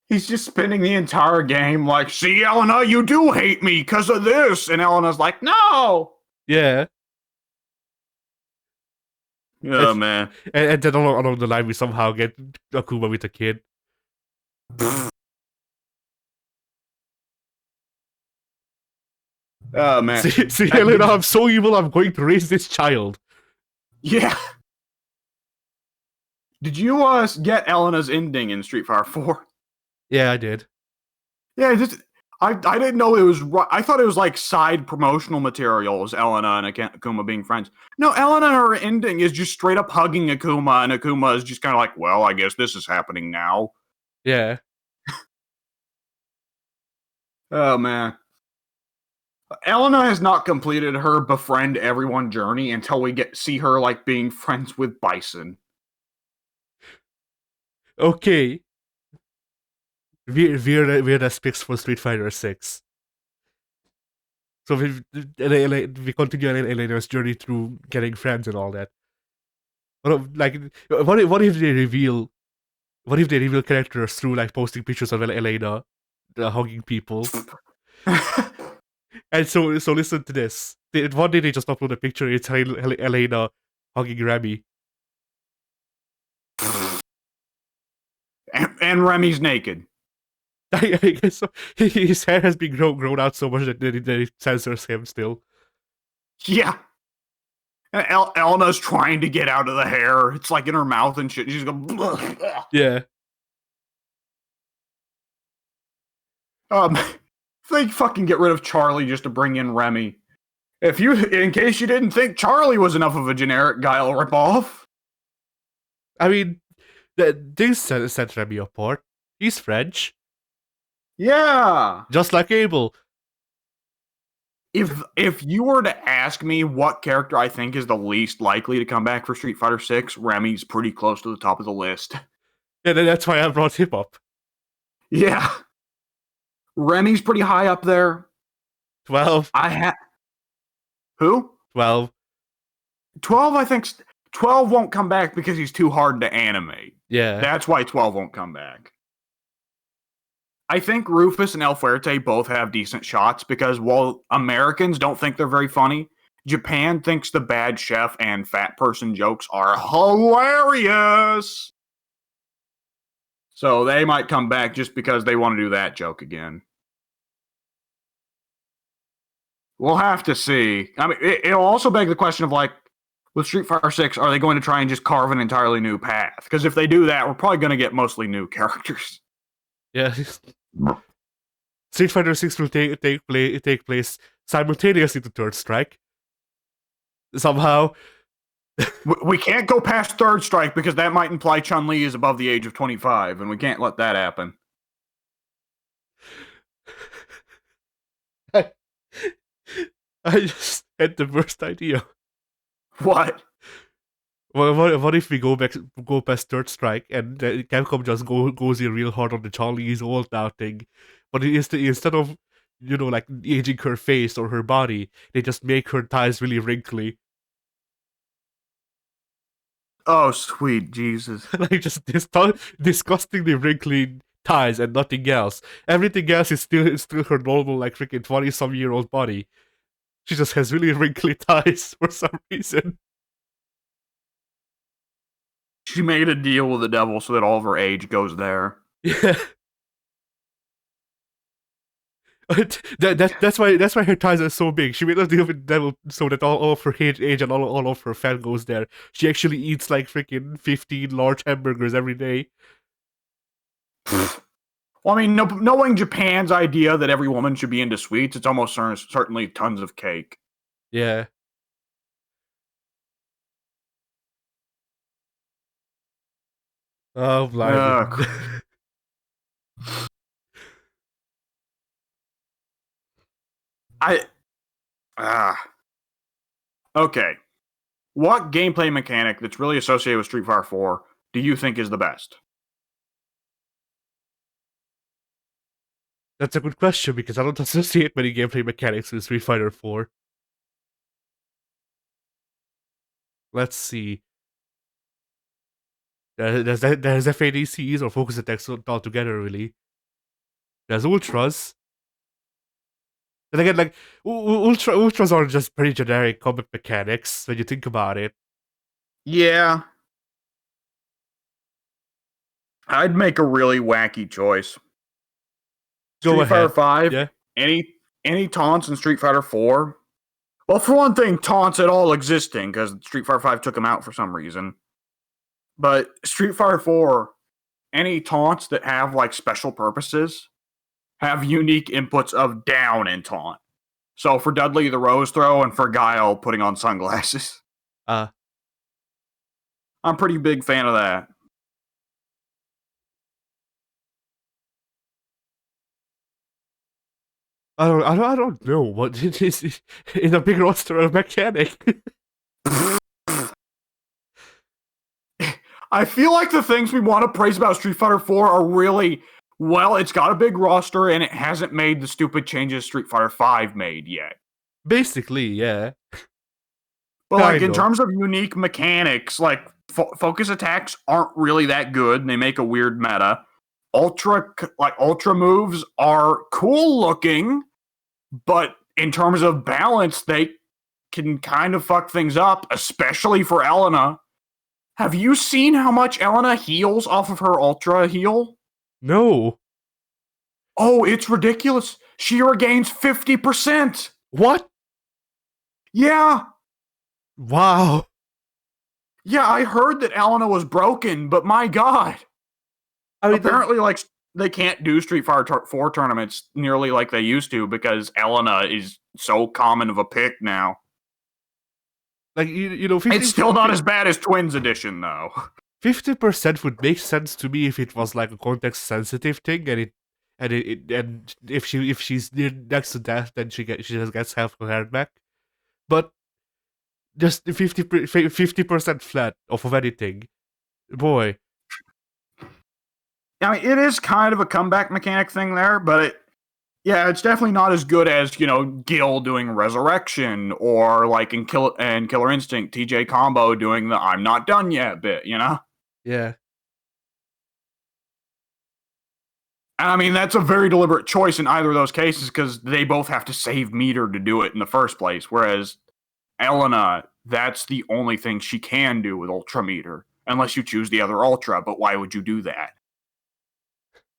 He's just spending the entire game like, see, Elena, you do hate me because of this. And Elena's like, no. Yeah. Oh, man. And then along the line, we somehow get Akuma with a kid. Oh, man. See, Elena, I'm so evil, I'm going to raise this child. Yeah. Did you get Elena's ending in Street Fighter 4? Yeah, I did. Yeah, I didn't know it was right. I thought it was like side promotional materials, Elena and Akuma being friends. No, Elena, her ending is just straight up hugging Akuma, and Akuma is just kind of like, well, I guess this is happening now. Yeah. Oh, man. Elena has not completed her befriend everyone journey until we see her like being friends with Bison. Okay. Weird aspects for Street Fighter 6. So we continue Elena's journey through getting friends and all that. But what if they reveal characters through like posting pictures of Elena hugging people? And so listen to this. One day they just upload a picture. It's Elena hugging Remy. And Remy's naked. I guess so. His hair has been grown out so much that it censors him still. Yeah. And Elena's trying to get out of the hair. It's like in her mouth and shit. She's going, yeah. They fucking get rid of Charlie just to bring in Remy. In case you didn't think Charlie was enough of a generic Guile ripoff. I mean, they set Remy apart. He's French. Yeah. Just like Abel. If you were to ask me what character I think is the least likely to come back for Street Fighter 6, Remy's pretty close to the top of the list. Yeah, that's why I brought him up. Yeah. Remy's pretty high up there. 12. Who? 12. 12, I think. 12 won't come back because he's too hard to animate. Yeah. That's why 12 won't come back. I think Rufus and El Fuerte both have decent shots because while Americans don't think they're very funny, Japan thinks the bad chef and fat person jokes are hilarious. So they might come back just because they want to do that joke again. We'll have to see. I mean, it'll also beg the question of like, with Street Fighter 6, are they going to try and just carve an entirely new path? Because if they do that, we're probably going to get mostly new characters. Yeah. Street Fighter 6 will take place simultaneously to Third Strike. Somehow. We can't go past Third Strike because that might imply Chun-Li is above the age of 25, and we can't let that happen. I just had the worst idea. What? What if we go past Third Strike and Capcom just goes in real hard on the Charlie is old now thing, but instead of like aging her face or her body, they just make her thighs really wrinkly. Oh, sweet Jesus. Like just disgustingly wrinkly thighs and nothing else. Everything else is still her normal, like freaking 20-some-year-old body. She just has really wrinkly thighs for some reason. She made a deal with the devil so that all of her age goes there. Yeah. That's why her thighs are so big. She made a deal with the devil so that all of her age and all of her fat goes there. She actually eats like freaking 15 large hamburgers every day. Well, I mean, knowing Japan's idea that every woman should be into sweets, it's almost certainly tons of cake. Yeah. Oh, blimey. Okay. What gameplay mechanic that's really associated with Street Fighter 4 do you think is the best? That's a good question because I don't associate many gameplay mechanics with Street Fighter 4. Let's see. There's FADCs or focus attacks altogether, really. There's ultras. Then again, like ultras are just pretty generic combat mechanics when you think about it. Yeah. I'd make a really wacky choice. Street Fighter 5, yeah. Any taunts in Street Fighter 4? Well, for one thing, taunts at all existing, because Street Fighter 5 took them out for some reason. But Street Fighter 4, any taunts that have like special purposes have unique inputs of down and taunt. So for Dudley, the rose throw, and for Guile, putting on sunglasses. I'm a pretty big fan of that. I don't know what it is in a big roster of mechanic. I feel like the things we want to praise about Street Fighter 4 are really, well, it's got a big roster and it hasn't made the stupid changes Street Fighter 5 made yet. Basically, yeah. But like in terms of unique mechanics, like focus attacks aren't really that good and they make a weird meta. Ultra moves are cool looking, but in terms of balance, they can kind of fuck things up, especially for Elena. Have you seen how much Elena heals off of her Ultra heal? No. Oh, it's ridiculous. She regains 50%. What? Yeah. Wow. Yeah, I heard that Elena was broken, but my god. I mean, apparently, like, they can't do Street Fighter 4 tournaments nearly like they used to because Elena is so common of a pick now. Like, you know, 50, it's still not as bad as Twins Edition, though. 50% would make sense to me if it was like a context sensitive thing, and if she's near next to death, then she just gets half her hair back. But just 50% flat off of anything, boy. I mean, it is kind of a comeback mechanic thing there, but it's definitely not as good as, Gil doing Resurrection or like in Killer Instinct, TJ Combo doing the I'm not done yet bit, Yeah. I mean, that's a very deliberate choice in either of those cases because they both have to save meter to do it in the first place. Whereas Elena, that's the only thing she can do with Ultra meter, unless you choose the other Ultra. But why would you do that?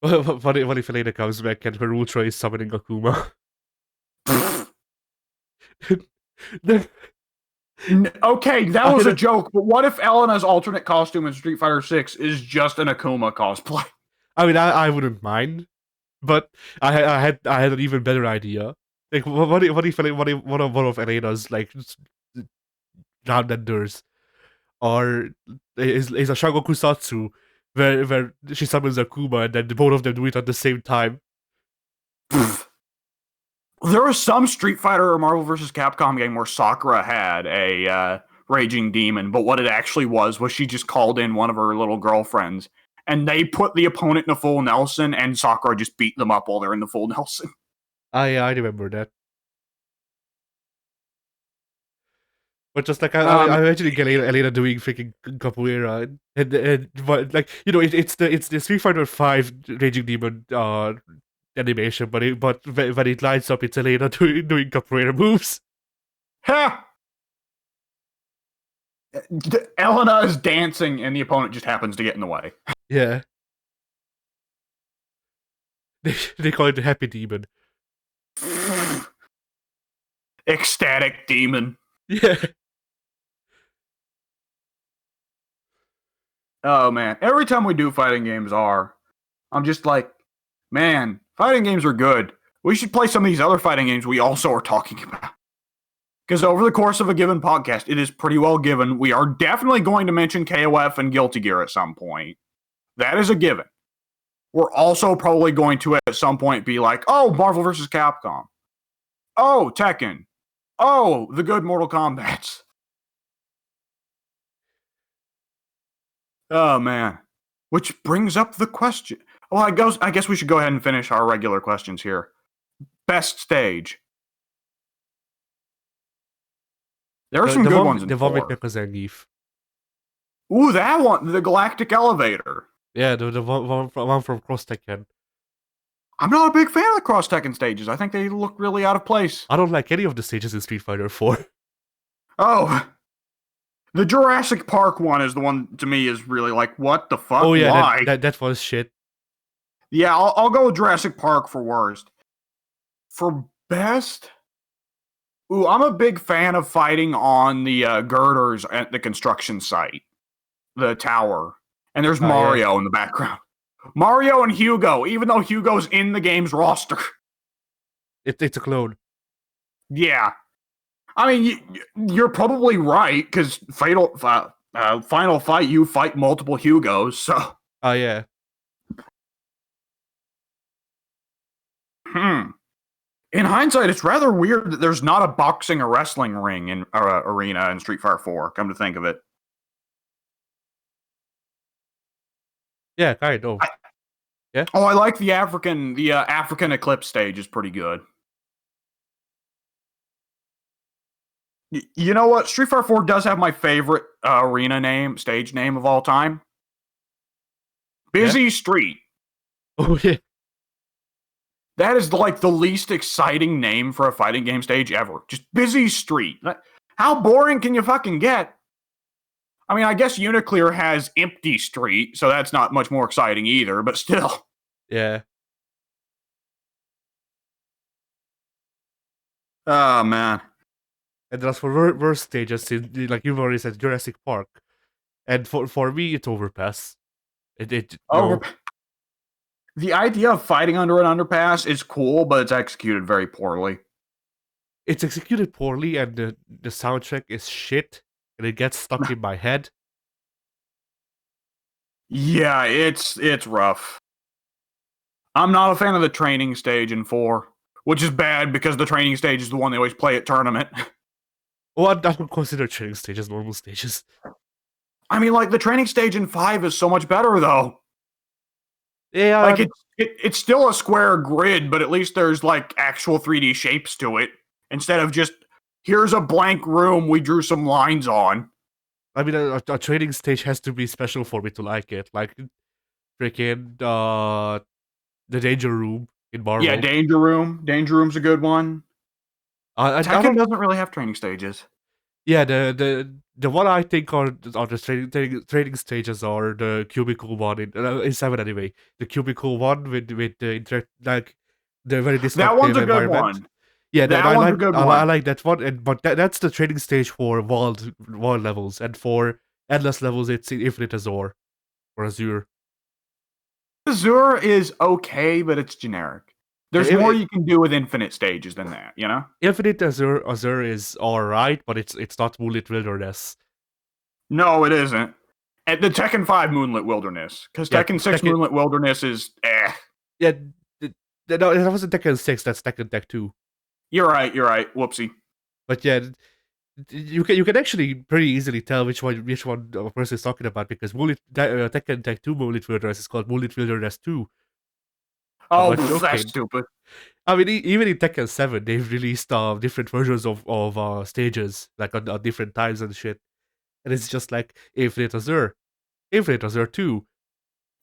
What if Elena comes back and her Ultra is summoning Akuma? Then Okay, that I was a don't, joke, but what if Elena's alternate costume in Street Fighter 6 is just an Akuma cosplay? I mean, I wouldn't mind, but I had an even better idea. Like, what if one of Elena's like groundenders or is a Shagokusatsu where she summons Akuma and then both of them do it at the same time. There was some Street Fighter or Marvel vs. Capcom game where Sakura had a raging demon, but what it actually was she just called in one of her little girlfriends, and they put the opponent in a full Nelson, and Sakura just beat them up while they're in the full Nelson. I remember that. But just like Um, I imagine Elena doing freaking capoeira and like it's the Street Fighter Five Raging Demon animation, but when it lines up, it's Elena doing capoeira moves. ha! Elena is dancing, and the opponent just happens to get in the way. Yeah, they call it the Happy Demon. Ecstatic demon. Yeah, Oh man, every time we do fighting games, I'm just like, man, fighting games are good. We should play some of these other fighting games we also are talking about. Because over the course of a given podcast, it is pretty well given. We are definitely going to mention KOF and Guilty Gear at some point. That is a given. We're also probably going to at some point be like, oh, Marvel vs. Capcom. Oh, Tekken. Oh, the good Mortal Kombats. Oh man. Which brings up the question. Well, I guess we should go ahead and finish our regular questions here. Best stage. There are some good ones in the one with 4. Mecha Zangief. Ooh, that one, the Galactic Elevator. Yeah, the one from Cross Tekken. I'm not a big fan of the Cross Tekken stages. I think they look really out of place. I don't like any of the stages in Street Fighter 4. Oh, the Jurassic Park one is the one to me is really like, what the fuck? Oh yeah, Why? that was shit. Yeah, I'll go with Jurassic Park for worst. For best, ooh, I'm a big fan of fighting on the girders at the construction site, the tower, and there's Oh yeah, Mario in the background. Mario and Hugo, even though Hugo's in the game's roster. it's a clone. Yeah, I mean, you're probably right because Final Fight, you fight multiple Hugos, so. Oh yeah. In hindsight, it's rather weird that there's not a boxing or wrestling ring in arena in Street Fighter 4. Come to think of it, Yeah, kind of. Yeah. oh, I like the African Eclipse stage is pretty good. You know what? Street Fighter 4 does have my favorite stage name of all time. Busy Street. Oh yeah. That is like the least exciting name for a fighting game stage ever. Just Busy Street. How boring can you fucking get? I mean, I guess Uniclear has Empty Street, so that's not much more exciting either, but still. Yeah. Oh, man. And as for worst stages, like you've already said, Jurassic Park, and for me, it's Overpass. It Oh, no, the idea of fighting under an underpass is cool, but it's executed very poorly. it's executed poorly, and the soundtrack is shit, and it gets stuck in my head. Yeah, it's rough. I'm not a fan of the training stage in 4, which is bad because the training stage is the one they always play at tournament. Well, I don't consider training stages normal stages. I mean, like, the training stage in 5 is so much better, though. Yeah, Like, it's still a square grid, but at least there's, like, actual 3D shapes to it, instead of just, here's a blank room we drew some lines on. I mean, a training stage has to be special for me to like it. Like, freaking the Danger Room in Marvel. Yeah, Danger Room. Danger Room's a good one. I Tekken don't doesn't really have training stages. Yeah, the one I think are the training stages are the cubicle one in 7 anyway. The cubicle one with the like the very That one's destructive a good environment. one. Yeah, that That one's a good I one. like that one, but that's the training stage for wall levels, and for endless levels it's infinite Azure or Azure. Azure is okay, but it's generic. There's more you can do with infinite stages than that, you know? Infinite Azure is alright, but it's not Moonlit Wilderness. No, it isn't. At the Tekken 5 Moonlit Wilderness, because Yeah, Tekken 6 Tekken. Moonlit Wilderness is eh. Yeah, no, that wasn't Tekken 6. That's Tekken Tech 2. You're right. You're right. Whoopsie. But yeah, you can actually pretty easily tell which one a person is talking about because Tekken Tech 2 Moonlit Wilderness is called Moonlit Wilderness 2. I'm Oh, not that's joking. stupid. I mean, even in Tekken 7, they've released different versions of stages like on different times and shit, and it's just like Infinite Azure 2.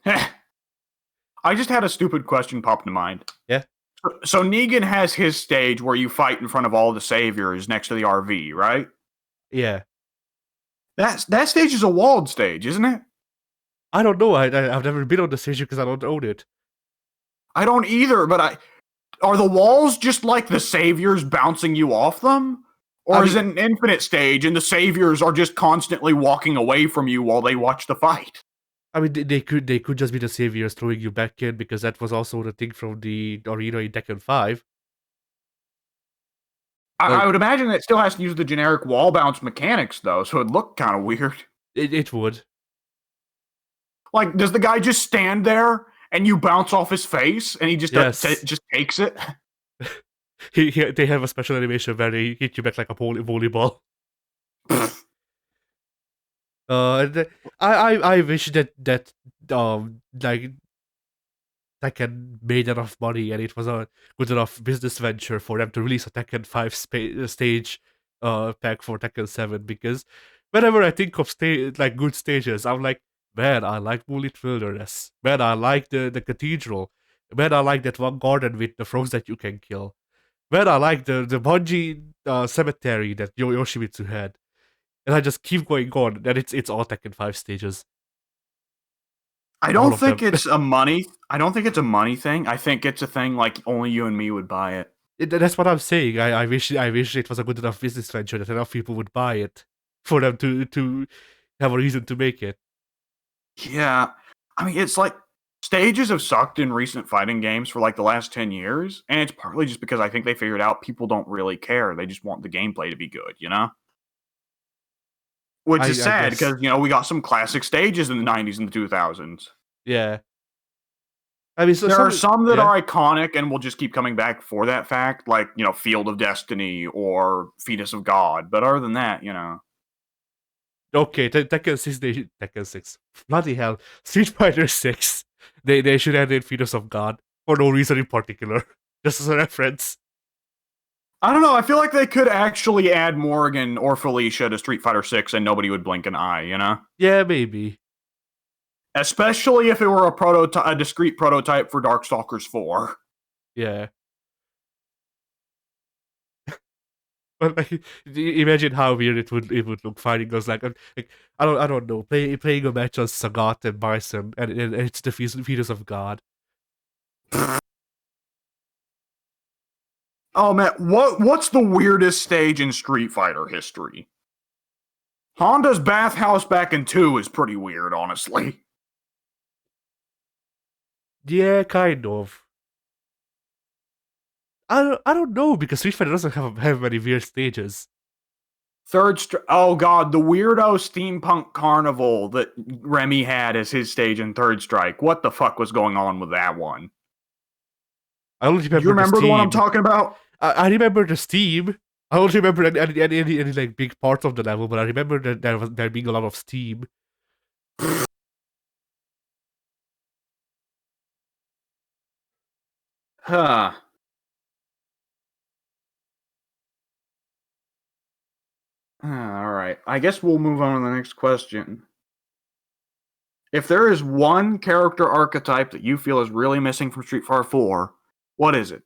I just had a stupid question pop into mind. Yeah, So Negan has his stage where you fight in front of all the saviors next to the RV, right? yeah. That stage is a walled stage, isn't it? I don't know. I've never been on the stage because I don't own it. I don't either, but are the walls just like the saviors bouncing you off them? I Or is mean, it an infinite stage and the saviors are just constantly walking away from you while they watch the fight? they could just be the saviors throwing you back in because that was also the thing from the arena in Tekken 5. I But would imagine it still has to use the generic wall bounce mechanics, though, so it'd look kind of weird. it would. Like, does the guy just stand there and you bounce off his face and he just Yes. just takes it? They have a special animation where they hit you back like a volleyball. I wish that like Tekken made enough money and it was a good enough business venture for them to release a Tekken 5 stage pack for Tekken 7 because whenever I think of like good stages, I'm like, man, I like Moonlit Wilderness. Man, I like the cathedral. Man, I like that one garden with the frogs that you can kill. Man, I like the Bungie cemetery that Yoshimitsu had. And I just keep going on, and it's all Tekken 5 stages. I All don't of them. think it's a money. I don't think it's a money thing. I think it's a thing like only you and me would buy it. That's what I'm saying. I wish it was a good enough business venture that enough people would buy it for them to have a reason to make it. Yeah, I mean, it's like stages have sucked in recent fighting games for like the last 10 years, and it's partly just because I think they figured out people don't really care. They just want the gameplay to be good, you know? Which is I sad guess. because, you know, we got some classic stages in the 90s and the 2000s. Yeah. I mean, so There are some that yeah. are iconic and will just keep coming back for that fact, like, you know, Field of Destiny or Fetus of God. But other than that, you know. Okay, Tekken 6. Tekken 6. Bloody hell, Street Fighter 6. They should add in Fetus of God for no reason in particular, just as a reference. I don't know. I feel like they could actually add Morgan or Felicia to Street Fighter 6 and nobody would blink an eye, you know? Yeah, maybe. Especially if it were a discrete prototype for Darkstalkers 4. Yeah. But like, imagine how weird it would look fighting us like I don't know playing a match on Sagat and Bison and it's the fetus of God. Oh man, what's the weirdest stage in Street Fighter history? Honda's bathhouse back in 2 is pretty weird, honestly. Yeah, kind of. I don't know because Street Fighter doesn't have many weird stages. Oh god, the weirdo steampunk carnival that Remy had as his stage in Third Strike. What the fuck was going on with that one? I only Do you remember the remember the one I'm Steam. talking about? I remember the Steam. I don't remember any like big parts of the level, but I remember that there being a lot of Steam. Huh. All right. I guess we'll move on to the next question. If there is one character archetype that you feel is really missing from Street Fighter 4, what is it?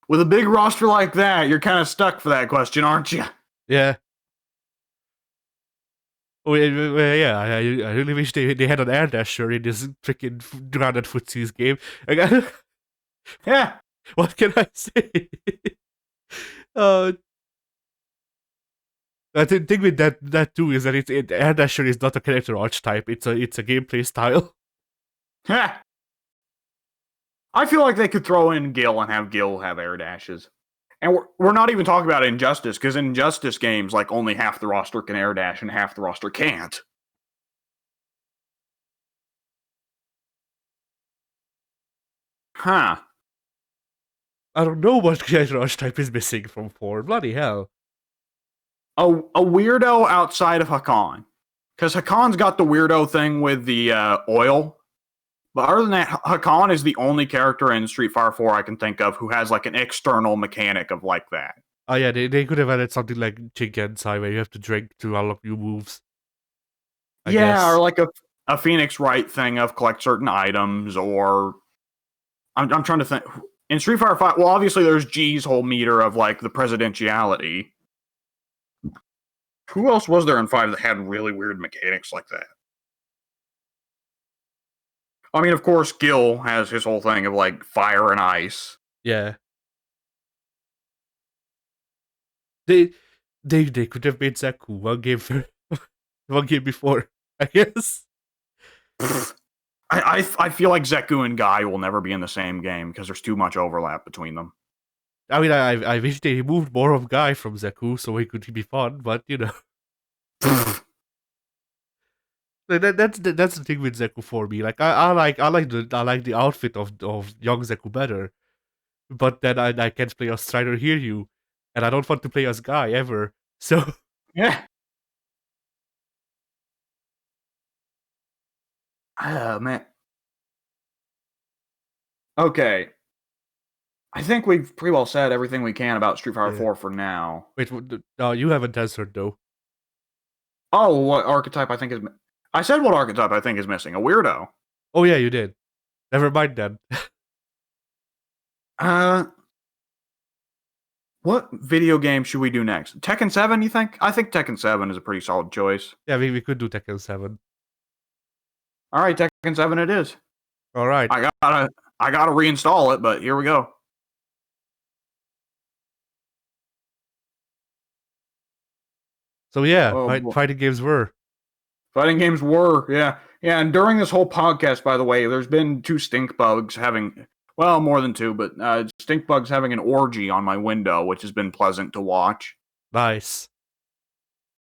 with a big roster like that, you're kind of stuck for that question, aren't you? Yeah. Oh, yeah. I really wish they had an air dasher in this freaking grounded footsies game. Yeah. What can I say? uh, I think with that too is that air dasher is not a character archetype. It's a gameplay style. Yeah. I feel like they could throw in Gil and have Gil have air dashes. And we're not even talking about Injustice, because Injustice games, like, only half the roster can air dash and half the roster can't. Huh. I don't know what character archetype is missing from 4. Bloody hell. A weirdo outside of Hakan. Because Hakan's got the weirdo thing with the oil. But other than that, Hakan is the only character in Street Fighter 4 I can think of who has like an external mechanic of like that. Oh yeah, they could have added something like Shinkensai where you have to drink to unlock new moves. I guess. Or like a Phoenix Wright thing of collect certain items, or I'm trying to think. In Street Fighter 5, well, obviously there's G's whole meter of like the presidentiality. Who else was there in 5 that had really weird mechanics like that? I mean, of course, Gil has his whole thing of like fire and ice. Yeah. They could have made Zaku one game before, I guess. I feel like Zeku and Guy will never be in the same game because there's too much overlap between them. I mean, I wish they removed more of Guy from Zaku so he could be fun, but you know. That's the thing with Zeku for me. Like I like the outfit of young Zeku better, but then I can't play as Strider Hiryu, and I don't want to play as Guy ever. So Yeah. Oh man. Okay. I think we've pretty well said everything we can about Street Fighter 4 for now. wait, no, you haven't answered though. Oh, what archetype I think is... I said what archetype I think is missing. A weirdo. Oh yeah, you did. Never mind then. What video game should we do next? Tekken 7, you think? I think Tekken 7 is a pretty solid choice. Yeah, we could do Tekken 7. Alright, Tekken 7 it is. Alright. I gotta reinstall it, but here we go. So yeah, fighting games were. Fighting games were, yeah. Yeah, and during this whole podcast, by the way, there's been 2 stink bugs having... Well, more than 2, but stink bugs having an orgy on my window, which has been pleasant to watch. Nice.